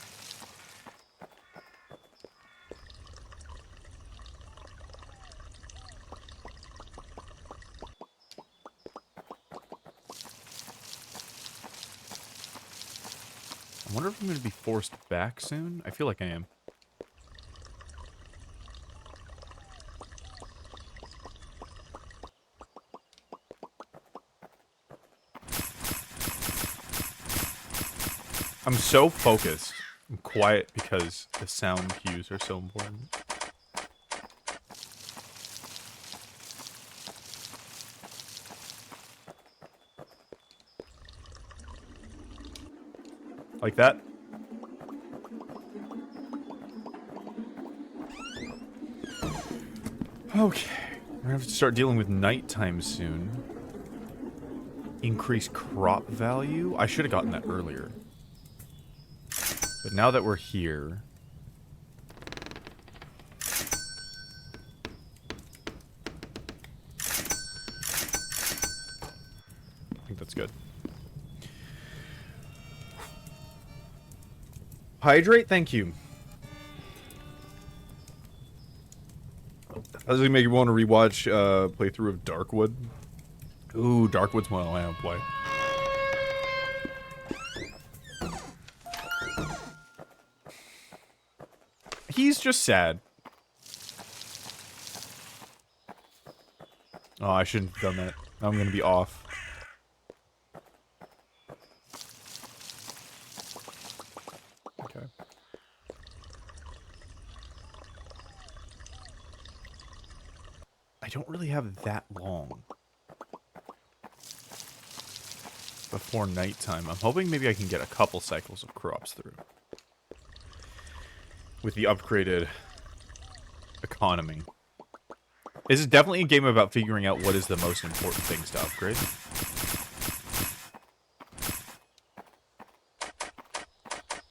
I wonder if I'm going to be forced back soon? I feel like I am. I'm so focused. I'm quiet because the sound cues are so important. Like that? Okay. We're gonna have to start dealing with nighttime soon. Increase crop value? I should have gotten that earlier. But now that we're here... I think that's good. Hydrate? Thank you. Does it make you want to rewatch playthrough of Darkwood? Ooh, Darkwood's one I want to play. He's just sad. Oh, I shouldn't have done that. Now I'm gonna be off. Okay. I don't really have that long before nighttime. I'm hoping maybe I can get a couple cycles of crops through. With the upgraded economy. This is definitely a game about figuring out what is the most important things to upgrade.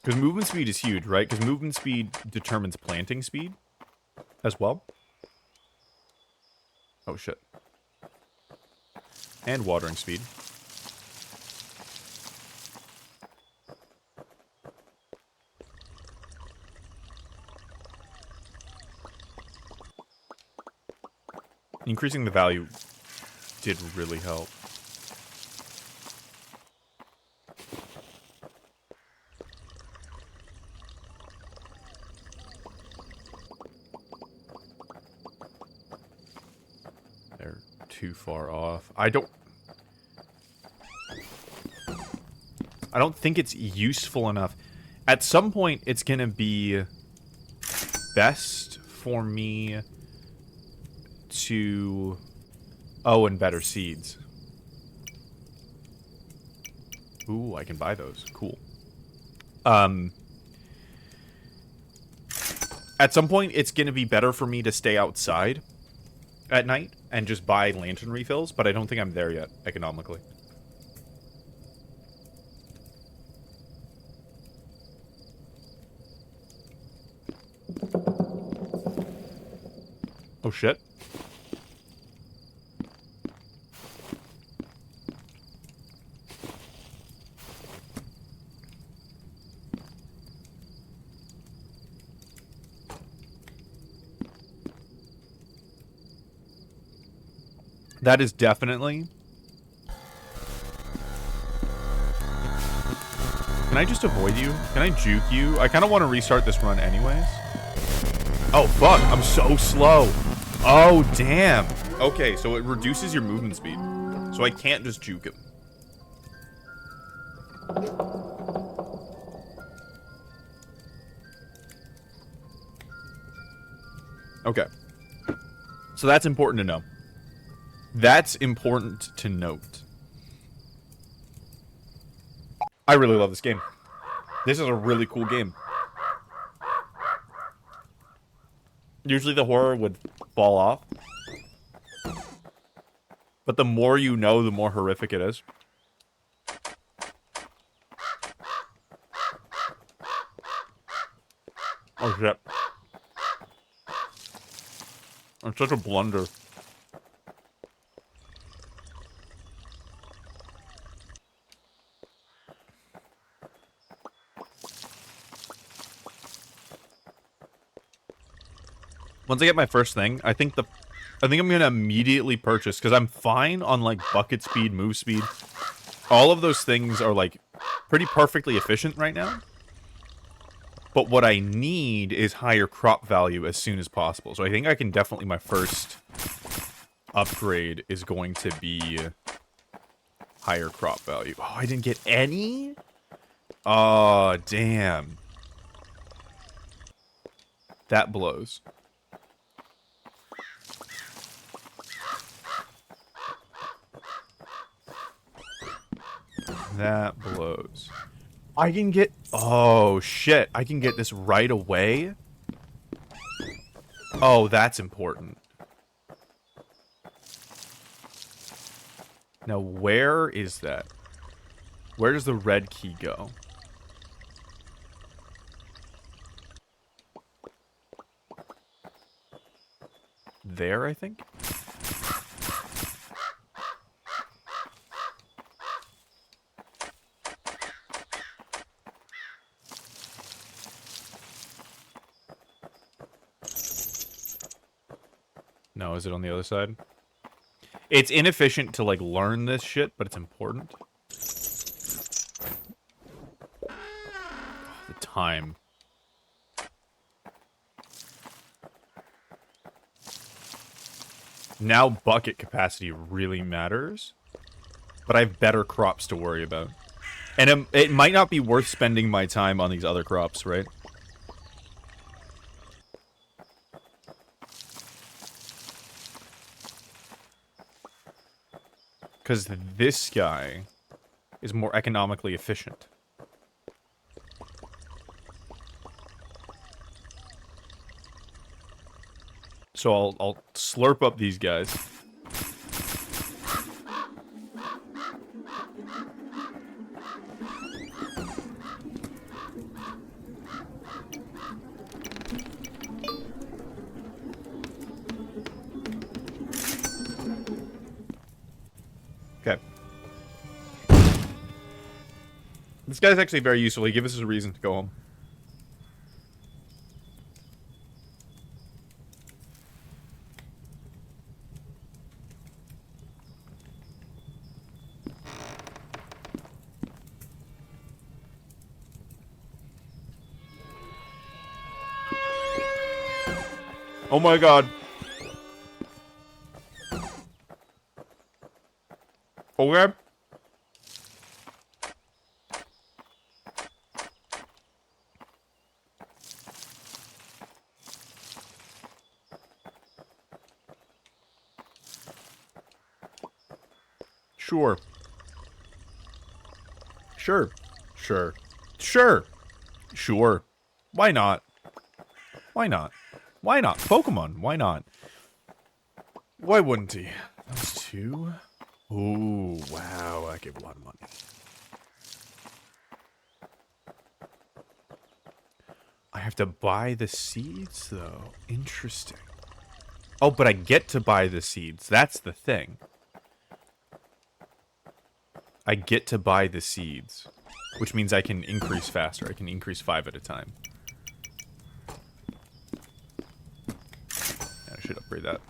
Because movement speed is huge, right? Because movement speed determines planting speed as well. Oh, shit. And watering speed. increasing the value did really help. They're too far off. I don't think it's useful enough. At some point, it's gonna be best for me to... Oh, and better seeds. Ooh, I can buy those. Cool. At some point, it's gonna be better for me to stay outside at night and just buy lantern refills, but I don't think I'm there yet, economically. Oh, shit. That is definitely... Can I just avoid you? Can I juke you? I kind of want to restart this run anyways. Oh, fuck. I'm so slow. Oh, damn. Okay, so it reduces your movement speed. So I can't just juke him. Okay. So that's important to know. That's important to note. I really love this game. This is a really cool game. Usually the horror would fall off. But the more you know, the more horrific it is. Oh, shit. It's such a blunder. Once I get my first thing, I think I'm gonna immediately purchase, because I'm fine on like bucket speed, move speed. All of those things are like pretty perfectly efficient right now. But what I need is higher crop value as soon as possible. So I think I can definitely, my first upgrade is going to be higher crop value. Oh, I didn't get any? Oh, damn. That blows. That blows. I can get... Oh, shit. I can get this right away? Oh, that's important. Now, where is that? Where does the red key go? There, I think? No, is it on the other side? It's inefficient to, like, learn this shit, but it's important. Oh, the time. Now bucket capacity really matters. But I have better crops to worry about. And it might not be worth spending my time on these other crops, right? Because this guy is more economically efficient. So I'll slurp up these guys. Okay. This guy's actually very useful. He gives us a reason to go home. Oh my god. Okay. Sure. Sure. Sure. Sure. Sure. Why not? Why not? Why not? Pokemon, why not? Why wouldn't he? That's 2. Ooh, wow, that gave a lot of money. I have to buy the seeds, though. Interesting. Oh, but I get to buy the seeds. That's the thing. I get to buy the seeds, which means I can increase faster. I can increase 5 at a time. Yeah, I should upgrade that.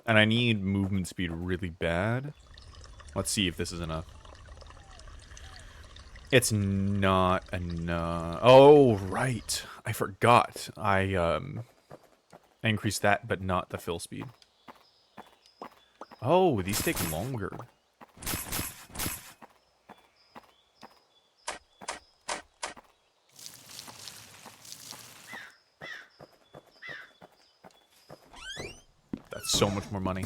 And I need movement speed really bad. Let's see if this is enough. It's not enough. Oh, right. I forgot. I increased that, but not the fill speed. Oh, these take longer. That's so much more money.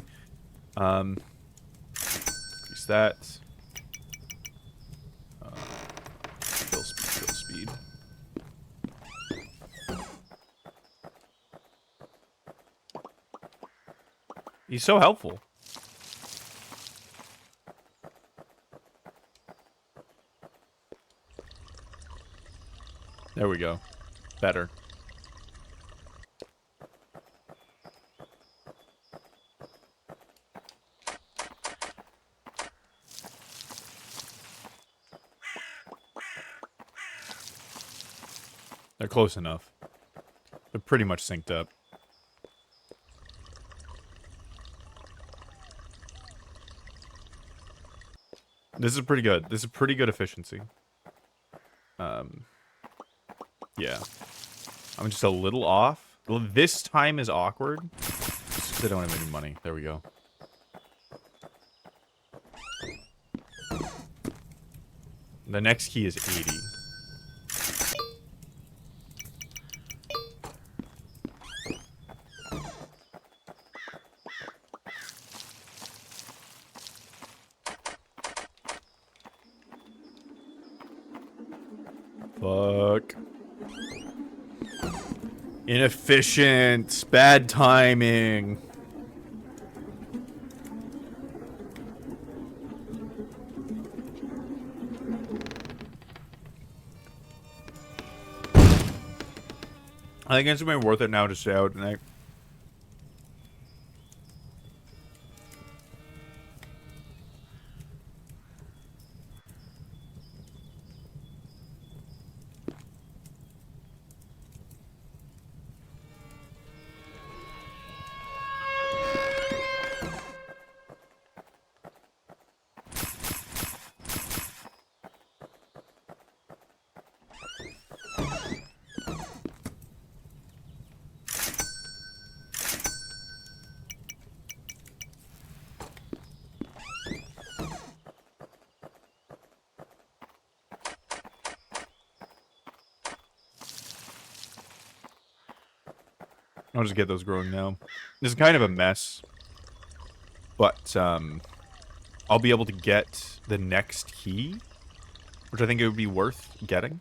Increase that. Fill speed, fill speed. He's so helpful. There we go. Better. They're close enough. They're pretty much synced up. This is pretty good. This is pretty good efficiency. Yeah. I'm just a little off. Well, this time is awkward. Just 'cause I don't have any money. There we go. The next key is 80. Fuck. Inefficient. Bad timing. I think it's been worth it now to stay out tonight. I'll just get those growing now. This is kind of a mess. But, I'll be able to get the next key, which I think it would be worth getting.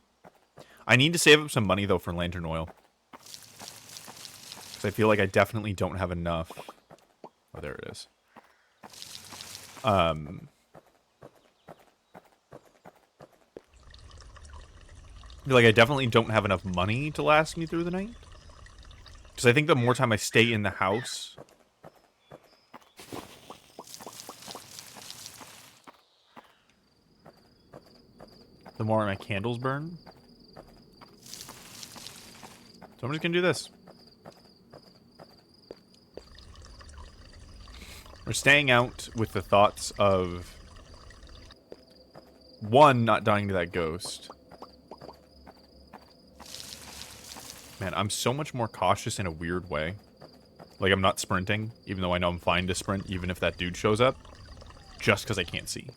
I need to save up some money, though, for lantern oil. Because I feel like I definitely don't have enough. Oh, there it is. I feel like I definitely don't have enough money to last me through the night. Because I think the more time I stay in the house... the more my candles burn. So I'm just gonna do this. We're staying out with the thoughts of one, not dying to that ghost. Man, I'm so much more cautious in a weird way. Like, I'm not sprinting, even though I know I'm fine to sprint, even if that dude shows up. Just because I can't see.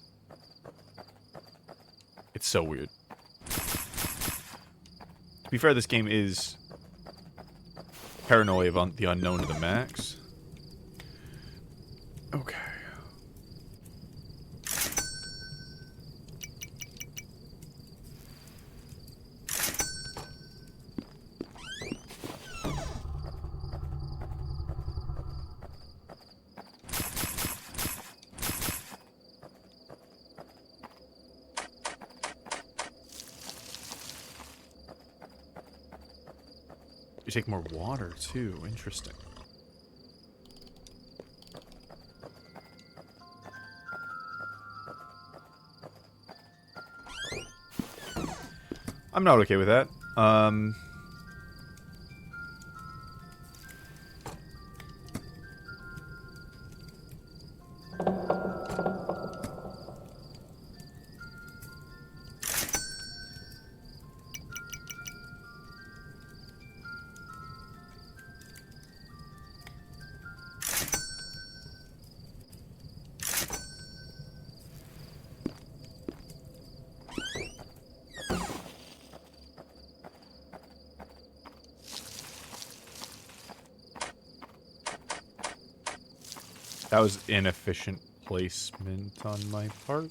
It's so weird. To be fair, this game is paranoia of the unknown to the max. Okay. You take more water, too. Interesting. I'm not okay with that. That was inefficient placement on my part.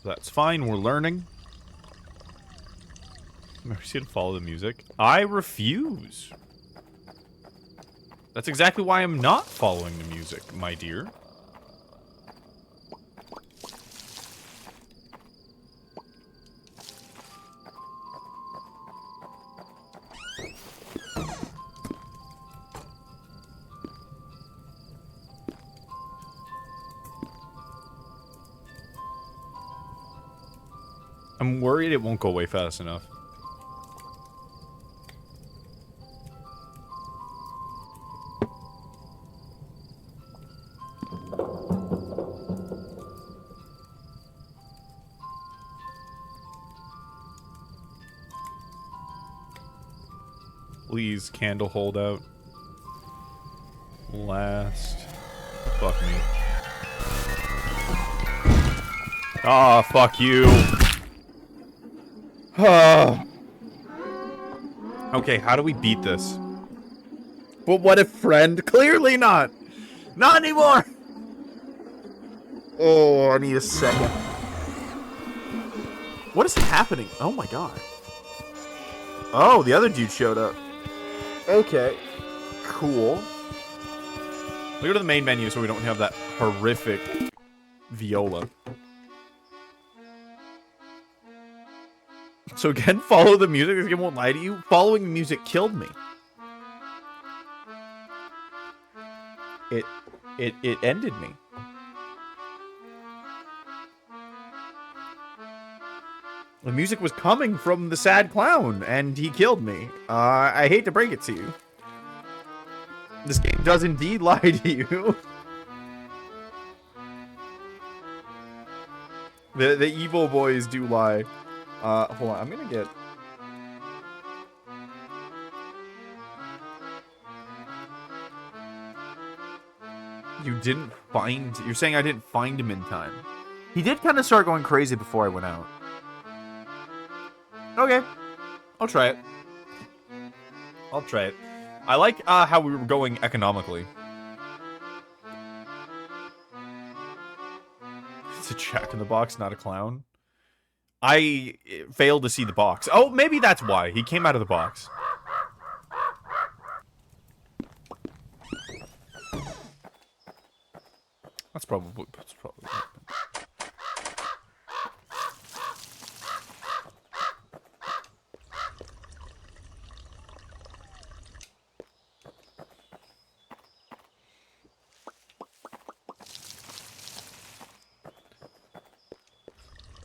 That's fine, we're learning. Mercy to follow the music. I refuse. That's exactly why I'm not following the music, my dear. I'm worried it won't go away fast enough. Please, candle holdout. Last. Fuck me. Ah, fuck you. Okay, how do we beat this? But what if friend? Clearly not! Not anymore! Oh, I need a second. What is happening? Oh my god. Oh, the other dude showed up. Okay. Cool. We go to the main menu so we don't have that horrific viola. So again, follow the music. This game won't lie to you. Following the music killed me. It ended me. The music was coming from the sad clown, and he killed me. I hate to break it to you. This game does indeed lie to you. The evil boys do lie. Hold on, I'm gonna get... You didn't find... You're saying I didn't find him in time. He did kind of start going crazy before I went out. Okay. I'll try it. I'll try it. I like how we were going economically. It's a Jack in the Box, not a clown. I failed to see the box. Oh, maybe that's why. He came out of the box. That's probably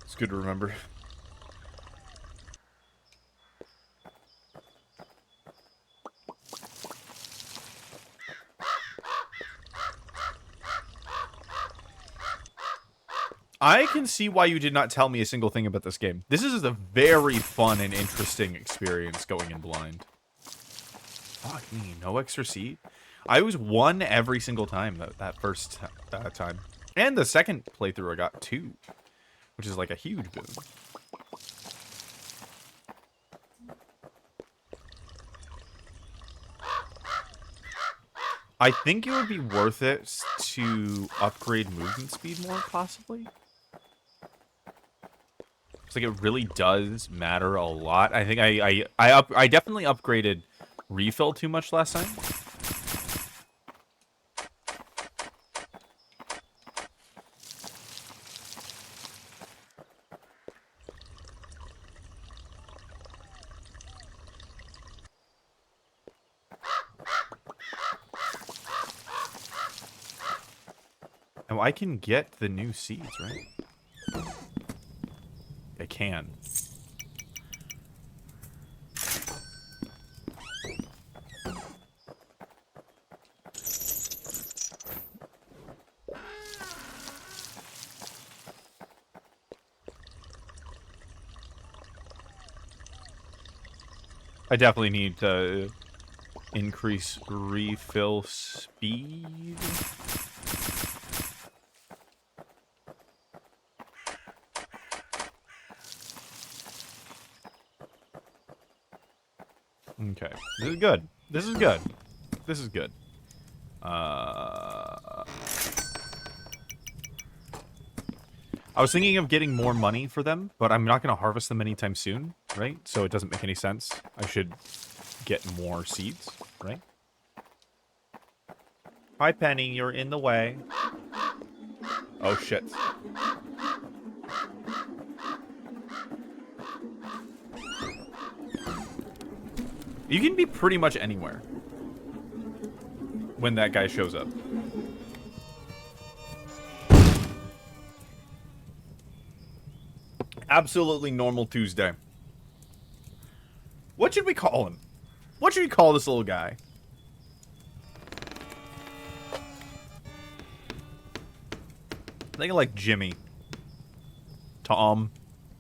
It's good to remember. I can see why you did not tell me a single thing about this game. This is a very fun and interesting experience going in blind. Fuck me, no extra seed? I was 1 every single time that first time. And the second playthrough I got 2, which is like a huge boon. I think it would be worth it to upgrade movement speed more, possibly. It's like it really does matter a lot. I think I definitely upgraded refill too much last time. Oh, I can get the new seeds, right? I can. I definitely need to increase refill speed. Okay. This is good. This is good. This is good. I was thinking of getting more money for them, but I'm not going to harvest them anytime soon, right? So it doesn't make any sense. I should get more seeds, right? Hi, Penny. You're in the way. Oh, shit. You can be pretty much anywhere when that guy shows up. Absolutely normal Tuesday. What should we call him? What should we call this little guy? I think I like Jimmy. Tom.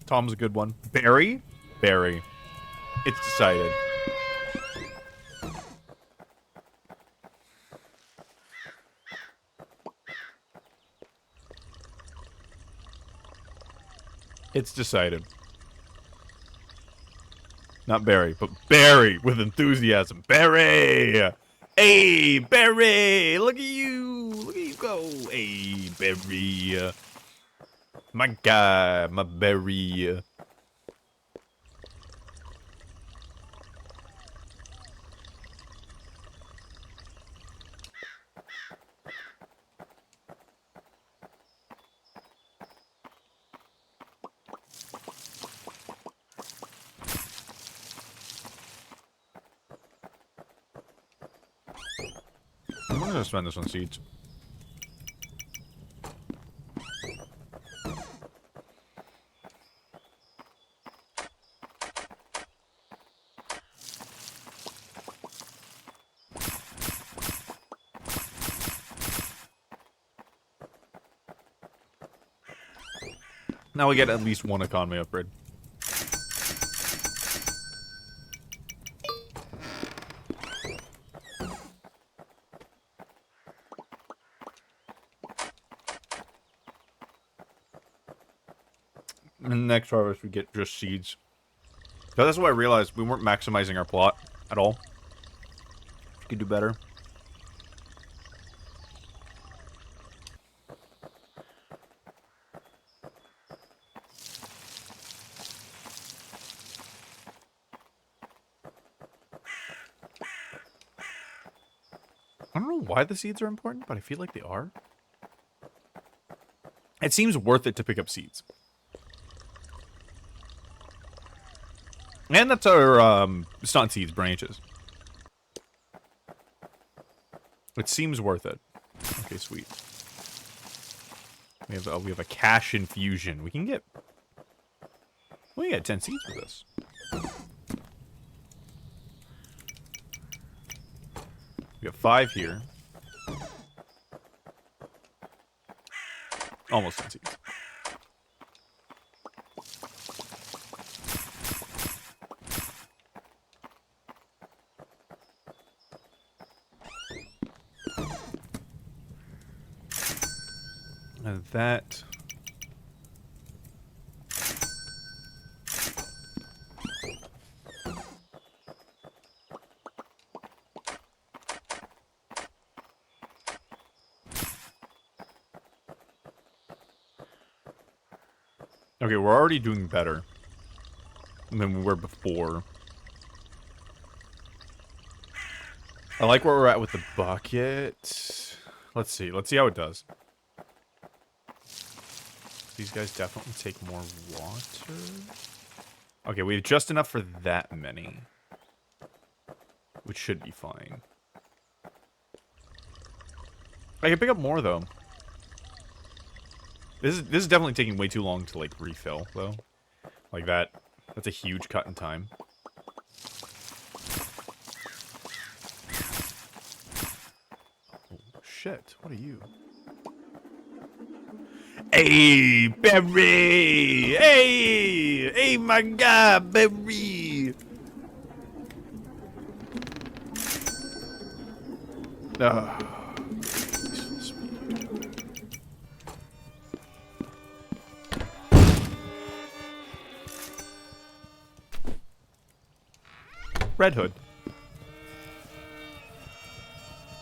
Tom's a good one. Barry? Barry. It's decided. It's decided. Not Barry, but Barry with enthusiasm. Barry! Hey, Barry! Look at you! Look at you go! Hey, Barry! My guy, my Barry. I'm gonna spend this on seeds. Now we get at least one economy upgrade. In the next harvest, we get just seeds. So that's what I realized. We weren't maximizing our plot at all. We could do better. I don't know why the seeds are important, but I feel like they are. It seems worth it to pick up seeds. And that's our, it's not seeds, branches. It seems worth it. Okay, sweet. We have a cash infusion. We can get 10 seeds with this. We got 5 here. Almost 10 seeds. And that. Okay, we're already doing better than we were before. I like where we're at with the bucket. Let's see. Let's see how it does. These guys definitely take more water. Okay, we have just enough for that many. Which should be fine. I can pick up more, though. This is definitely taking way too long to, like, refill, though. Like that. That's a huge cut in time. Oh, shit. What are you? Hey, Barry! Hey! Hey, my guy, Barry! Red Hood.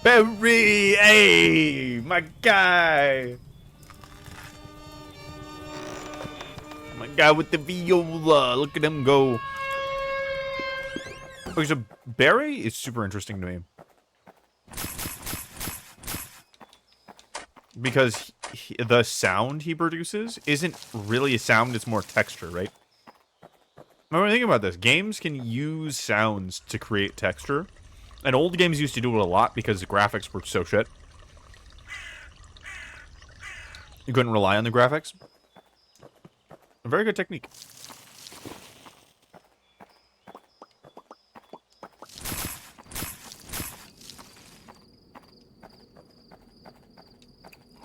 Barry! Hey! My guy! My guy with the viola. Look at him go. Okay, so Barry is super interesting to me. Because the sound he produces isn't really a sound, it's more texture, right? Remember, thinking about this. Games can use sounds to create texture. And old games used to do it a lot because the graphics were so shit. You couldn't rely on the graphics. A very good technique.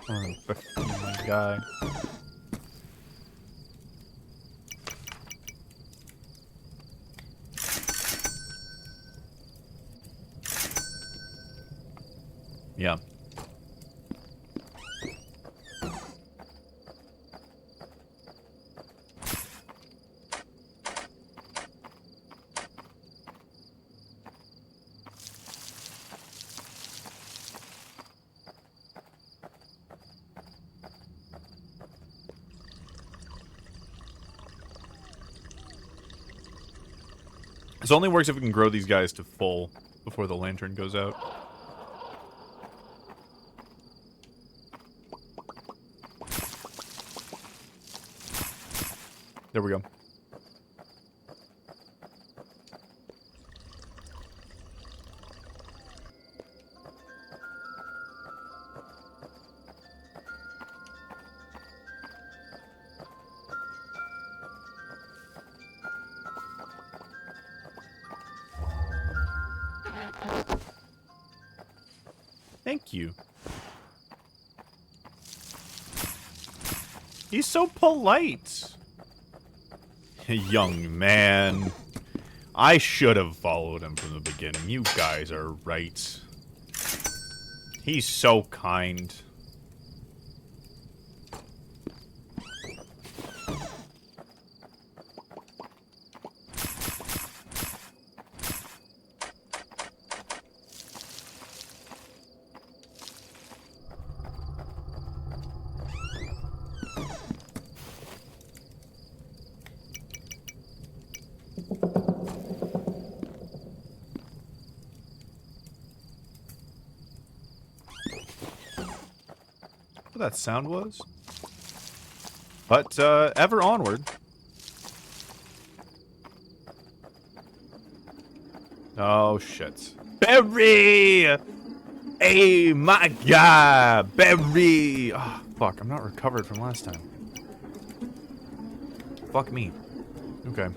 Oh, my guy. Yeah. This only works if we can grow these guys to full before the lantern goes out. There we go. Thank you. He's so polite. Young man. I should have followed him from the beginning. You guys are right. He's so kind. What that sound was. But, ever onward. Oh, shit. Barry! Hey, my guy! Barry! Oh, fuck, I'm not recovered from last time. Fuck me. Okay.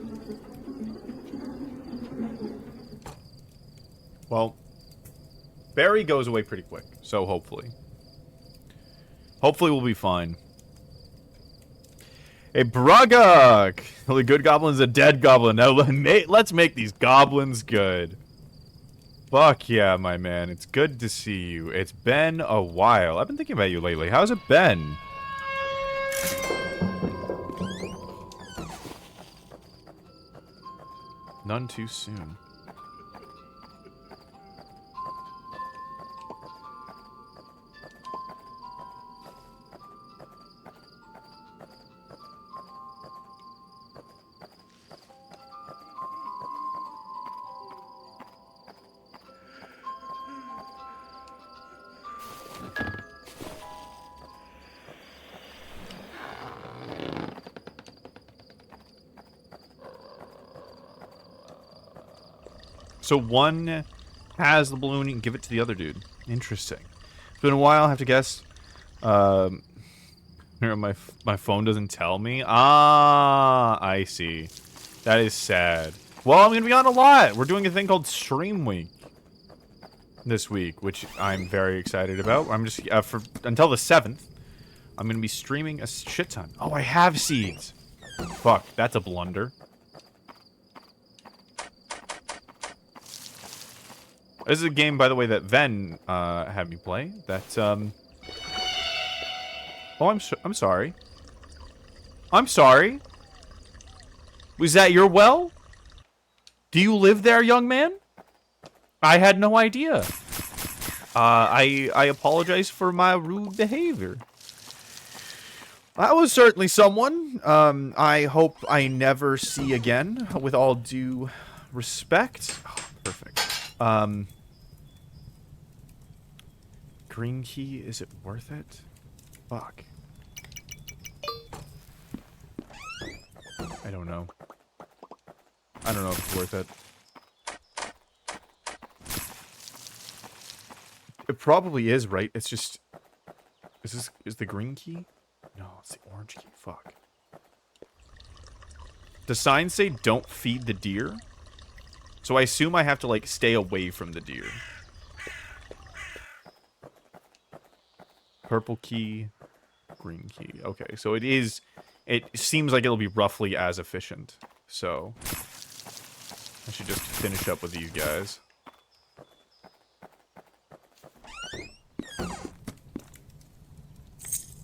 Well, Barry goes away pretty quick, so hopefully. Hopefully we'll be fine. Hey, Braga! The good goblin's a dead goblin. Now let's make these goblins good. Fuck yeah, my man. It's good to see you. It's been a while. I've been thinking about you lately. How's it been? None too soon. So one has the balloon, you can give it to the other dude. Interesting. It's been a while, I have to guess. My phone doesn't tell me. Ah, I see. That is sad. Well, I'm going to be on a lot. We're doing a thing called Stream Week this week, which I'm very excited about. I'm just, until the 7th, I'm going to be streaming a shit ton. Oh, I have seeds. Fuck, that's a blunder. This is a game, by the way, that Ven had me play. That oh, I'm sorry. I'm sorry. Was that your well? Do you live there, young man? I had no idea. I apologize for my rude behavior. That was certainly someone I hope I never see again, with all due respect. Oh, perfect. Green key, is it worth it? Fuck. I don't know. I don't know if it's worth it. It probably is, right? It's just... Is the green key? No, it's the orange key. Fuck. The signs say don't feed the deer. So I assume I have to, like, stay away from the deer. Purple key, green key. Okay, so it is... It seems like it'll be roughly as efficient. So... I should just finish up with you guys.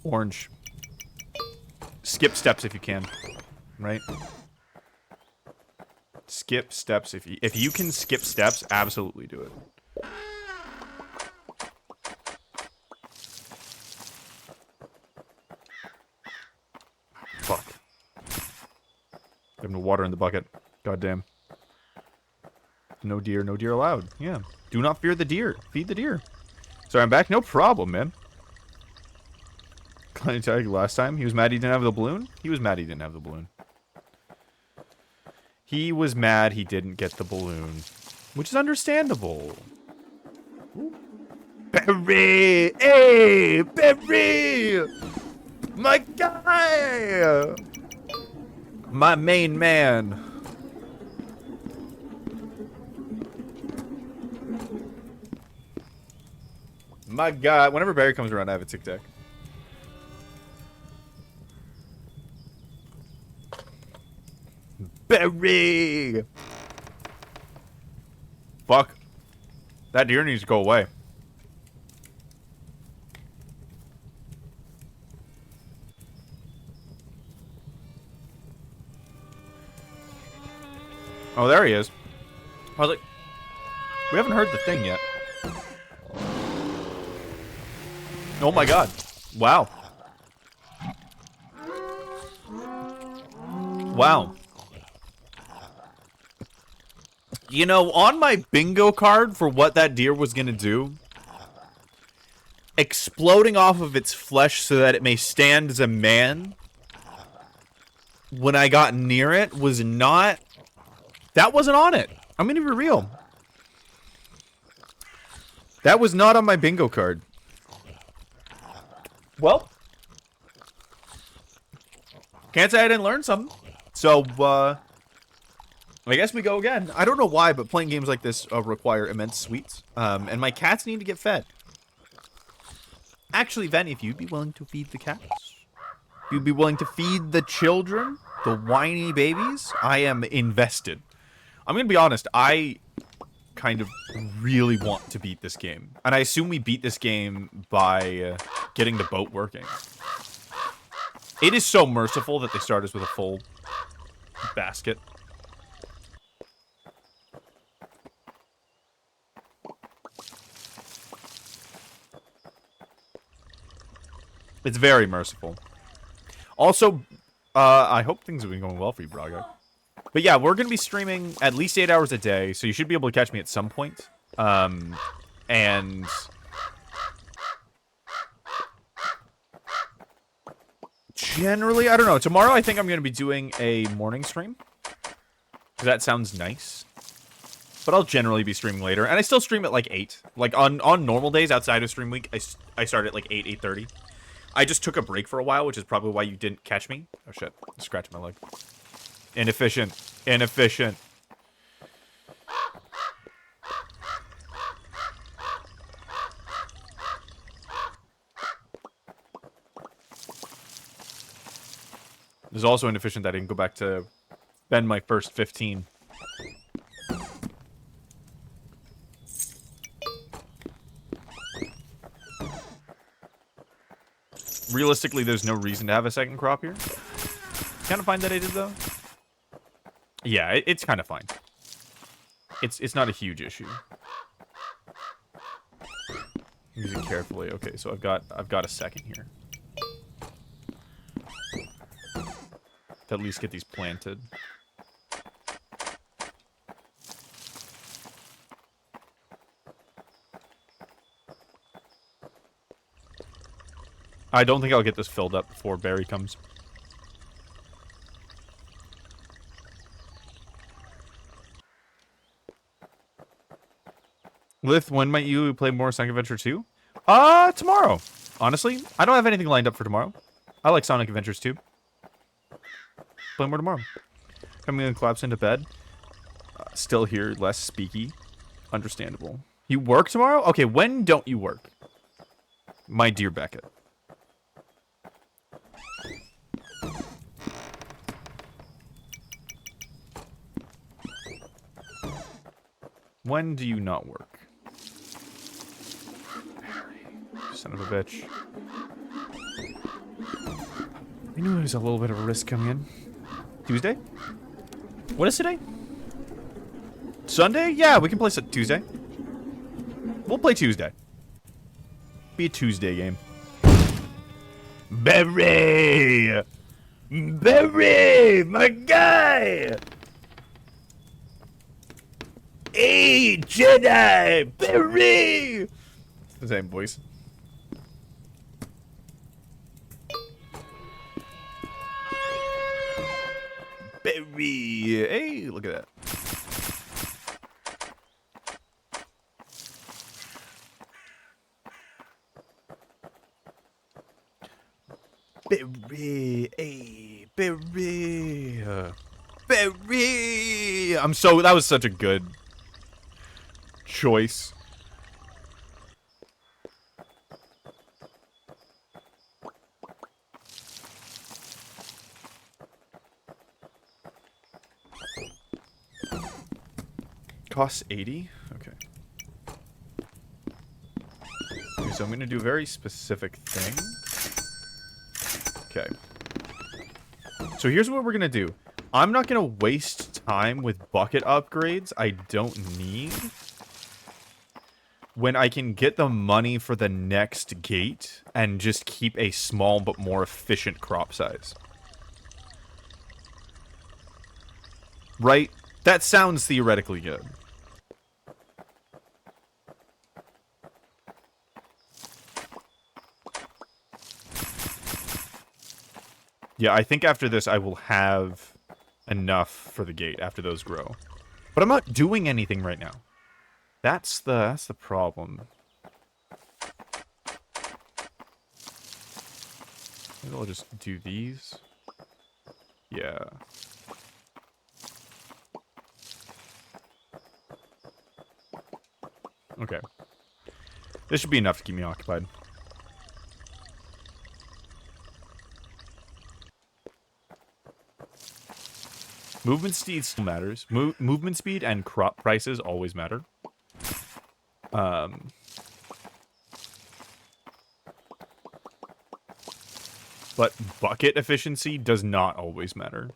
Orange. Skip steps if you can. Right? Skip steps if you can skip steps, absolutely do it. Fuck. Have no water in the bucket. Goddamn. No deer allowed. Yeah. Do not fear the deer. Feed the deer. Sorry, I'm back. No problem, man. Can I tell you last time? He was mad he didn't have the balloon? He was mad he didn't have the balloon. He was mad he didn't get the balloon. Which is understandable. Ooh. Berry! Hey! Berry! My guy! My main man. My god. Whenever Barry comes around, I have a tic-tac. Berry! Fuck. That deer needs to go away. Oh, there he is. I was like, we haven't heard the thing yet. Oh my god. Wow. Wow. You know, on my bingo card for what that deer was gonna do, exploding off of its flesh so that it may stand as a man, when I got near it, was not... That wasn't on it. I'm gonna be real. That was not on my bingo card. Well, can't say I didn't learn something. So, I guess we go again. I don't know why, but playing games like this require immense sweets. And my cats need to get fed. Actually, Ven, if you'd be willing to feed the cats, if you'd be willing to feed the children, the whiny babies, I am invested. I'm gonna be honest, I kind of really want to beat this game. And I assume we beat this game by getting the boat working. It is so merciful that they start us with a full basket. It's very merciful. Also, I hope things have been going well for you, Braga. But yeah, we're going to be streaming at least 8 hours a day, so you should be able to catch me at some point. And generally, I don't know. Tomorrow, I think I'm going to be doing a morning stream. Because that sounds nice. But I'll generally be streaming later. And I still stream at like 8. Like, on normal days outside of stream week, I start at like 8, 8:30. I just took a break for a while, which is probably why you didn't catch me. Oh, shit. I scratched my leg. Inefficient. Inefficient. It's also inefficient that I didn't go back to spend my first 15. Realistically, there's no reason to have a second crop here. Kind of find that I did, though. Yeah, it's kind of fine. It's not a huge issue. Use it carefully. Okay, so I've got a second here. To at least get these planted. I don't think I'll get this filled up before Barry comes. Lith, when might you play more Sonic Adventure 2? Tomorrow. Honestly, I don't have anything lined up for tomorrow. I like Sonic Adventures 2. Play more tomorrow. Coming in, collapse into bed. Still here, less speaky. Understandable. You work tomorrow? Okay, when don't you work? My dear Beckett. When do you not work? Son of a bitch. I knew there was a little bit of a risk coming in. Tuesday? What is today? Sunday? Yeah, we can play Tuesday. We'll play Tuesday. Be a Tuesday game. Barry! Barry! My guy! Hey, Jedi! Barry! It's the same voice. Barry! Hey, look at that. Barry! Hey, Barry! Barry! That was such a good choice. Costs 80? Okay. Okay, so I'm gonna do a very specific thing. Okay. So here's what we're gonna do. I'm not gonna waste time with bucket upgrades I don't need when I can get the money for the next gate and just keep a small but more efficient crop size. Right? That sounds theoretically good. Yeah, I think after this I will have enough for the gate after those grow. But I'm not doing anything right now. That's the problem. Maybe I'll just do these. Yeah. Okay. This should be enough to keep me occupied. Movement speed still matters. Movement speed and crop prices always matter. But bucket efficiency does not always matter.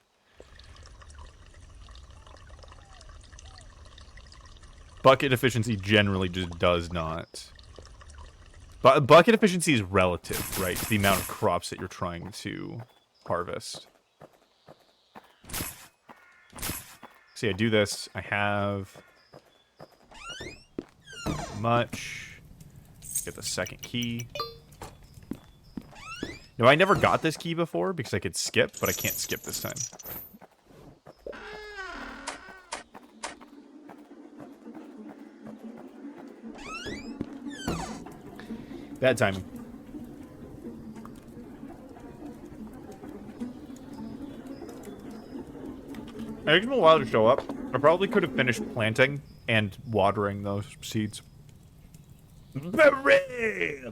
Bucket efficiency generally just does not. But bucket efficiency is relative, right, to the amount of crops that you're trying to harvest. See, I do this. I have much. Get the second key. No, I never got this key before because I could skip, but I can't skip this time. Bad timing. It took me a while to show up. I probably could have finished planting and watering those seeds. Berry!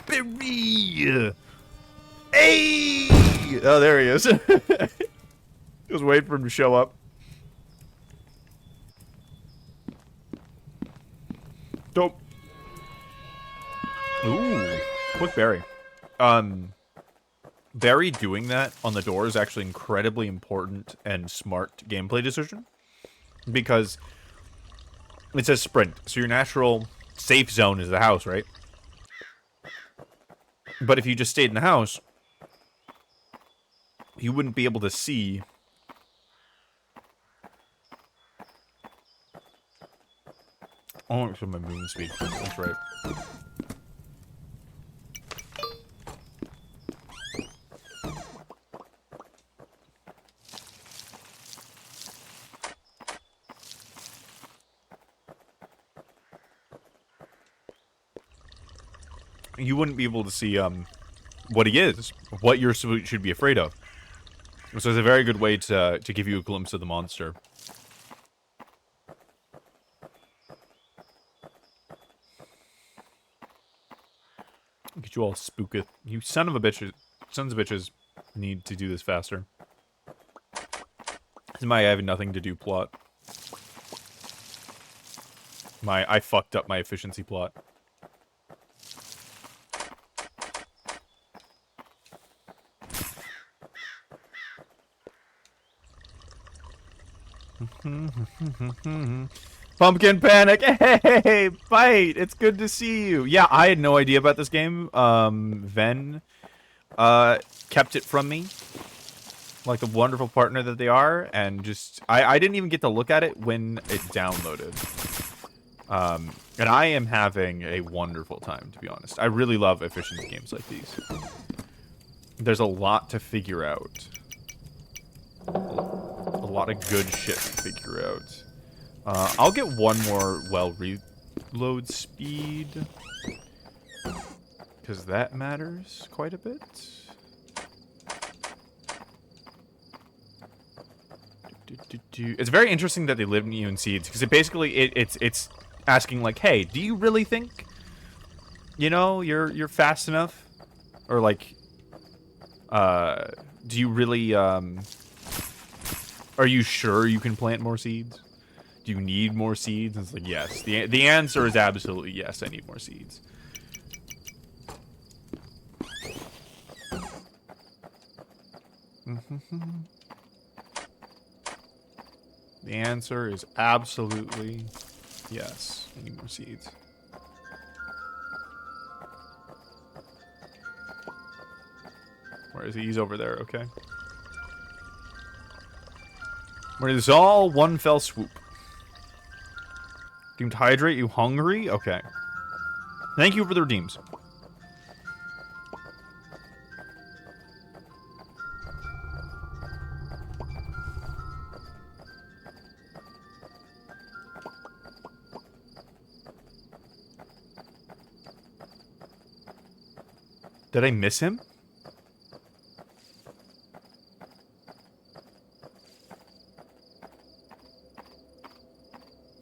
Berry! Hey! Oh, there he is. Just wait for him to show up. Dope. Ooh, quick berry. Berry doing that on the door is actually incredibly important and smart gameplay decision. Because it says sprint, so your natural safe zone is the house, right? But if you just stayed in the house, you wouldn't be able to see oh, it's my movement speed. That's right. You wouldn't be able to see what he is, what you should be afraid of. So it's a very good way to give you a glimpse of the monster. Get you all spooketh. You son of a bitches. Sons of bitches need to do this faster. This is my I have nothing to do plot. I fucked up my efficiency plot. Pumpkin Panic! Hey, Bite! It's good to see you! Yeah, I had no idea about this game. Ven kept it from me. Like the wonderful partner that they are, and just... I didn't even get to look at it when it downloaded. And I am having a wonderful time, to be honest. I really love efficiency games like these. There's a lot to figure out. A lot of good shit to figure out. I'll get one more reload speed. Because that matters quite a bit. It's very interesting that they live in you in seeds. Because it basically, it's asking like, hey, do you really think, you know, you're fast enough? Or like, do you really, are you sure you can plant more seeds? Do you need more seeds? And it's like, yes. The answer is absolutely yes, I need more seeds. The answer is absolutely yes, I need more seeds. Where is he? He's over there, okay. Where is all one fell swoop. Deemed hydrate, you hungry? Okay. Thank you for the redeems. Did I miss him?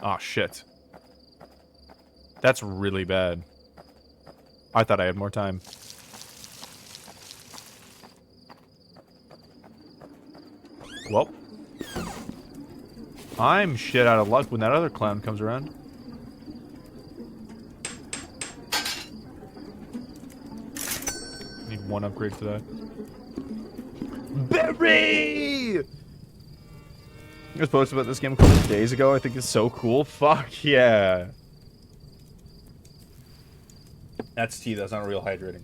Oh, shit. That's really bad. I thought I had more time. Well. I'm shit out of luck when that other clown comes around. Need one upgrade for that. Berry! I was posted about this game a couple of days ago. I think it's so cool. Fuck yeah. That's tea. That's not real hydrating.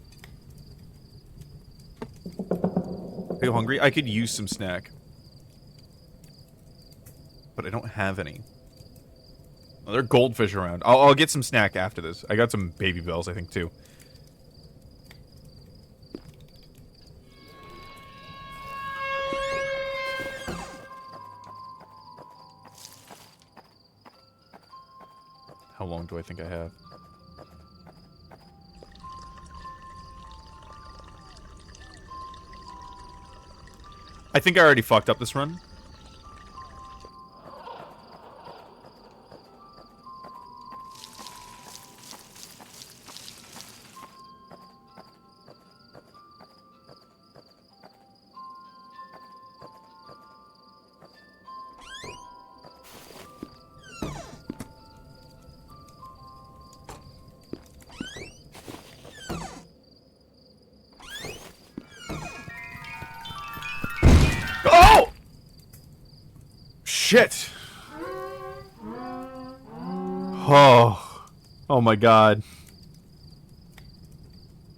Are you hungry? I could use some snack. But I don't have any. Oh, there are goldfish around. I'll get some snack after this. I got some baby bells, I think, too. How long do I think I have? I think I already fucked up this run. Oh! Shit. Oh. Oh my god.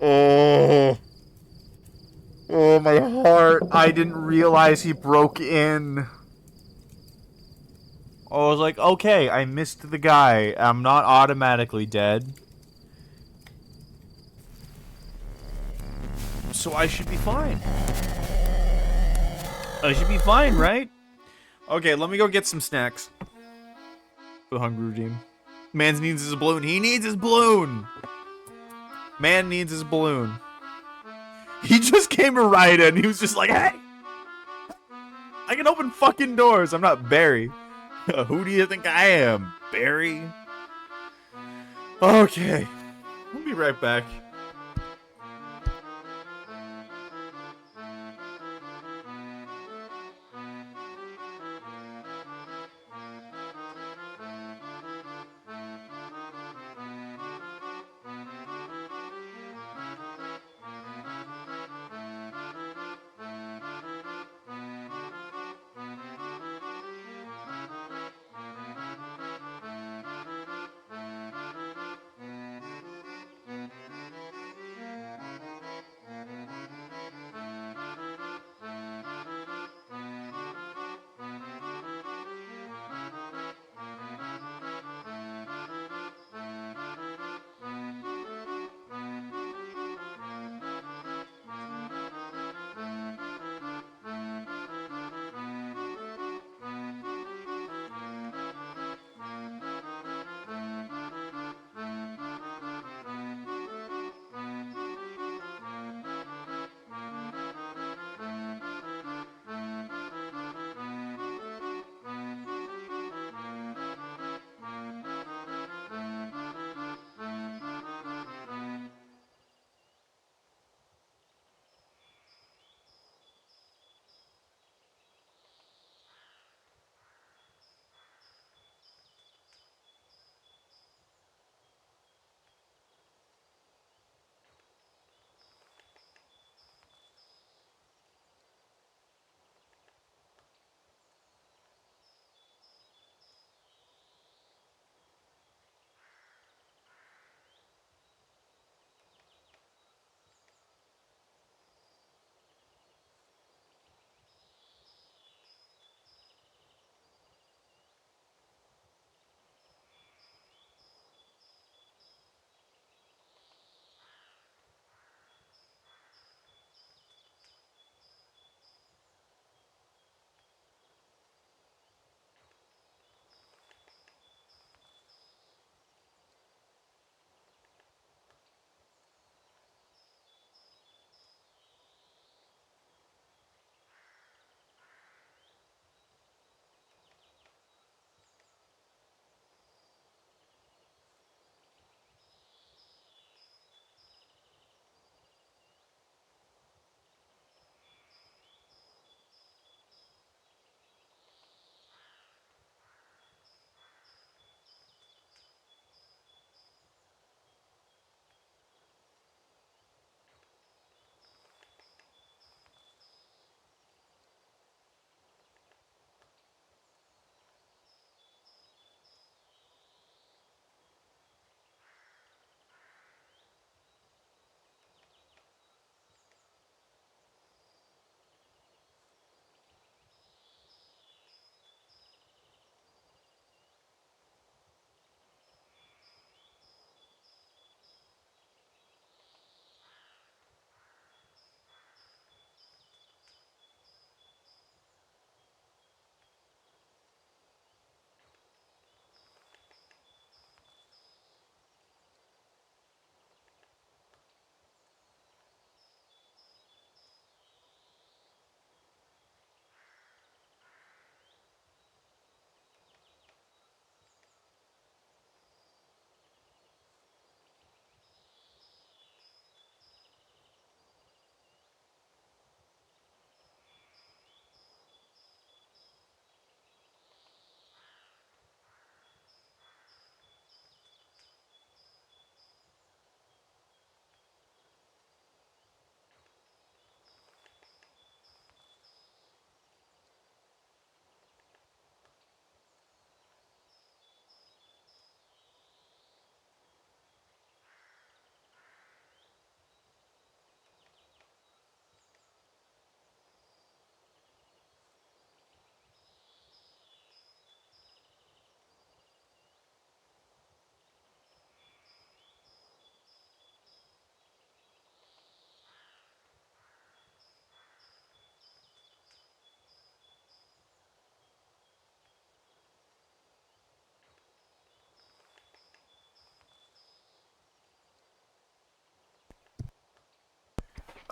Oh. Oh, my heart. I didn't realize he broke in. I was like, okay, I missed the guy. I'm not automatically dead. So I should be fine. I should be fine, right? Okay, let me go get some snacks. For the Hungry Regime. Man needs his balloon. He needs his balloon! Man needs his balloon. He just came right in. He was just like, hey! I can open fucking doors. I'm not Barry. Who do you think I am, Barry? Okay. We'll be right back.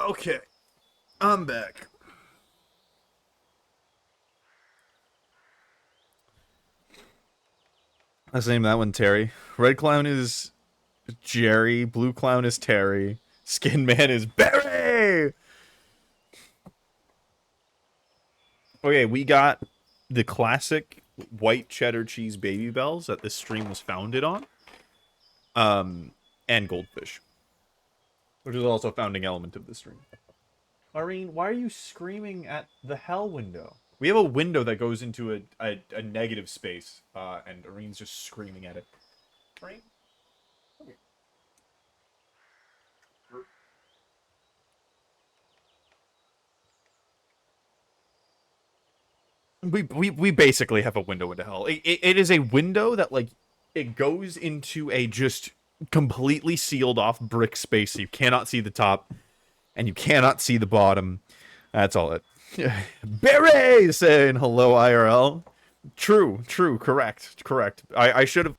Okay, I'm back. Let's name that one Terry. Red clown is Jerry. Blue clown is Terry. Skin man is Barry. Okay, we got the classic white cheddar cheese baby bells that this stream was founded on. And goldfish, which is also a founding element of the stream. Irene, why are you screaming at the hell window? We have a window that goes into a negative space, and Irene's just screaming at it. Irene? Okay. We basically have a window into hell. It is a window that, like, it goes into a just completely sealed off brick space, so you cannot see the top and you cannot see the bottom. That's all it. Barry saying hello IRL. True, correct. I should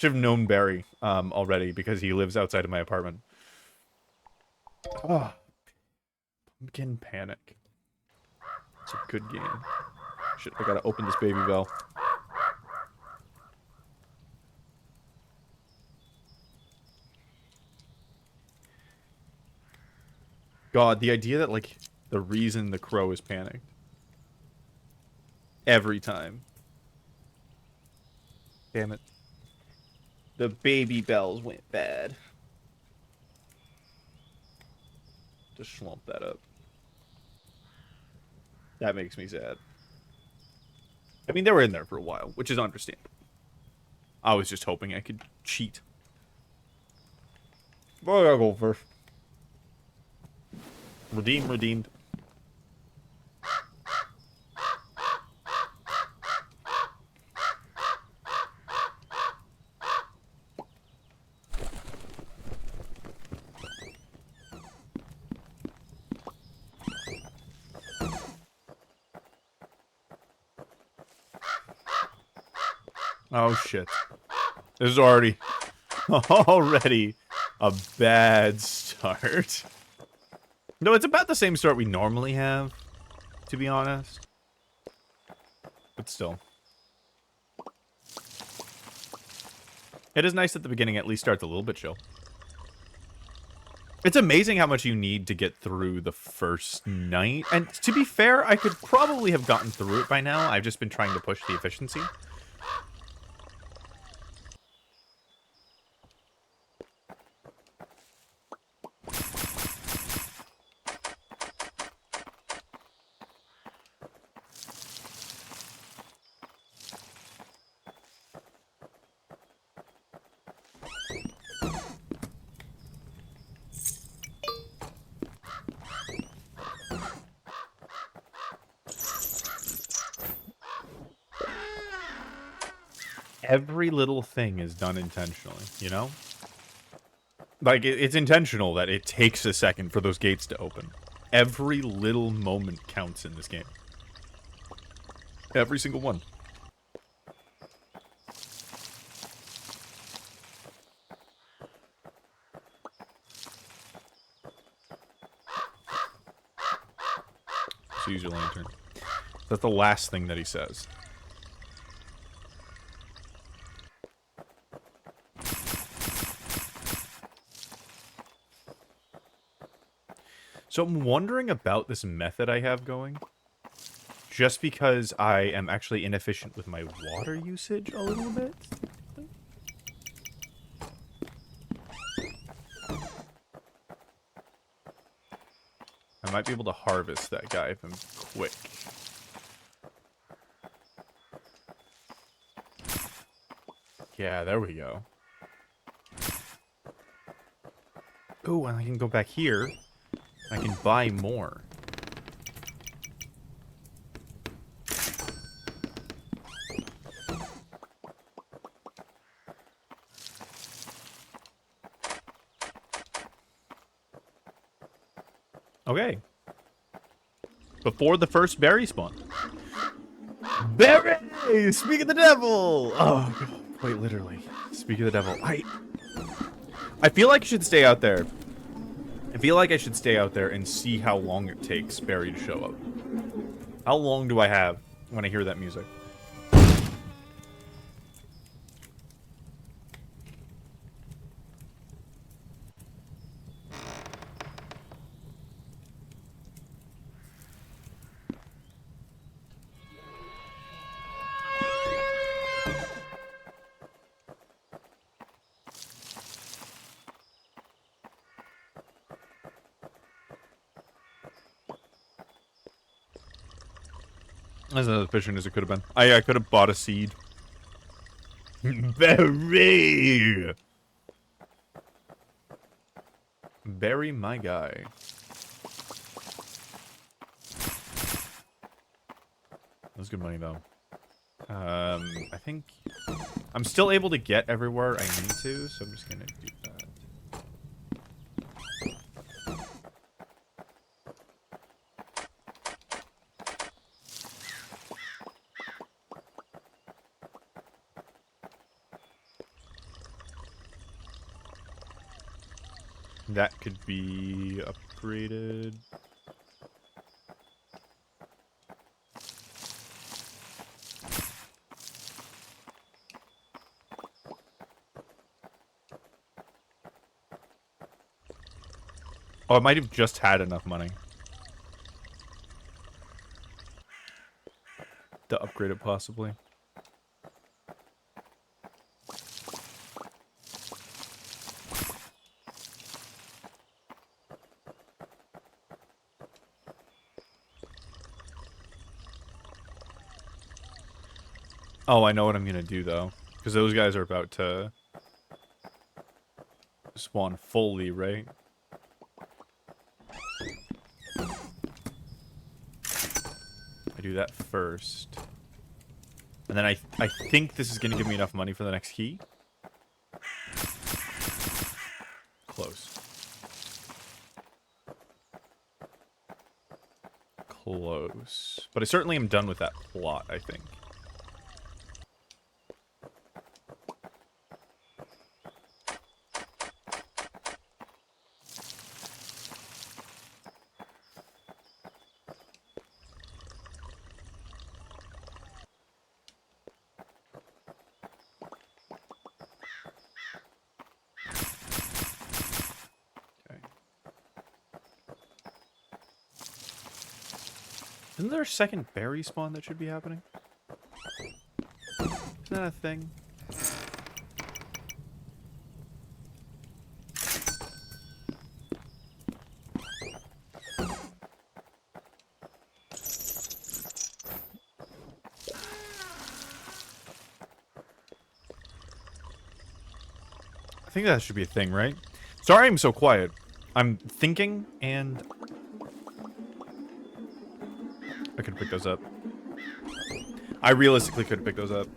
have known Barry already, because he lives outside of my apartment. Oh, Pumpkin Panic. It's a good game. Shit, I gotta open this baby bell. God, the idea that, like, the reason the crow is panicked every time. Damn it. The baby bells went bad. Just slump that up. That makes me sad. I mean, they were in there for a while, which is understandable. I was just hoping I could cheat. Well, I gotta go first. Redeemed. Oh shit. This is already a bad start. No, it's about the same start we normally have, to be honest. But still. It is nice at the beginning at least starts a little bit chill. It's amazing how much you need to get through the first night. And to be fair, I could probably have gotten through it by now. I've just been trying to push the efficiency. Every little thing is done intentionally, you know? Like, it's intentional that it takes a second for those gates to open. Every little moment counts in this game. Every single one. So use your lantern. That's the last thing that he says. So I'm wondering about this method I have going. Just because I am actually inefficient with my water usage a little bit. I might be able to harvest that guy if I'm quick. Yeah, there we go. Ooh, and I can go back here. I can buy more. Okay. Before the first berry spawn. Berry! Speak of the devil! Oh, God. Quite literally. Speak of the devil. I feel like I should stay out there I feel like I should stay out there and see how long it takes Barry to show up. How long do I have when I hear that music? That's not as efficient as it could have been. I could have bought a seed. Barry! Barry, my guy. That's good money, though. I think... I'm still able to get everywhere I need to, so I'm just gonna do that. That could be upgraded. Oh, I might have just had enough money to upgrade it, possibly. Oh, I know what I'm gonna do, though. Because those guys are about to spawn fully, right? I do that first. And then I think this is gonna give me enough money for the next key. Close. Close. But I certainly am done with that plot, I think. Isn't there a second berry spawn that should be happening? Isn't that a thing? I think that should be a thing, right? Sorry I'm so quiet. I'm thinking and... I could pick those up. I realistically could pick those up.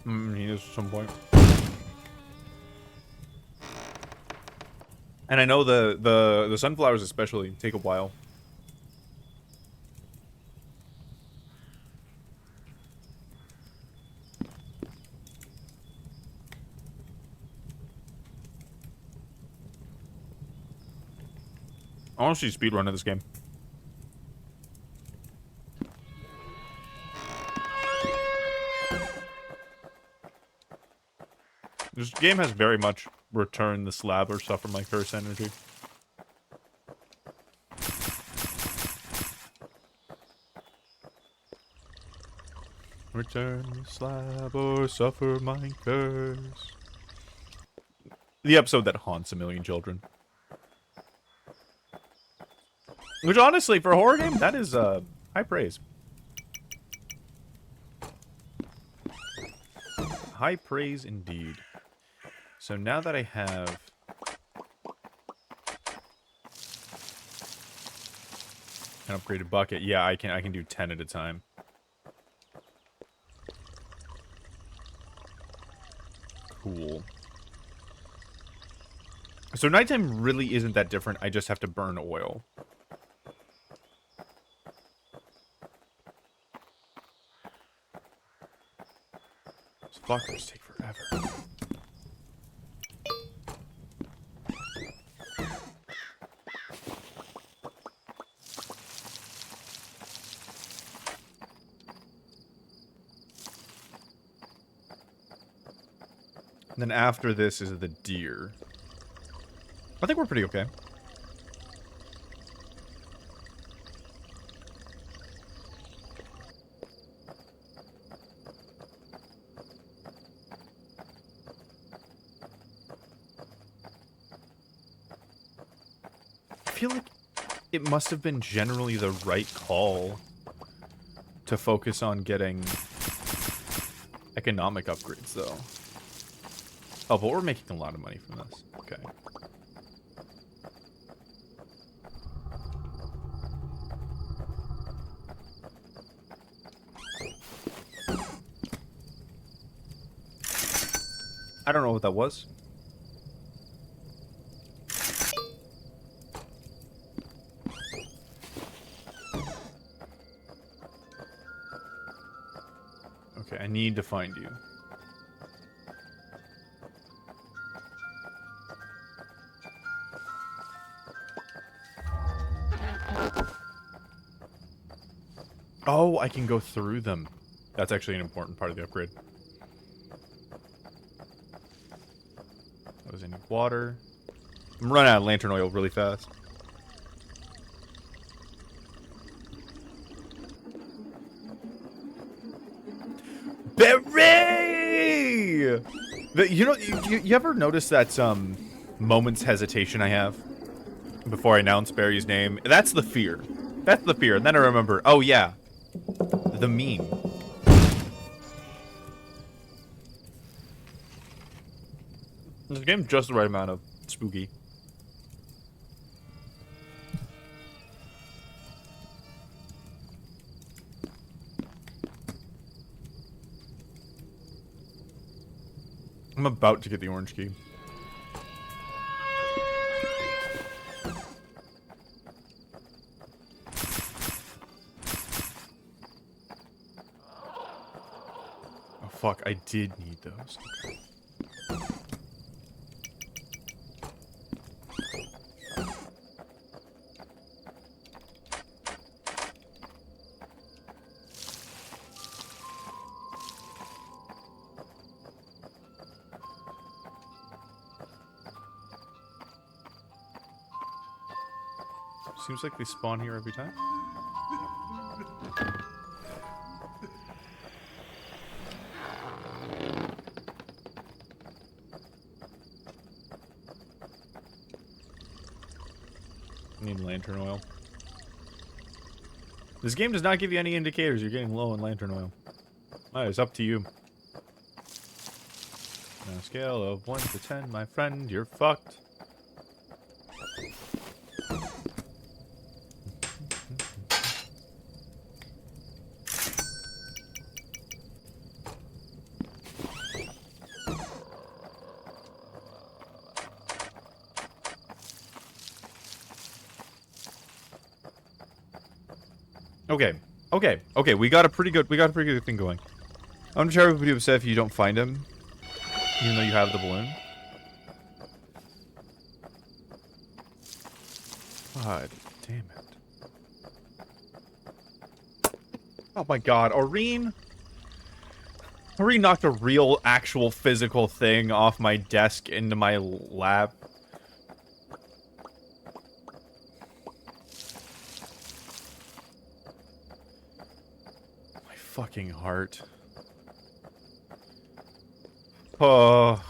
He is at some point. And I know the sunflowers especially take a while. I want to see speedrun of this game. This game has very much return the slab or suffer my curse energy. Return the slab or suffer my curse. The episode that haunts a million children. Which, honestly, for a horror game, that is high praise. High praise indeed. So now that I have... an upgraded bucket, yeah, I can do 10 at a time. Cool. So nighttime really isn't that different. I just have to burn oil. fuckers take forever. And then after this is the deer. I think we're pretty okay. I feel like it must have been generally the right call to focus on getting economic upgrades, though. Oh, but we're making a lot of money from this. Okay. I don't know what that was. Okay, I need to find you. Oh, I can go through them. That's actually an important part of the upgrade. Was any water? I'm running out of lantern oil really fast. Berry! You know, you ever notice that moment's hesitation I have before I announce Barry's name? That's the fear. That's the fear. And then I remember, oh yeah, the meme. This game's just the right amount of spooky. I'm about to get the orange key. Oh fuck, I did need those. Okay. Seems like they spawn here every time. I need lantern oil. This game does not give you any indicators you're getting low in lantern oil. Alright, it's up to you. On a scale of 1 to 10, my friend, you're fucked. Okay, we got a pretty good thing going. I'm sure everybody would be upset if you don't find him, even though you have the balloon. God damn it. Oh my god, Aureen knocked a real, actual, physical thing off my desk into my lap. Fucking heart. Oh.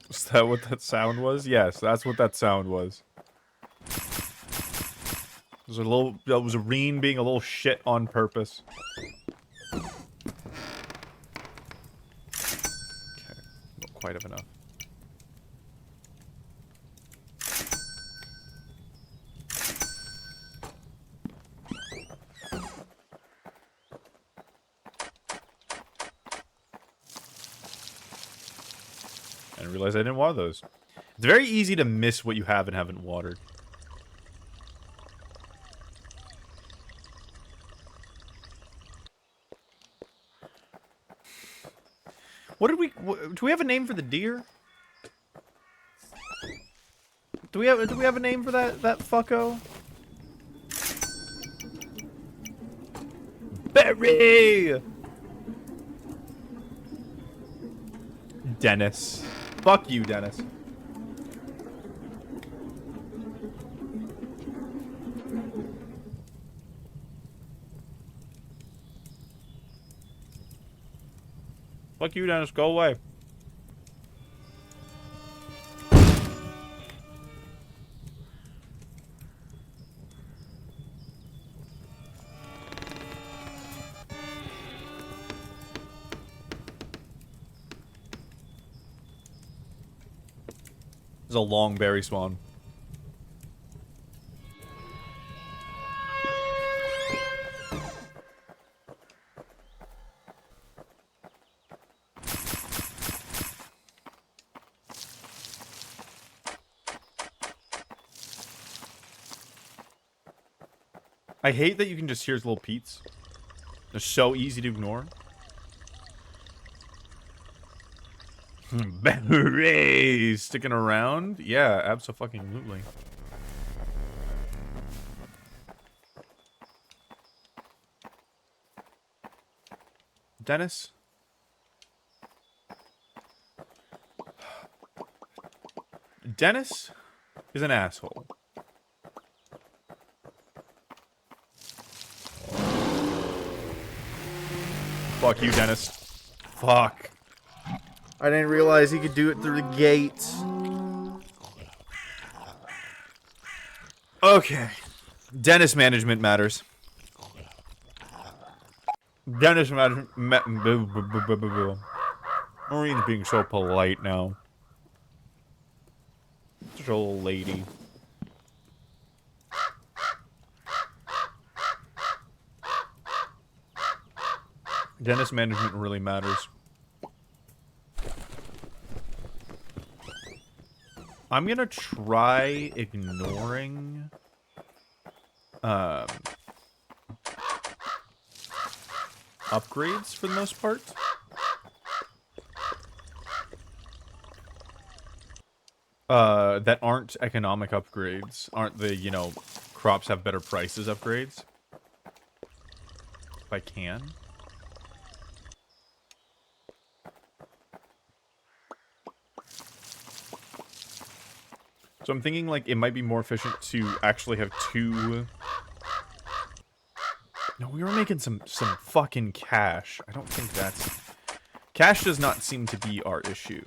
Is that what that sound was? Yes, that's what that sound was. That was Reen being a little shit on purpose. Okay. Not quite have enough. I didn't realize I didn't water those. It's very easy to miss what you have and haven't watered. Do we have a name for the deer? Do we have a name for that fucko? Berry! Dennis. Fuck you, Dennis. Fuck you, Dennis. Go away. There's a long berry swan. I hate that you can just hear his little peats. They're so easy to ignore. Berry sticking around? Yeah, abso-fucking-lutely. Dennis? Dennis is an asshole. Fuck you, Dennis. Fuck. I didn't realize he could do it through the gate. Okay. Dennis management matters. Dennis management... Maureen's being so polite now. Such a little lady. Dennis management really matters. I'm gonna try ignoring upgrades for the most part. That aren't economic upgrades. Aren't the, you know, crops have better prices upgrades. If I can. So I'm thinking, like, it might be more efficient to actually have two... No, we were making some fucking cash. I don't think that's... Cash does not seem to be our issue.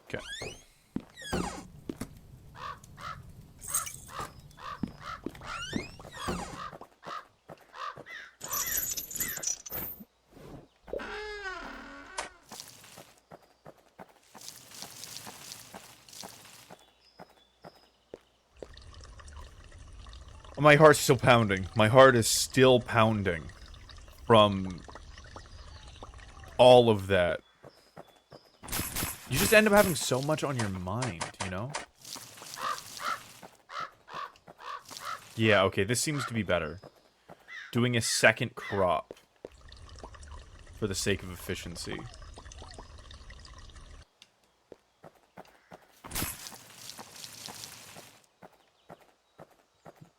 Okay. My heart's still pounding. My heart is still pounding from all of that. You just end up having so much on your mind, you know? Yeah, okay, this seems to be better. Doing a second crop for the sake of efficiency.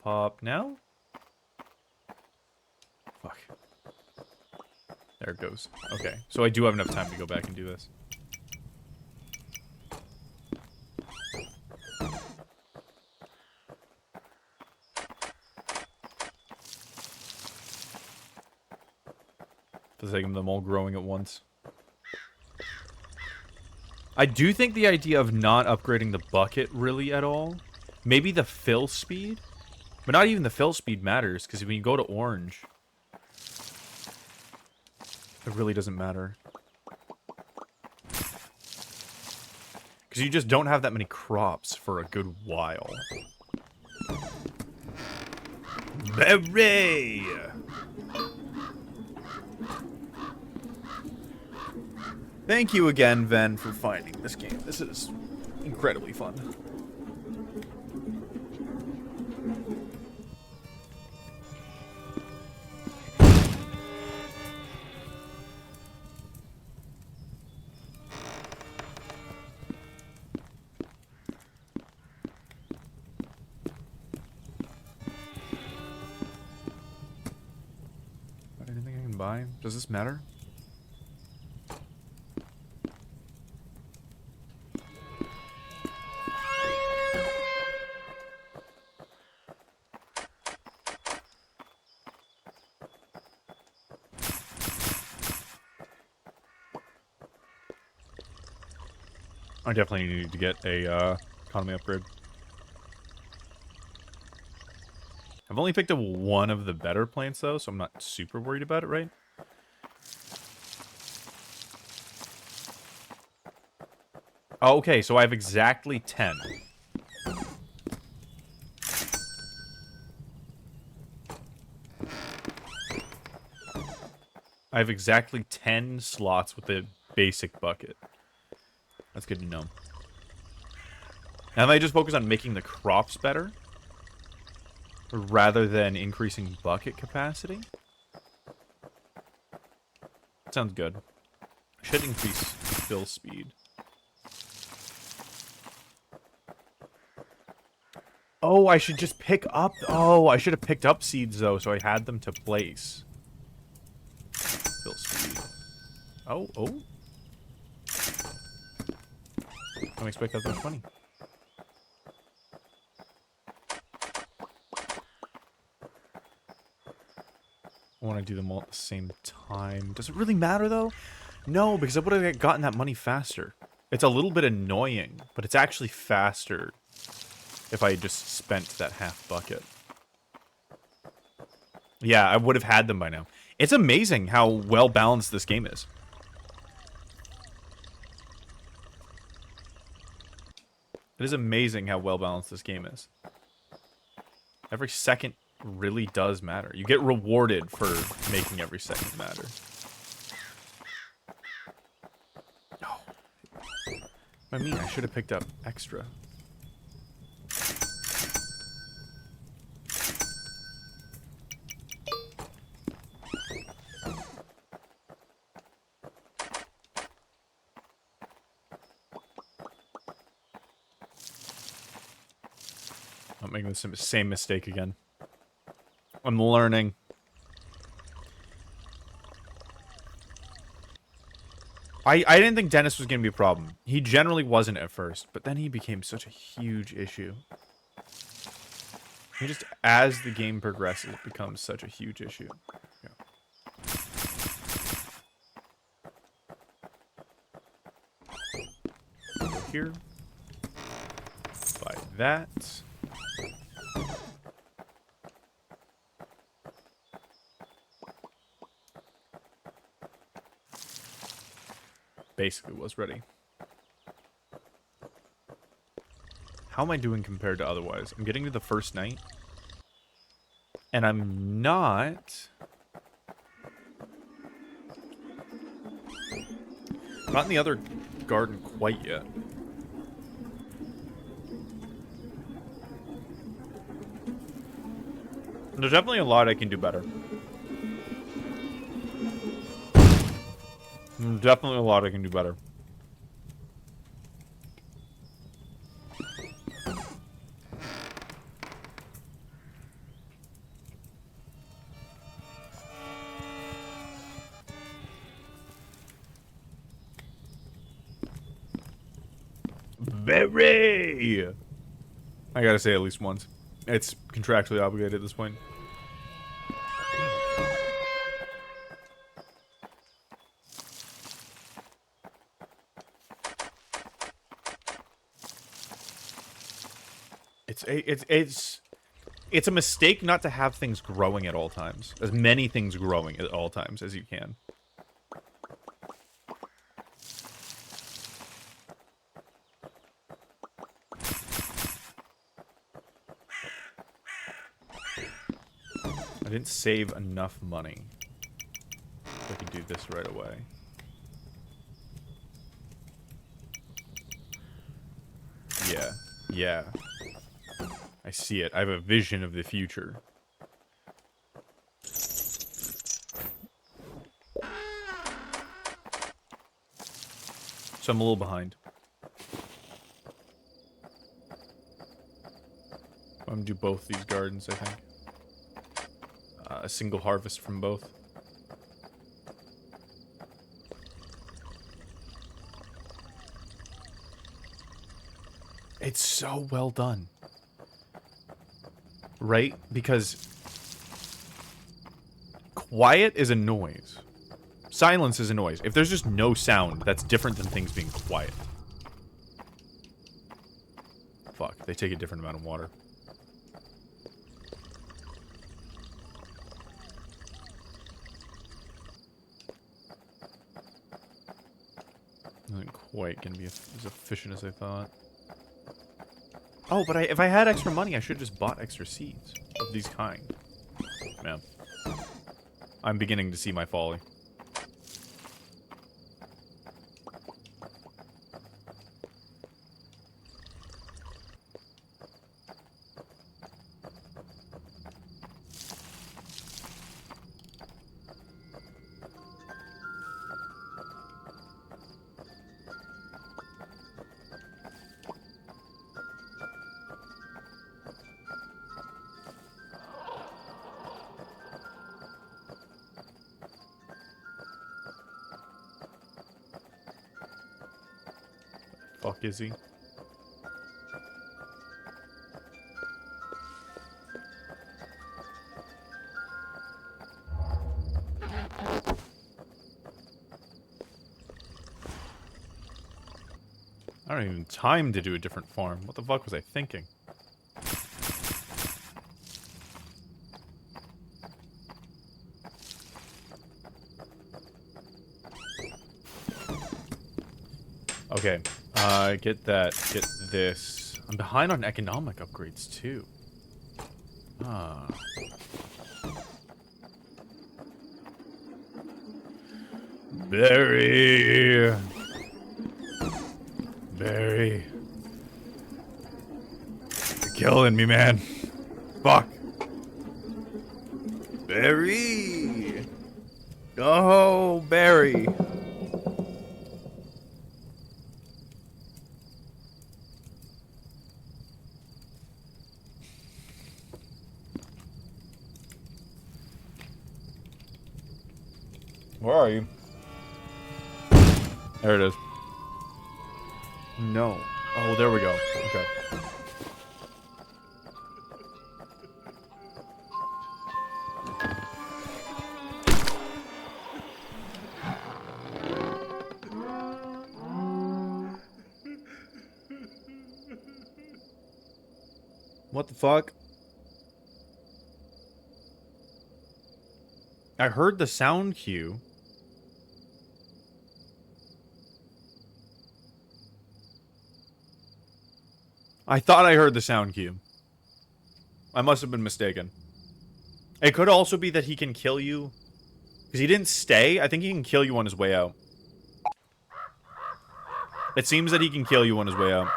Pop now? Fuck. There it goes. Okay, so I do have enough time to go back and do this. For the sake of them all growing at once. I do think the idea of not upgrading the bucket really at all. Maybe the fill speed? But not even the fill speed matters, because when you go to orange, it really doesn't matter. Because you just don't have that many crops for a good while. Berry! Thank you again, Ven, for finding this game. This is incredibly fun. Anything I can buy? Does this matter? I definitely need to get a economy upgrade. I've only picked up one of the better plants, though, so I'm not super worried about it, right? Oh, okay, so I have exactly 10. I have exactly 10 slots with the basic bucket. That's good to know. Now I just focus on making the crops better, rather than increasing bucket capacity. Sounds good. Should increase fill speed. Oh, I should just pick up... Oh, I should have picked up seeds, though, so I had them to place. Fill speed. Oh, oh. Don't expect that much money. I want to do them all at the same time. Does it really matter, though? No, because I would have gotten that money faster. It's a little bit annoying, but it's actually faster if I just spent that half bucket. Yeah, I would have had them by now. It's amazing how well balanced this game is. It is amazing how well balanced this game is. Every second really does matter. You get rewarded for making every second matter. Oh. I mean, I should have picked up extra. I'm making the same mistake again. I'm learning. I didn't think Dennis was going to be a problem. He generally wasn't at first, but then he became such a huge issue. He just, as the game progresses, it becomes such a huge issue. Yeah. Go here. Buy that. Basically was ready. How am I doing compared to otherwise? I'm getting to the first night. And I'm not... Not in the other garden quite yet. There's definitely a lot I can do better. Definitely a lot I can do better. Very! I gotta say at least once. It's contractually obligated at this point. It's a mistake not to have things growing at all times. As many things growing at all times as you can. I didn't save enough money. I can do this right away. Yeah. Yeah. I see it. I have a vision of the future. So I'm a little behind. I'm gonna do both these gardens, I think. A single harvest from both. It's so well done. Right? Because quiet is a noise. Silence is a noise. If there's just no sound, that's different than things being quiet. Fuck, they take a different amount of water. Isn't quite gonna be as efficient as I thought. Oh, but if I had extra money, I should have just bought extra seeds of these kind. Man. I'm beginning to see my folly. Fuck is he? I don't even have time to do a different farm. What the fuck was I thinking? Okay. Get that. Get this. I'm behind on economic upgrades, too. Ah. Barry! Barry. You're killing me, man. Fuck. Barry! Oh, Barry. Where are you? There it is. No. Oh, there we go. Okay. What the fuck? I heard the sound cue. I thought I heard the sound cue. I must have been mistaken. It could also be that he can kill you. Because he didn't stay. I think he can kill you on his way out. It seems that he can kill you on his way out.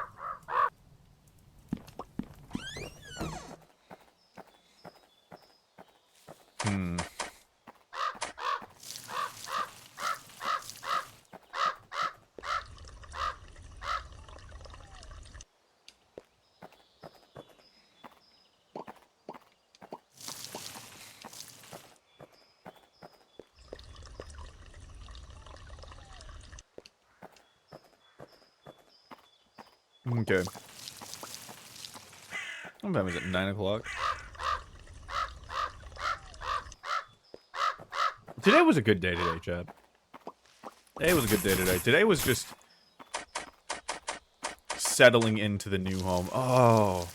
Okay. What time is it? 9 o'clock? Today was a good day today, Chad. Today was a good day today. Today was just settling into the new home. Oh.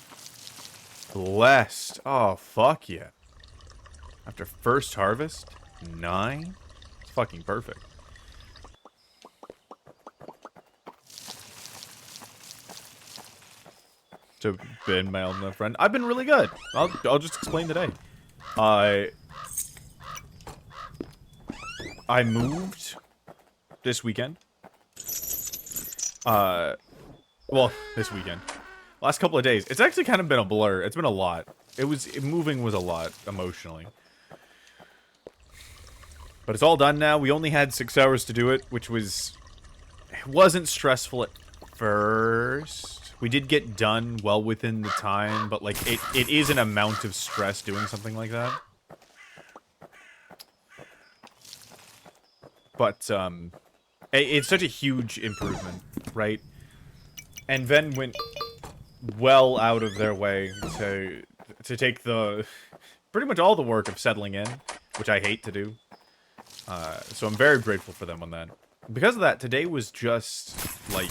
Blessed. Oh, fuck yeah. After first harvest? 9? It's fucking perfect. To Ben, my old friend. I've been really good. I'll just explain today. I moved this weekend. Well, this weekend. Last couple of days. It's actually kind of been a blur. It's been a lot. Moving was a lot emotionally. But it's all done now. We only had 6 hours to do it, which wasn't stressful at first. We did get done well within the time, but like it is an amount of stress doing something like that. But it's such a huge improvement, right? And Ven went well out of their way to take the pretty much all the work of settling in, which I hate to do. So I'm very grateful for them on that. Because of that, today was just like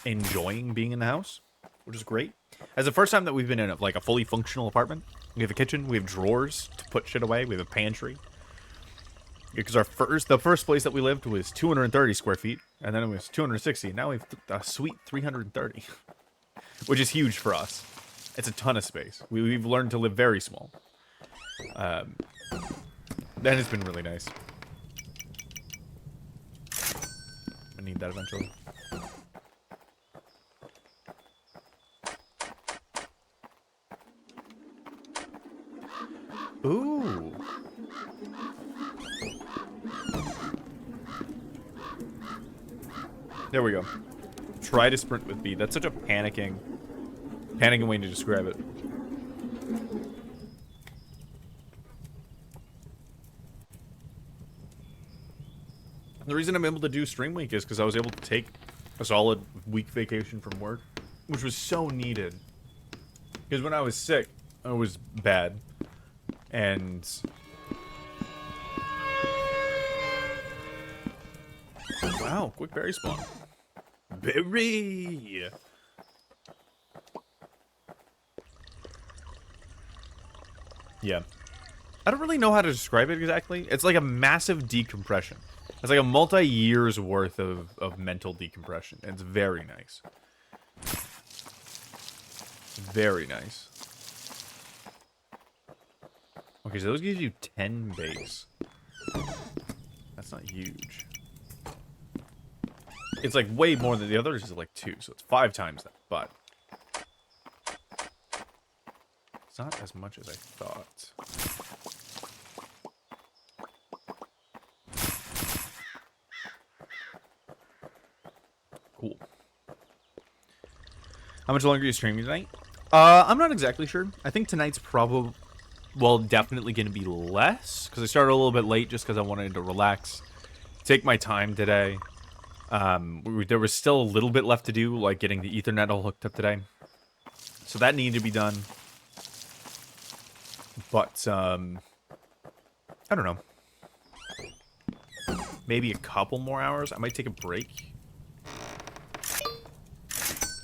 enjoying being in the house, which is great. As the first time that we've been in like a fully functional apartment. We have a kitchen, we have drawers to put shit away, we have a pantry. Because the first place that we lived was 230 square feet, and then it was 260. Now we have a sweet 330, which is huge for us. It's a ton of space. We've learned to live very small. That has been really nice. I need that eventually. Ooh. There we go. Try to sprint with B. That's such a panicking way to describe it. The reason I'm able to do stream week is because I was able to take a solid week vacation from work, which was so needed. Because when I was sick, I was bad. And wow, quick berry spawn. Berry! Yeah. I don't really know how to describe it exactly. It's like a massive decompression. It's like a multi-year's worth of mental decompression. And it's very nice. Very nice. Okay, so those gives you 10 base. That's not huge. It's like way more than the others is like 2, so it's 5 times that, but it's not as much as I thought. Cool. How much longer are you streaming tonight? I'm not exactly sure. I think tonight's probably, well, definitely going to be less, because I started a little bit late just because I wanted to relax, take my time today. There was still a little bit left to do, like getting the Ethernet all hooked up today. So that needed to be done. But, I don't know. Maybe a couple more hours. I might take a break.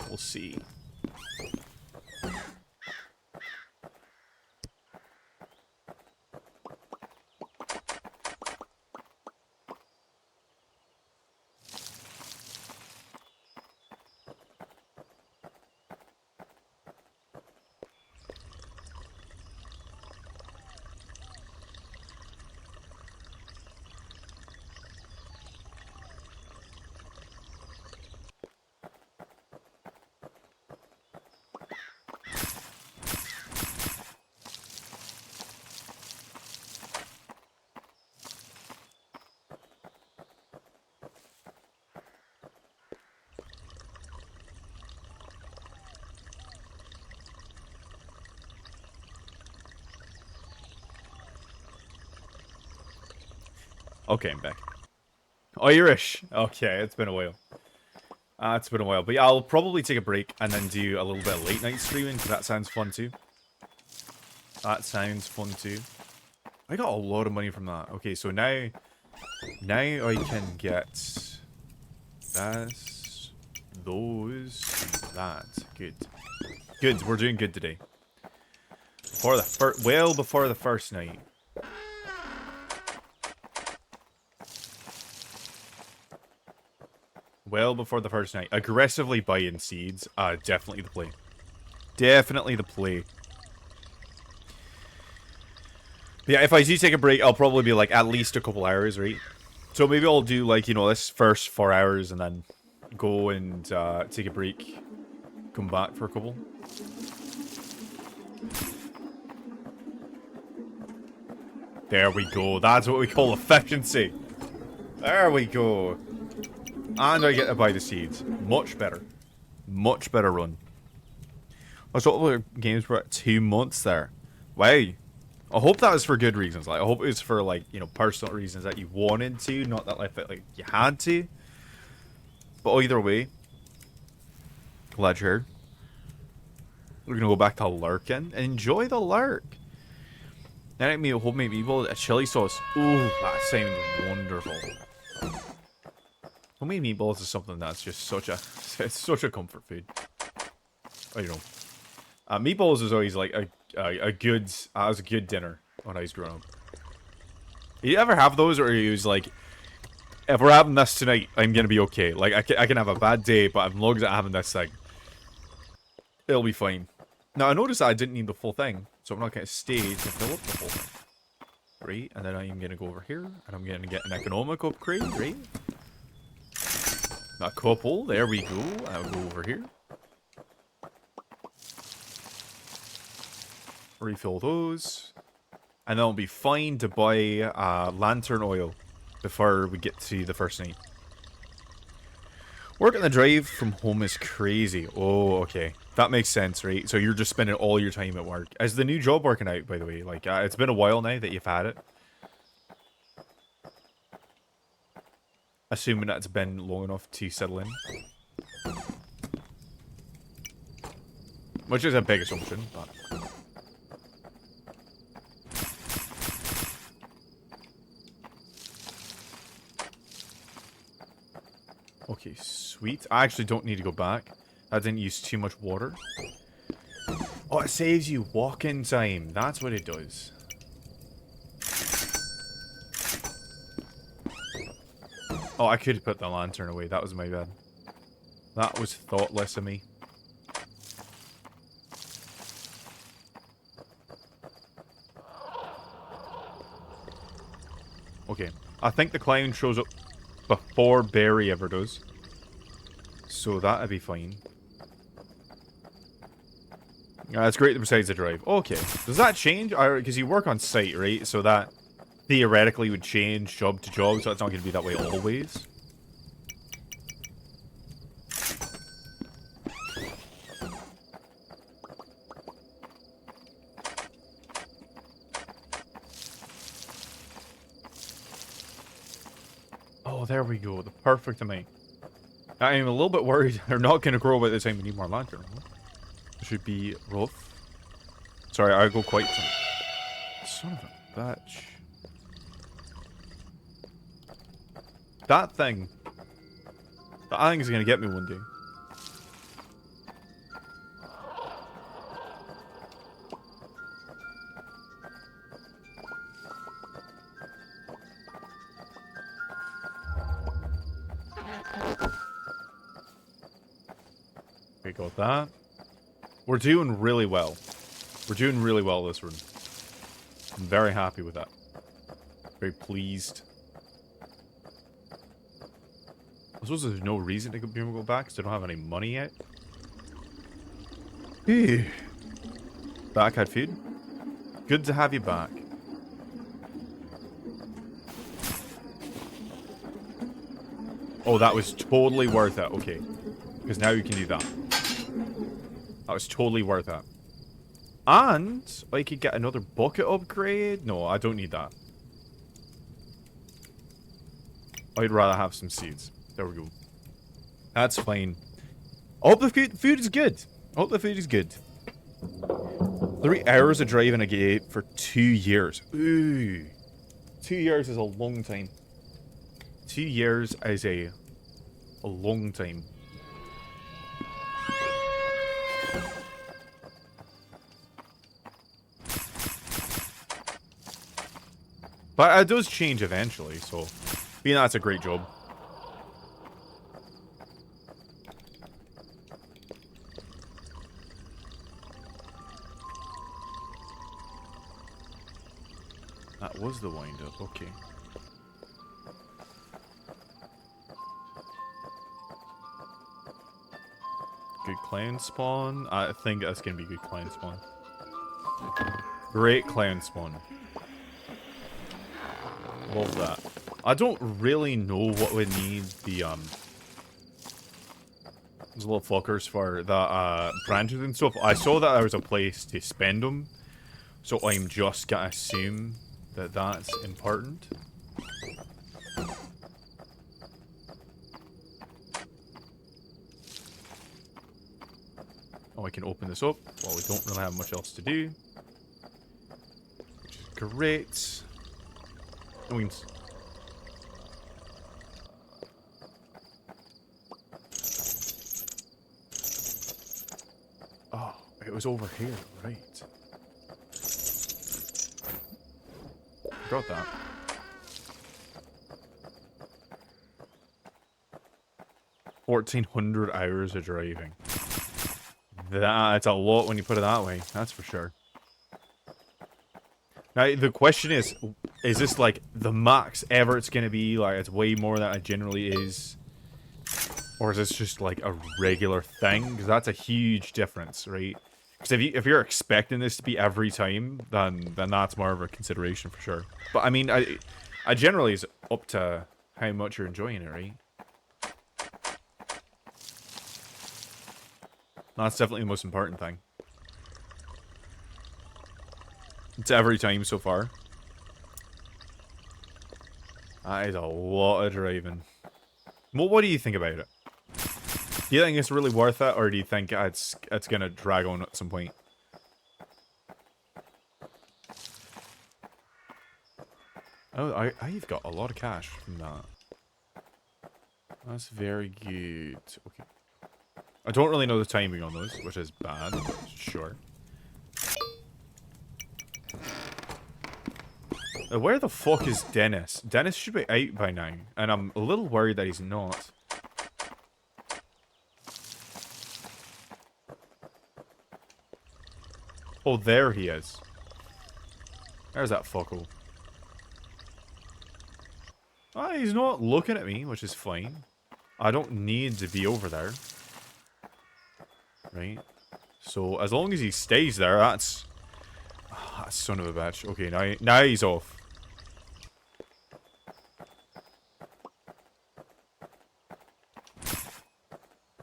We'll see. Okay, I'm back. Oh, Irish. Okay, it's been a while. It's been a while. But yeah, I'll probably take a break and then do a little bit of late night streaming, because that sounds fun too. That sounds fun too. I got a lot of money from that. Okay, so now I can get this, those, and that. Good. Good, we're doing good today. Well before the first night. Well before the first night. Aggressively buying seeds. Definitely the play. Definitely the play. But yeah, if I do take a break, I'll probably be like at least a couple hours, right? So maybe I'll do like, you know, this first 4 hours and then go and take a break come back for a couple. There we go. That's what we call efficiency. There we go. And I get to buy the seeds. Much better. Much better run. I thought other games were at 2 months there. Wow. I hope that was for good reasons. Like, I hope it was for, like, you know, personal reasons that you wanted to, not that, like you had to. But either way, glad you're here. We're gonna go back to lurking. Enjoy the lurk. Now let me homemade meatballs, a chili sauce. Ooh, that sounds wonderful. Homemade meatballs is something that's just such a, it's such a comfort food. I don't know. Meatballs is always like a good, was a good dinner when I was growing up. You ever have those, or you was like, if we're having this tonight, I'm gonna be okay. Like I can have a bad day, but as long as I'm having this thing, it'll be fine. Now I noticed that I didn't need the full thing, so I'm not gonna stay to fill up the whole thing. Right, and then I'm gonna go over here, and I'm gonna get an economic upgrade, right? A couple, there we go. I'll go over here. Refill those. And then I'll be fine to buy lantern oil before we get to the first night. Working the drive from home is crazy. Oh, okay. That makes sense, right? So you're just spending all your time at work. Is the new job working out, by the way? Like, it's been a while now that you've had it. Assuming that it's been long enough to settle in. Which is a big assumption, but... Okay, sweet. I actually don't need to go back. I didn't use too much water. Oh, it saves you walking time. That's what it does. Oh, I could have put the lantern away. That was my bad. That was thoughtless of me. Okay. I think the clown shows up before Barry ever does. So that'd be fine. That's great besides the drive. Okay. Does that change? Because you work on site, right? So that theoretically would change job to job, so it's not going to be that way always. Oh, there we go. The perfect amount. I'm a little bit worried they're not going to grow by the time we need more lantern. It should be rough. Sorry, I go quite... Son of a bitch. That thing. That thing is going to get me one day. Okay, got that. We're doing really well. We're doing really well this run. I'm very happy with that. Very pleased. I suppose there's no reason to go back because I don't have any money yet. Ew. Back had food. Good to have you back. Oh, that was totally worth it. Okay. Because now you can do that. That was totally worth it. And I could get another bucket upgrade. No, I don't need that. I'd rather have some seeds. There we go. That's fine. I hope the food is good. I hope the food is good. 3 hours of driving a gate for 2 years. Ooh. 2 years is a long time. 2 years is a long time. But it does change eventually, so being that's a great job. That was the wind-up, okay. Good clown spawn. I think that's gonna be a good clown spawn. Great clown spawn. Love that. I don't really know what we need the those little fuckers for the branches and stuff. I saw that there was a place to spend them, so I'm just gonna assume that that's important. Oh, I can open this up. Well, we don't really have much else to do, which is great. I mean, oh, it was over here, right? Got that. $1,400 of driving. That's a lot when you put it that way. That's for sure. Now the question is this like the max ever it's gonna be? Like it's way more than it generally is, or is this just like a regular thing? Because that's a huge difference, right? Because if you're expecting this to be every time, then that's more of a consideration for sure. But I mean, I generally is up to how much you're enjoying it, right? That's definitely the most important thing. It's every time so far. That is a lot of driving. Well, what do you think about it? Do you think it's really worth it, or do you think it's gonna drag on at some point? Oh, I've got a lot of cash from that. That's very good. Okay. I don't really know the timing on those, which is bad. Sure. Where the fuck is Dennis? Dennis should be out by now, and I'm a little worried that he's not. Oh, there he is. There's that fucko. Ah, he's not looking at me, which is fine. I don't need to be over there. Right? So, as long as he stays there, that's... Ah, son of a bitch. Okay, now he's off.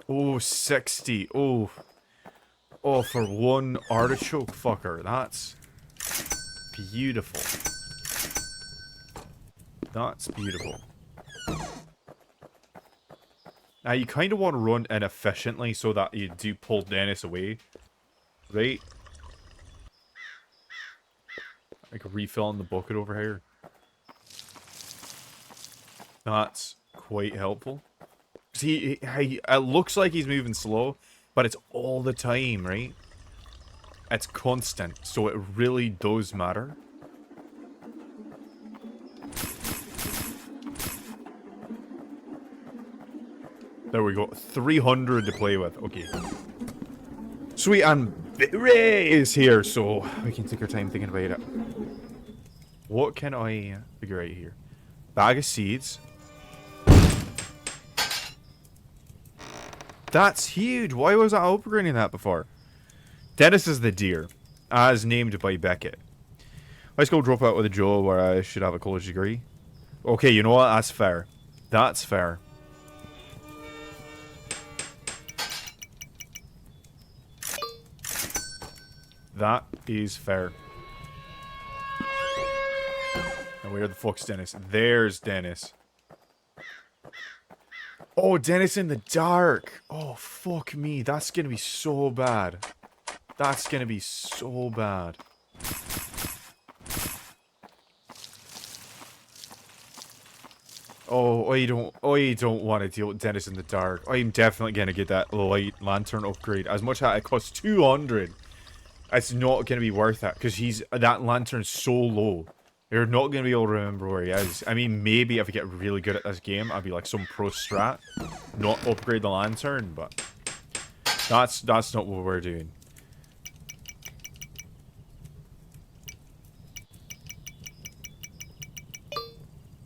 Oh, 60. Oh. Oh, for one artichoke fucker. That's beautiful. That's beautiful. Now, you kind of want to run inefficiently so that you do pull Dennis away. Right? Like refilling the bucket over here. That's quite helpful. See, it looks like he's moving slow, but it's all the time, right? It's constant, so it really does matter. There we go. 300 to play with. Okay. Sweet, and Ray is here, so we can take our time thinking about it. What can I figure out here? Bag of seeds. That's huge. Why was I upgrading that before? Dennis is the deer, as named by Beckett. Let's go drop out with a Joe where I should have a college degree. Okay, you know what? That's fair. That's fair. That is fair. And where the fuck's Dennis? There's Dennis. Oh, Dennis in the dark. Oh, fuck me. That's gonna be so bad. That's gonna be so bad. Oh, I don't want to deal with Dennis in the dark. I'm definitely gonna get that light lantern upgrade. As much as it costs 200, it's not gonna be worth it because that lantern's so low. You're not going to be able to remember where he is. I mean, maybe if I get really good at this game, I'll be like some pro strat. Not upgrade the lantern, but... That's not what we're doing.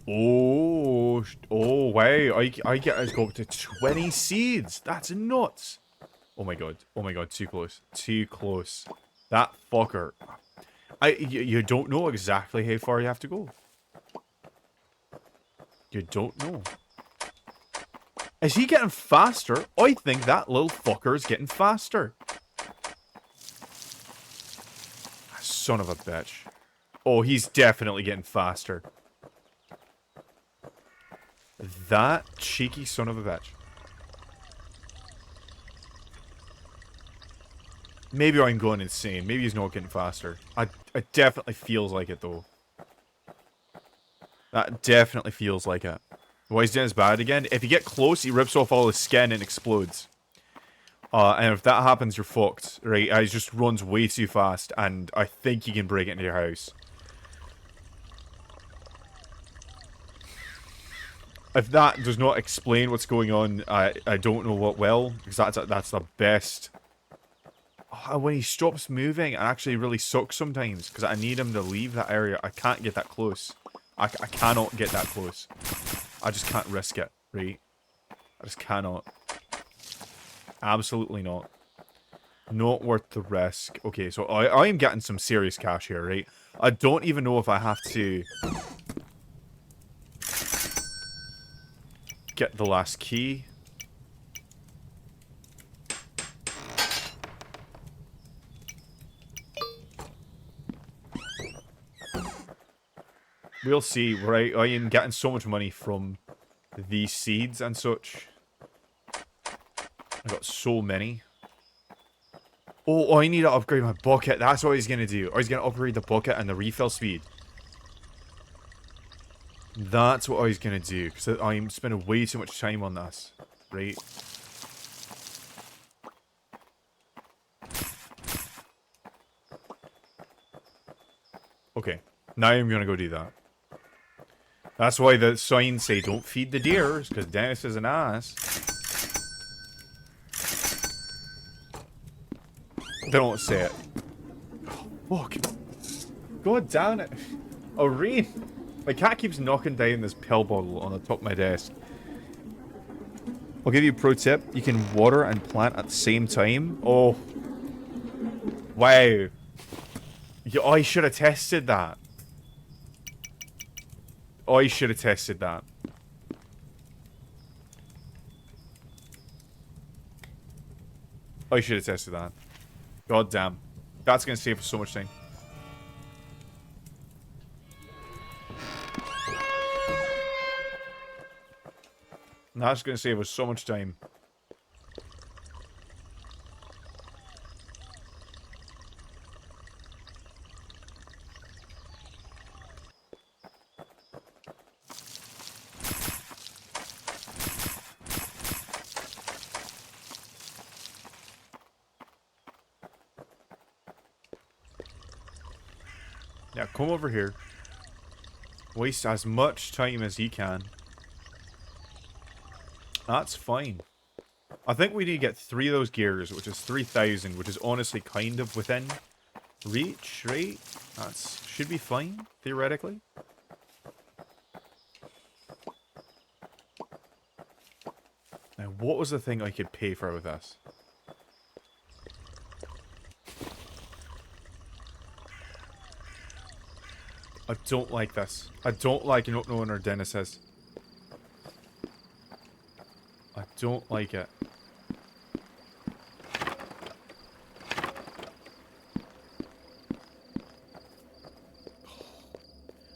Oh, wow. I get us go up to 20 seeds. That's nuts. Oh my god. Oh my god. Too close. Too close. That fucker. You don't know exactly how far you have to go. You don't know. Is he getting faster? I think that little fucker is getting faster. Son of a bitch. Oh, he's definitely getting faster. That cheeky son of a bitch. Maybe I'm going insane. Maybe he's not getting faster. It definitely feels like it, though. That definitely feels like it. Why he's doing his bad again? If you get close, he rips off all his skin and explodes. And if that happens, you're fucked, right? He just runs way too fast, and I think he can break it into your house. If that does not explain what's going on, I don't know what will, because that's the best. Oh, when he stops moving, it actually really sucks sometimes, because I need him to leave that area. I can't get that close. I cannot get that close. I just can't risk it, right? I just cannot. Absolutely not. Not worth the risk. Okay, so I am getting some serious cash here, right? I don't even know if I have to get the last key. We'll see, right? I am getting so much money from these seeds and such. I got so many. Oh, I need to upgrade my bucket. That's what he's going to do. Or he's going to upgrade the bucket and the refill speed. That's what I was going to do. Because I'm spending way too much time on this. Right? Okay. Now I'm going to go do that. That's why the signs say don't feed the deers. Because Dennis is an ass. They don't say it. Oh, fuck. God damn it. Oh, Rain. My cat keeps knocking down this pill bottle on the top of my desk. I'll give you a pro tip. You can water and plant at the same time. Oh. Wow. I should have tested that. I should have tested that. I should have tested that. God damn. That's going to save us so much time. That's going to save us so much time. Yeah, come over here. Waste as much time as you can. That's fine. I think we need to get 3 of those gears, which is 3,000, which is honestly kind of within reach, right? That should be fine, theoretically. Now, what was the thing I could pay for with this? I don't like this. I don't like not knowing where Dennis is. I don't like it.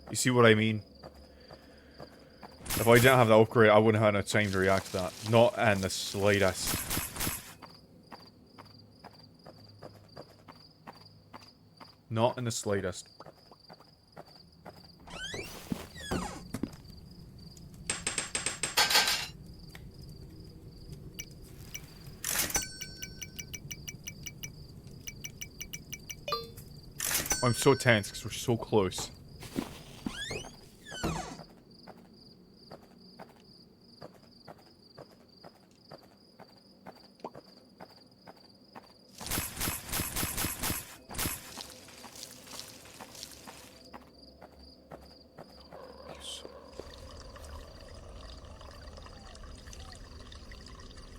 You see what I mean? If I didn't have that upgrade, I wouldn't have had enough time to react to that. Not in the slightest. Not in the slightest. I'm so tense because we're so close.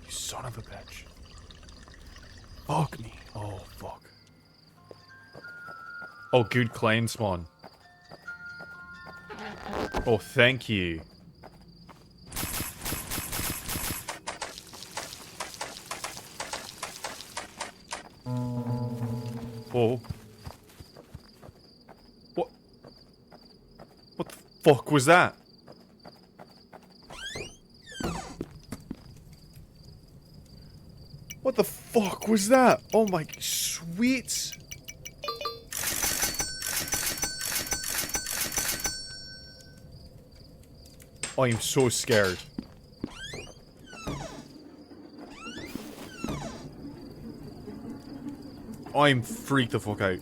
You son of a bitch. Fuck me. Oh, fuck. Oh, good claim spawn. Oh, thank you. Oh. What? What the fuck was that? What the fuck was that? Oh my sweet. I am so scared. I'm freaked the fuck out.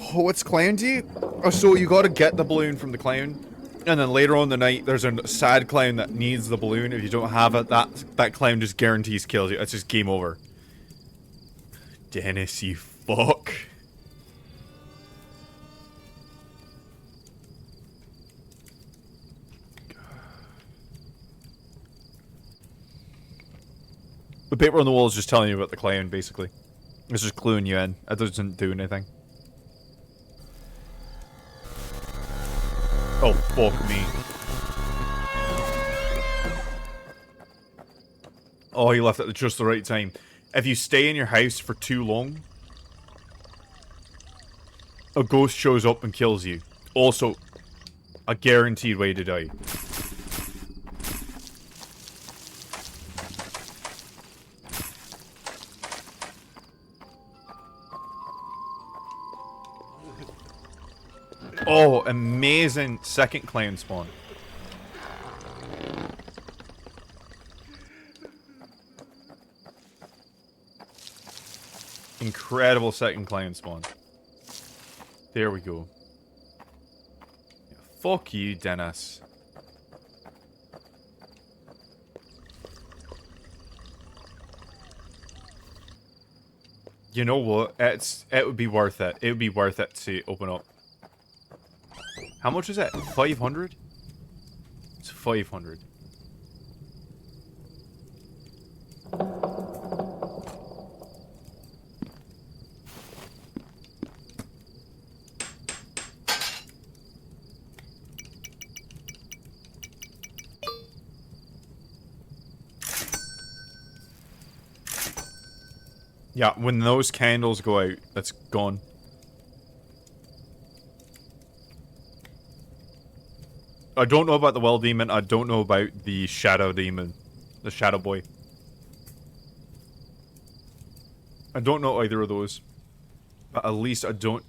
Oh, what's clown to you? Oh, so you gotta get the balloon from the clown. And then later on in the night, there's a sad clown that needs the balloon. If you don't have it, that clown just guarantees kills you. It's just game over. Dennis, you fuck. The paper on the wall is just telling you about the clown, basically. It's just cluing you in. It doesn't do anything. Oh, fuck me. Oh, he left at just the right time. If you stay in your house for too long, a ghost shows up and kills you. Also, a guaranteed way to die. Oh, amazing second clown spawn. Incredible second clown spawn. There we go. Yeah, fuck you, Dennis. You know what? It would be worth it. It would be worth it to open up. How much is it? 500? It's 500. Yeah, when those candles go out, it's gone. I don't know about the well demon. I don't know about the shadow demon. The shadow boy. I don't know either of those. But at least I don't...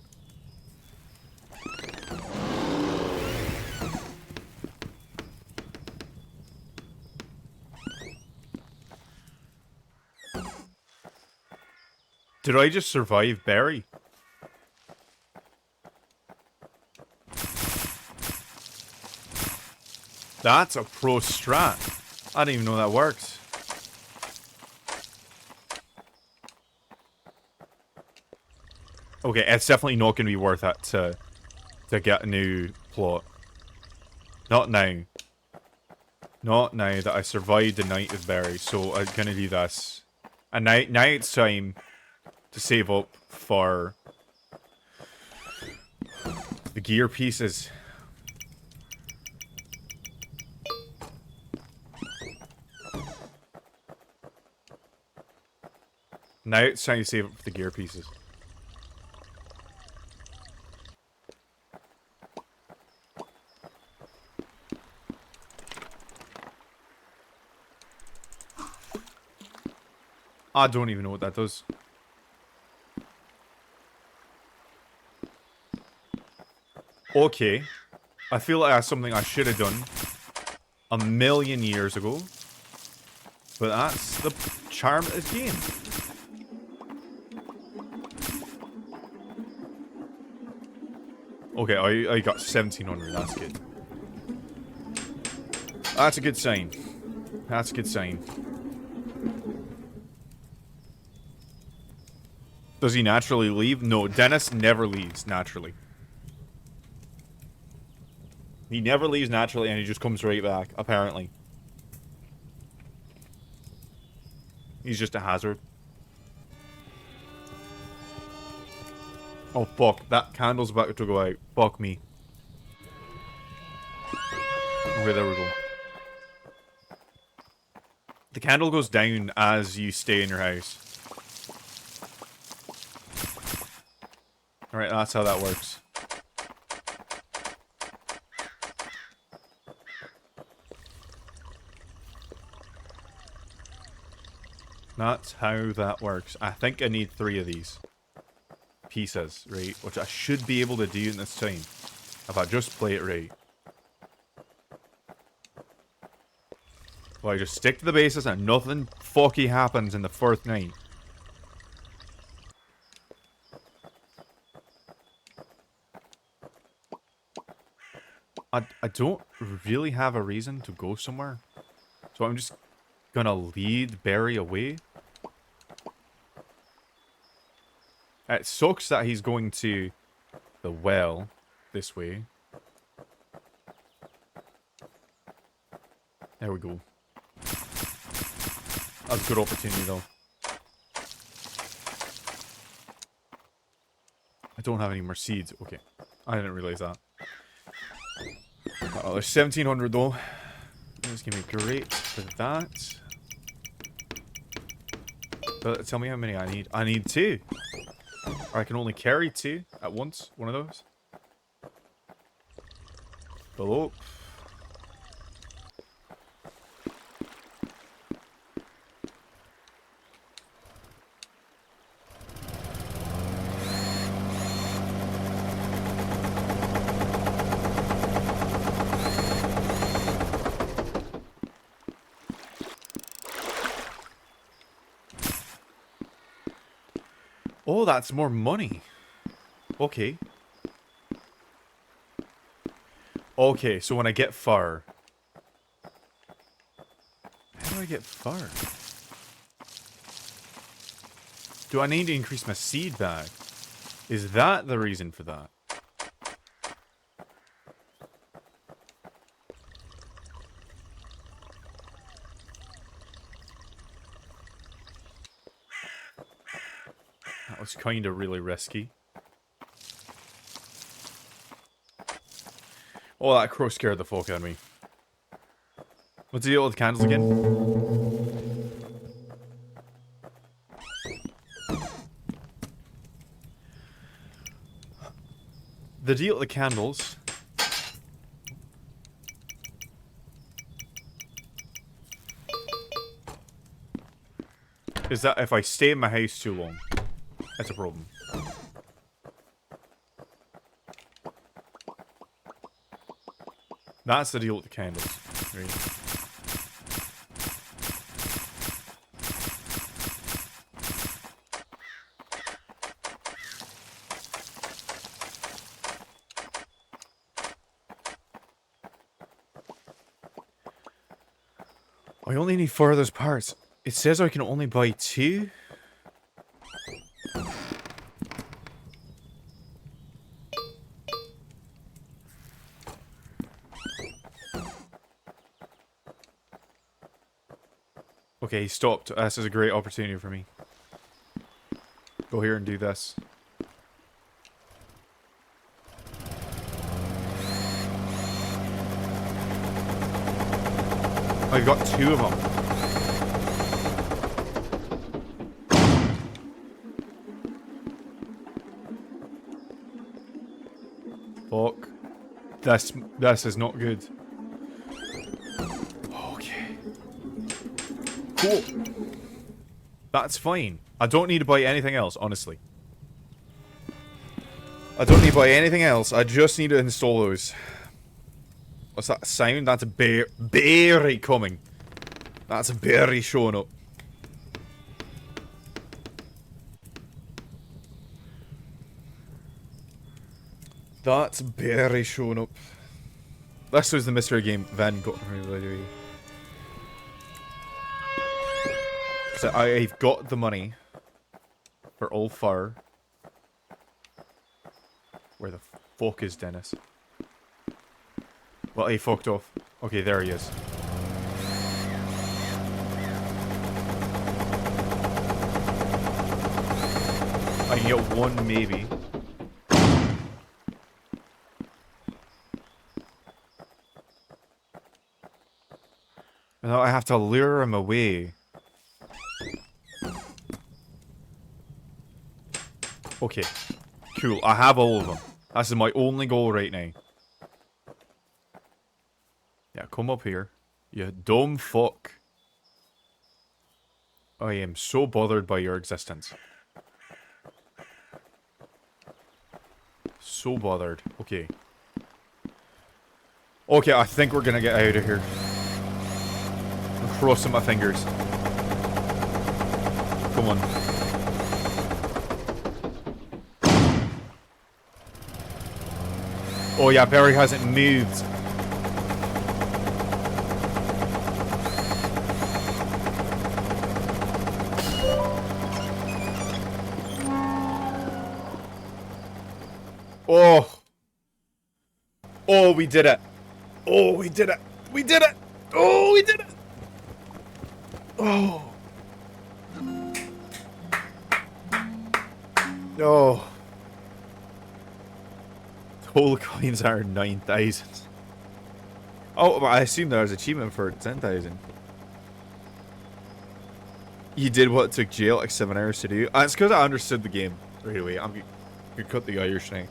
Did I just survive Barry? That's a pro strat. I didn't even know that works. Okay, it's definitely not going to be worth it to get a new plot. Not now. Not now that I survived the night with Barry, so I'm going to do this. And now it's time to save up for the gear pieces. Now it's time to save up for the gear pieces. I don't even know what that does. Okay. I feel like that's something I should have done a million years ago. But that's the charm of this game. Okay, I got 1700. That's good. That's a good sign. That's a good sign. Does he naturally leave? No, Dennis never leaves naturally. He never leaves naturally and he just comes right back, apparently. He's just a hazard. Oh, fuck. That candle's about to go out. Fuck me. Okay, there we go. The candle goes down as you stay in your house. Alright, that's how that works. That's how that works. I think I need 3 of these pieces, right? Which I should be able to do in this time. If I just play it right. Well, I just stick to the basis and nothing fucky happens in the first night. I don't really have a reason to go somewhere. So I'm just gonna lead Barry away. It sucks that he's going to the well this way. There we go. That was a good opportunity though. I don't have any more seeds. Okay. I didn't realize that. Uh-oh, there's 1700 though. That's gonna be great for that. But tell me how many I need. I need 2. Or I can only carry 2 at once. One of those. Hello. Oh, that's more money. Okay. Okay, so when I get fur... How do I get fur? Do I need to increase my seed bag? Is that the reason for that? That was kind of really risky. Oh, that crow scared the fuck out of me. What's the deal with the candles again? The deal with the candles... is that if I stay in my house too long, that's a problem. That's the deal with the candles. Right. I only need 4 of those parts. It says I can only buy 2? Okay, he stopped. This is a great opportunity for me. Go here and do this. I've got 2 of them. Fuck. This is not good. Okay. Cool. That's fine. I don't need to buy anything else, honestly. I don't need to buy anything else. I just need to install those. What's that sound? That's a berry coming. That's a berry showing up. That's a berry showing up. This was the mystery game Van got for me, by the way. So I've got the money for all fur. Where the fuck is Dennis? Well, he fucked off. Okay, there he is. I can get 1 maybe. No, I have to lure him away. Okay. Cool. I have all of them. That's my only goal right now. Yeah, come up here. You dumb fuck. I am so bothered by your existence. So bothered. Okay. Okay, I think we're gonna get out of here. I'm crossing my fingers. Come on. Oh yeah, Barry hasn't moved. Oh. Oh, we did it. Oh, we did it. We did it. Oh, we did it. Oh. Oh. Total coins are 9,000. Oh, I assume there's an achievement for 10,000. You did what took jail like 7 hours to do? It's because I understood the game right away. I'm gonna cut the Irish thing.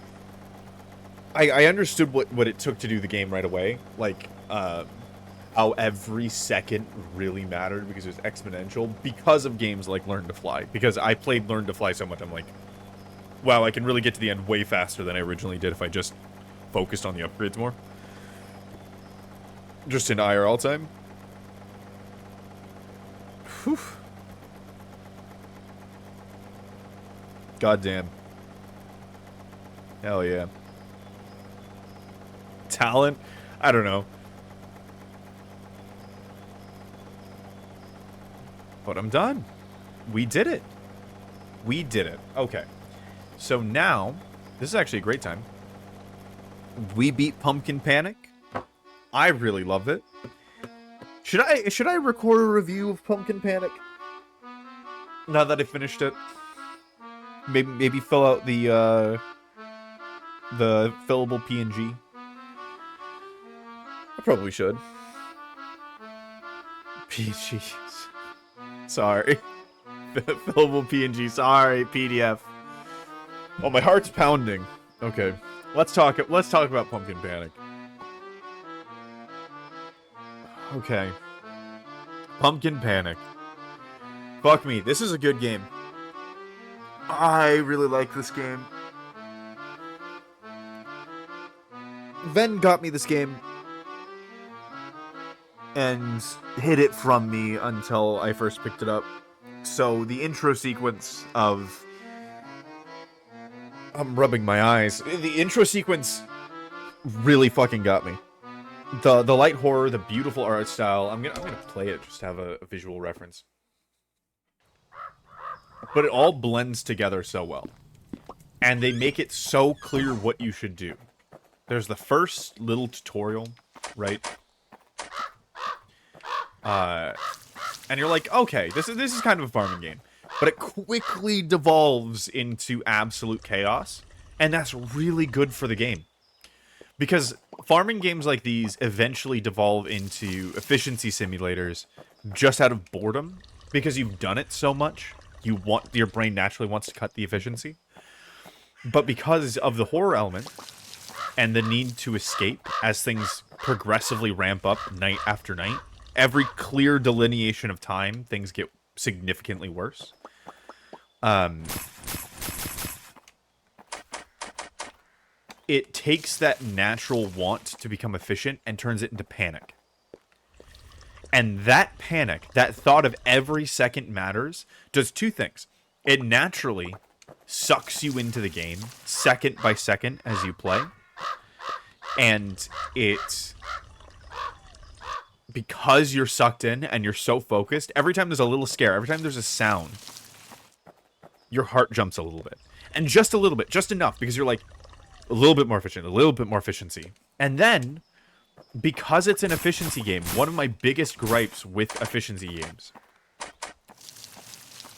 I understood what it took to do the game right away. Like, how every second really mattered because it was exponential because of games like Learn to Fly. Because I played Learn to Fly so much, I'm like, wow, I can really get to the end way faster than I originally did if I just focused on the upgrades more. Just in IRL time. Whew. Goddamn. Hell yeah. Talent? I don't know. But I'm done. We did it. We did it. Okay. So now, this is actually a great time. We beat Pumpkin Panic. I really love it. Should I record a review of Pumpkin Panic? Now that I finished it. Maybe fill out the fillable PNG. I probably should. PNG. Sorry. Fillable PNG. Sorry, PDF. Oh, my heart's pounding. Okay. Let's talk about Pumpkin Panic. Okay. Pumpkin Panic. Fuck me. This is a good game. I really like this game. Ven got me this game and hid it from me until I first picked it up. So the intro sequence of... I'm rubbing my eyes. The intro sequence really fucking got me. The light horror, the beautiful art style. I'm gonna play it just to have a visual reference. But it all blends together so well. And they make it so clear what you should do. There's the first little tutorial, right? And you're like, okay, this is kind of a farming game. But it quickly devolves into absolute chaos. And that's really good for the game. Because farming games like these eventually devolve into efficiency simulators just out of boredom. Because you've done it so much, your brain naturally wants to cut the efficiency. But because of the horror element and the need to escape as things progressively ramp up night after night, every clear delineation of time, things get significantly worse. It takes that natural want to become efficient and turns it into panic. And that panic, that thought of every second matters, does two things. It naturally sucks you into the game second by second as you play. And it... because you're sucked in and you're so focused, every time there's a little scare, every time there's a sound, your heart jumps a little bit. And just a little bit, just enough, because you're like, a little bit more efficient, a little bit more efficiency. And then, because it's an efficiency game, one of my biggest gripes with efficiency games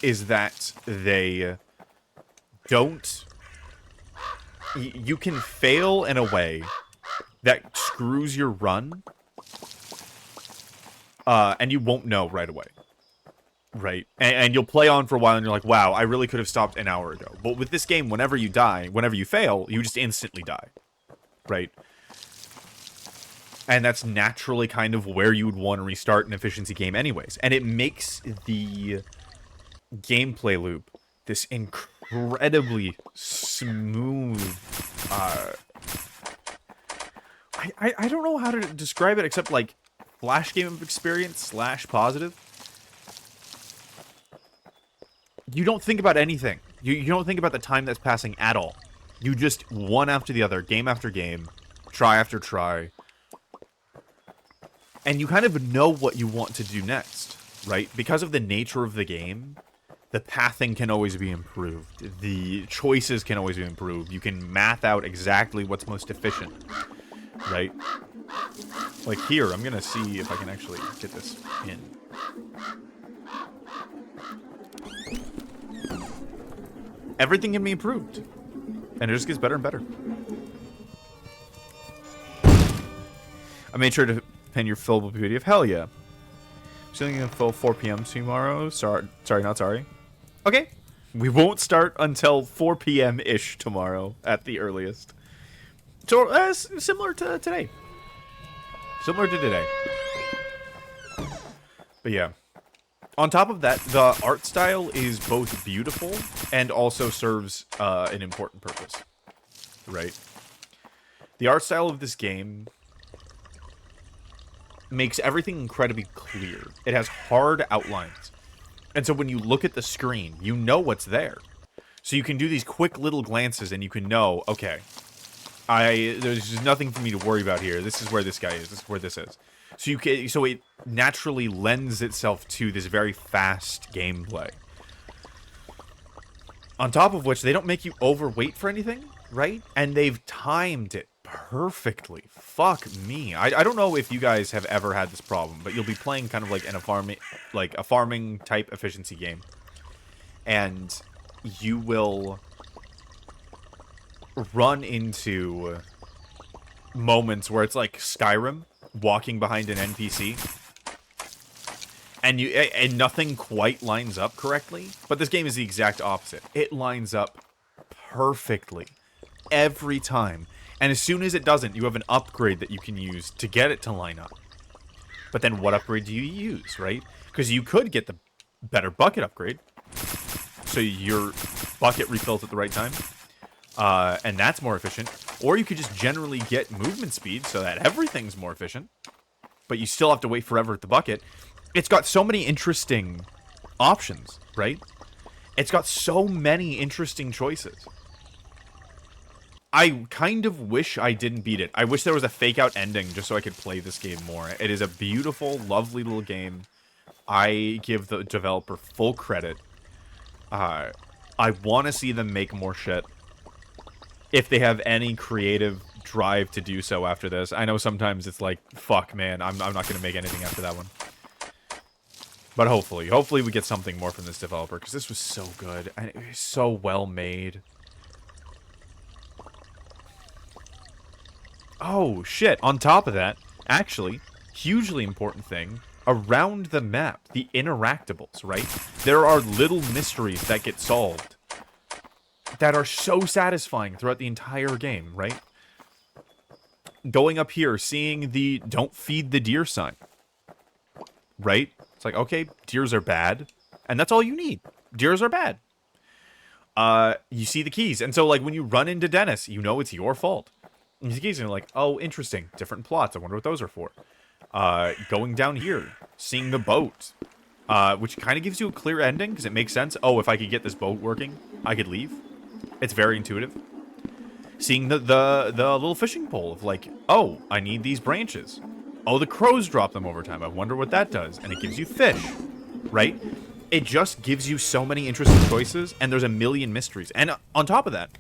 is that they don't... You can fail in a way that screws your run and you won't know right away. Right? And you'll play on for a while, and you're like, wow, I really could have stopped an hour ago. But with this game, whenever you die, whenever you fail, you just instantly die. Right? And that's naturally kind of where you would want to restart an efficiency game anyways. And it makes the gameplay loop this incredibly smooth... I don't know how to describe it except, like, flash game experience / positive. You don't think about anything. You don't think about the time that's passing at all. You just, one after the other, game after game, try after try. And you kind of know what you want to do next, right? Because of the nature of the game, the pathing can always be improved. The choices can always be improved. You can math out exactly what's most efficient, right? Like here, I'm going to see if I can actually get this in. Everything can be improved. And it just gets better and better. I made sure to pin your fillable PDF. Hell yeah. Still going to fill 4 p.m. tomorrow. Sorry, not sorry. Okay. We won't start until 4 p.m.-ish tomorrow at the earliest. So, similar to today. Similar to today. But yeah. On top of that, the art style is both beautiful and also serves an important purpose. Right? The art style of this game makes everything incredibly clear. It has hard outlines. And so when you look at the screen, you know what's there. So you can do these quick little glances and you can know, okay, there's just nothing for me to worry about here. This is where this guy is. This is where this is. So it naturally lends itself to this very fast gameplay. On top of which, they don't make you overweight for anything, right? And they've timed it perfectly. Fuck me. I don't know if you guys have ever had this problem, but you'll be playing kind of like a farming type efficiency game. And you will run into moments where it's like Skyrim, walking behind an NPC, and nothing quite lines up correctly. But this game is the exact opposite. It lines up perfectly every time. And as soon as it doesn't, you have an upgrade that you can use to get it to line up. But then what upgrade do you use, right? Because you could get the better bucket upgrade, so your bucket refills at the right time. And that's more efficient. Or you could just generally get movement speed so that everything's more efficient. But you still have to wait forever at the bucket. It's got so many interesting options, right? It's got so many interesting choices. I kind of wish I didn't beat it. I wish there was a fake out ending just so I could play this game more. It is a beautiful, lovely little game. I give the developer full credit. I want to see them make more shit. If they have any creative drive to do so after this. I know sometimes it's like, fuck, man, I'm not going to make anything after that one. But hopefully we get something more from this developer, because this was so good, and it was so well made. Oh, shit, on top of that, actually, hugely important thing, around the map, the interactables, right? There are little mysteries that get solved that are so satisfying throughout the entire game, right? Going up here, seeing the don't feed the deer sign, right? It's like, okay, deers are bad, and that's all you need. Deers are bad. You see the keys, and so, like, when you run into Dennis, you know it's your fault. And the keys, and you're like, oh, interesting, different plots, I wonder what those are for. Going down here, seeing the boat, which kind of gives you a clear ending, because it makes sense. Oh, if I could get this boat working, I could leave. It's very intuitive. Seeing the little fishing pole of like, oh, I need these branches. Oh, the crows drop them over time. I wonder what that does. And it gives you fish, right? It just gives you so many interesting choices, and there's a million mysteries. And on top of that,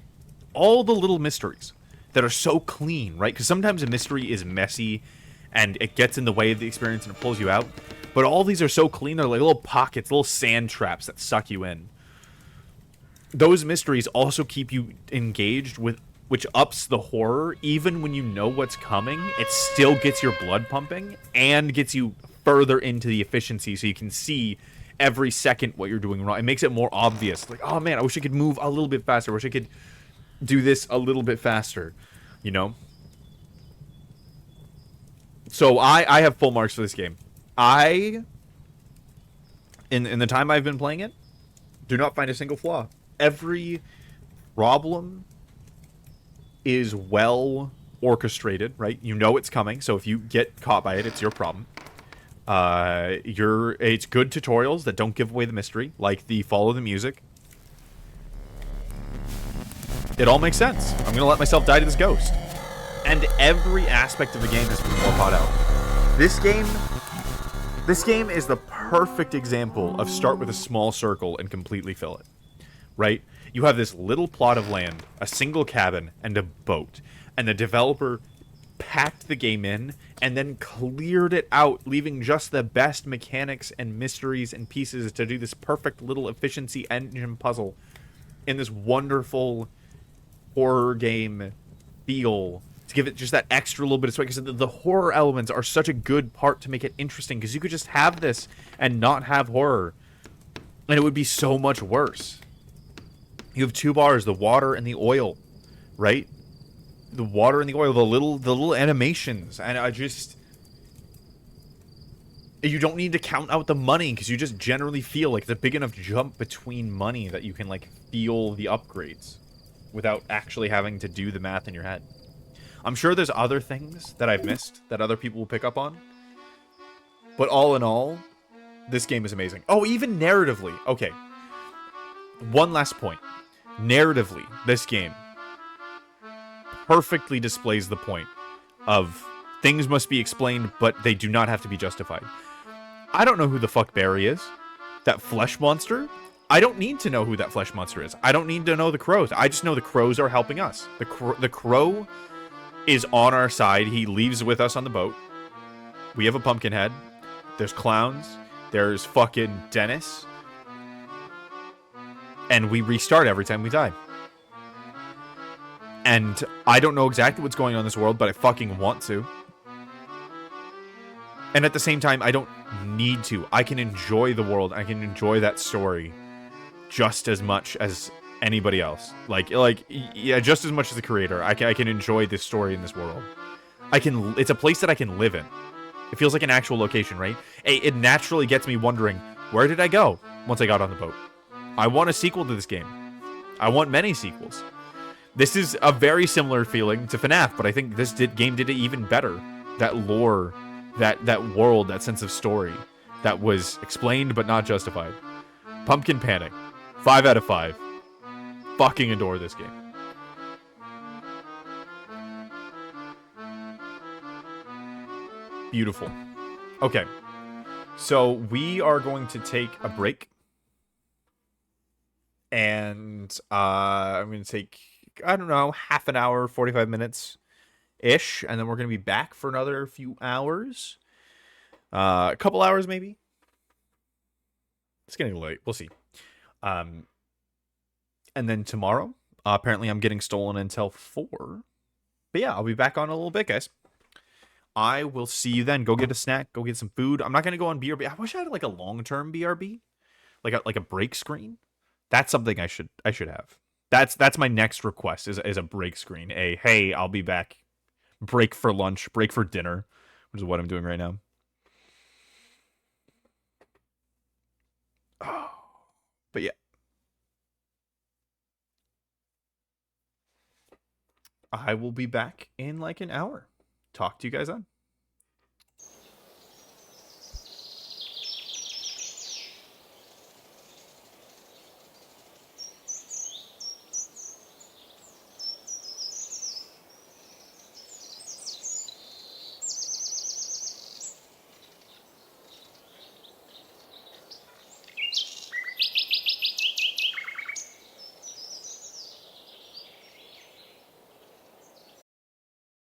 all the little mysteries that are so clean, right? Because sometimes a mystery is messy, and it gets in the way of the experience, and it pulls you out. But all these are so clean, they're like little pockets, little sand traps that suck you in. Those mysteries also keep you engaged with, which ups the horror. Even when you know what's coming, it still gets your blood pumping and gets you further into the efficiency so you can see every second what you're doing wrong. It makes it more obvious. Like, oh man, I wish I could move a little bit faster. I wish I could do this a little bit faster, you know? So I have full marks for this game. In the time I've been playing it, do not find a single flaw. Every problem is well orchestrated, right? You know it's coming, so if you get caught by it, it's your problem. It's good tutorials that don't give away the mystery, like the follow the music. It all makes sense. I'm gonna let myself die to this ghost. And every aspect of the game has been well thought out. This game is the perfect example of start with a small circle and completely fill it. Right? You have this little plot of land, a single cabin, and a boat. And the developer packed the game in and then cleared it out, leaving just the best mechanics and mysteries and pieces to do this perfect little efficiency engine puzzle in this wonderful horror game feel, to give it just that extra little bit of space. Because the horror elements are such a good part to make it interesting, because you could just have this and not have horror, and it would be so much worse. You have two bars, the water and the oil, right? The water and the oil, the little animations, and I just... You don't need to count out the money, because you just generally feel like it's a big enough jump between money that you can, like, feel the upgrades without actually having to do the math in your head. I'm sure there's other things that I've missed that other people will pick up on. But all in all, this game is amazing. Oh, even narratively. Okay. One last point. Narratively, this game perfectly displays the point of things must be explained, but they do not have to be justified. I don't know who the fuck Barry is. That flesh monster? I don't need to know who that flesh monster is. I don't need to know the crows. I just know the crows are helping us. The crow is on our side. He leaves with us on the boat. We have a pumpkin head. There's clowns. There's fucking Dennis. And we restart every time we die. And I don't know exactly what's going on in this world, but I fucking want to. And at the same time, I don't need to. I can enjoy the world. I can enjoy that story just as much as anybody else. Yeah, just as much as the creator. I can enjoy this story in this world. It's a place that I can live in. It feels like an actual location, right? It naturally gets me wondering, where did I go once I got on the boat? I want a sequel to this game. I want many sequels. This is a very similar feeling to FNAF, but I think this game did it even better. That lore, that world, that sense of story that was explained but not justified. Pumpkin Panic. 5 out of 5. Fucking adore this game. Beautiful. Okay. So we are going to take a break. And I'm going to take, I don't know, half an hour, 45 minutes-ish. And then we're going to be back for another few hours. A couple hours, maybe. It's getting late. We'll see. And then tomorrow, apparently I'm getting stolen until 4. But yeah, I'll be back on in a little bit, guys. I will see you then. Go get a snack. Go get some food. I'm not going to go on BRB. I wish I had like a long-term BRB. Like a break screen. That's something I should have. That's my next request is a break screen. Hey, I'll be back. Break for lunch. Break for dinner. Which is what I'm doing right now. Oh, but yeah. I will be back in like an hour. Talk to you guys then.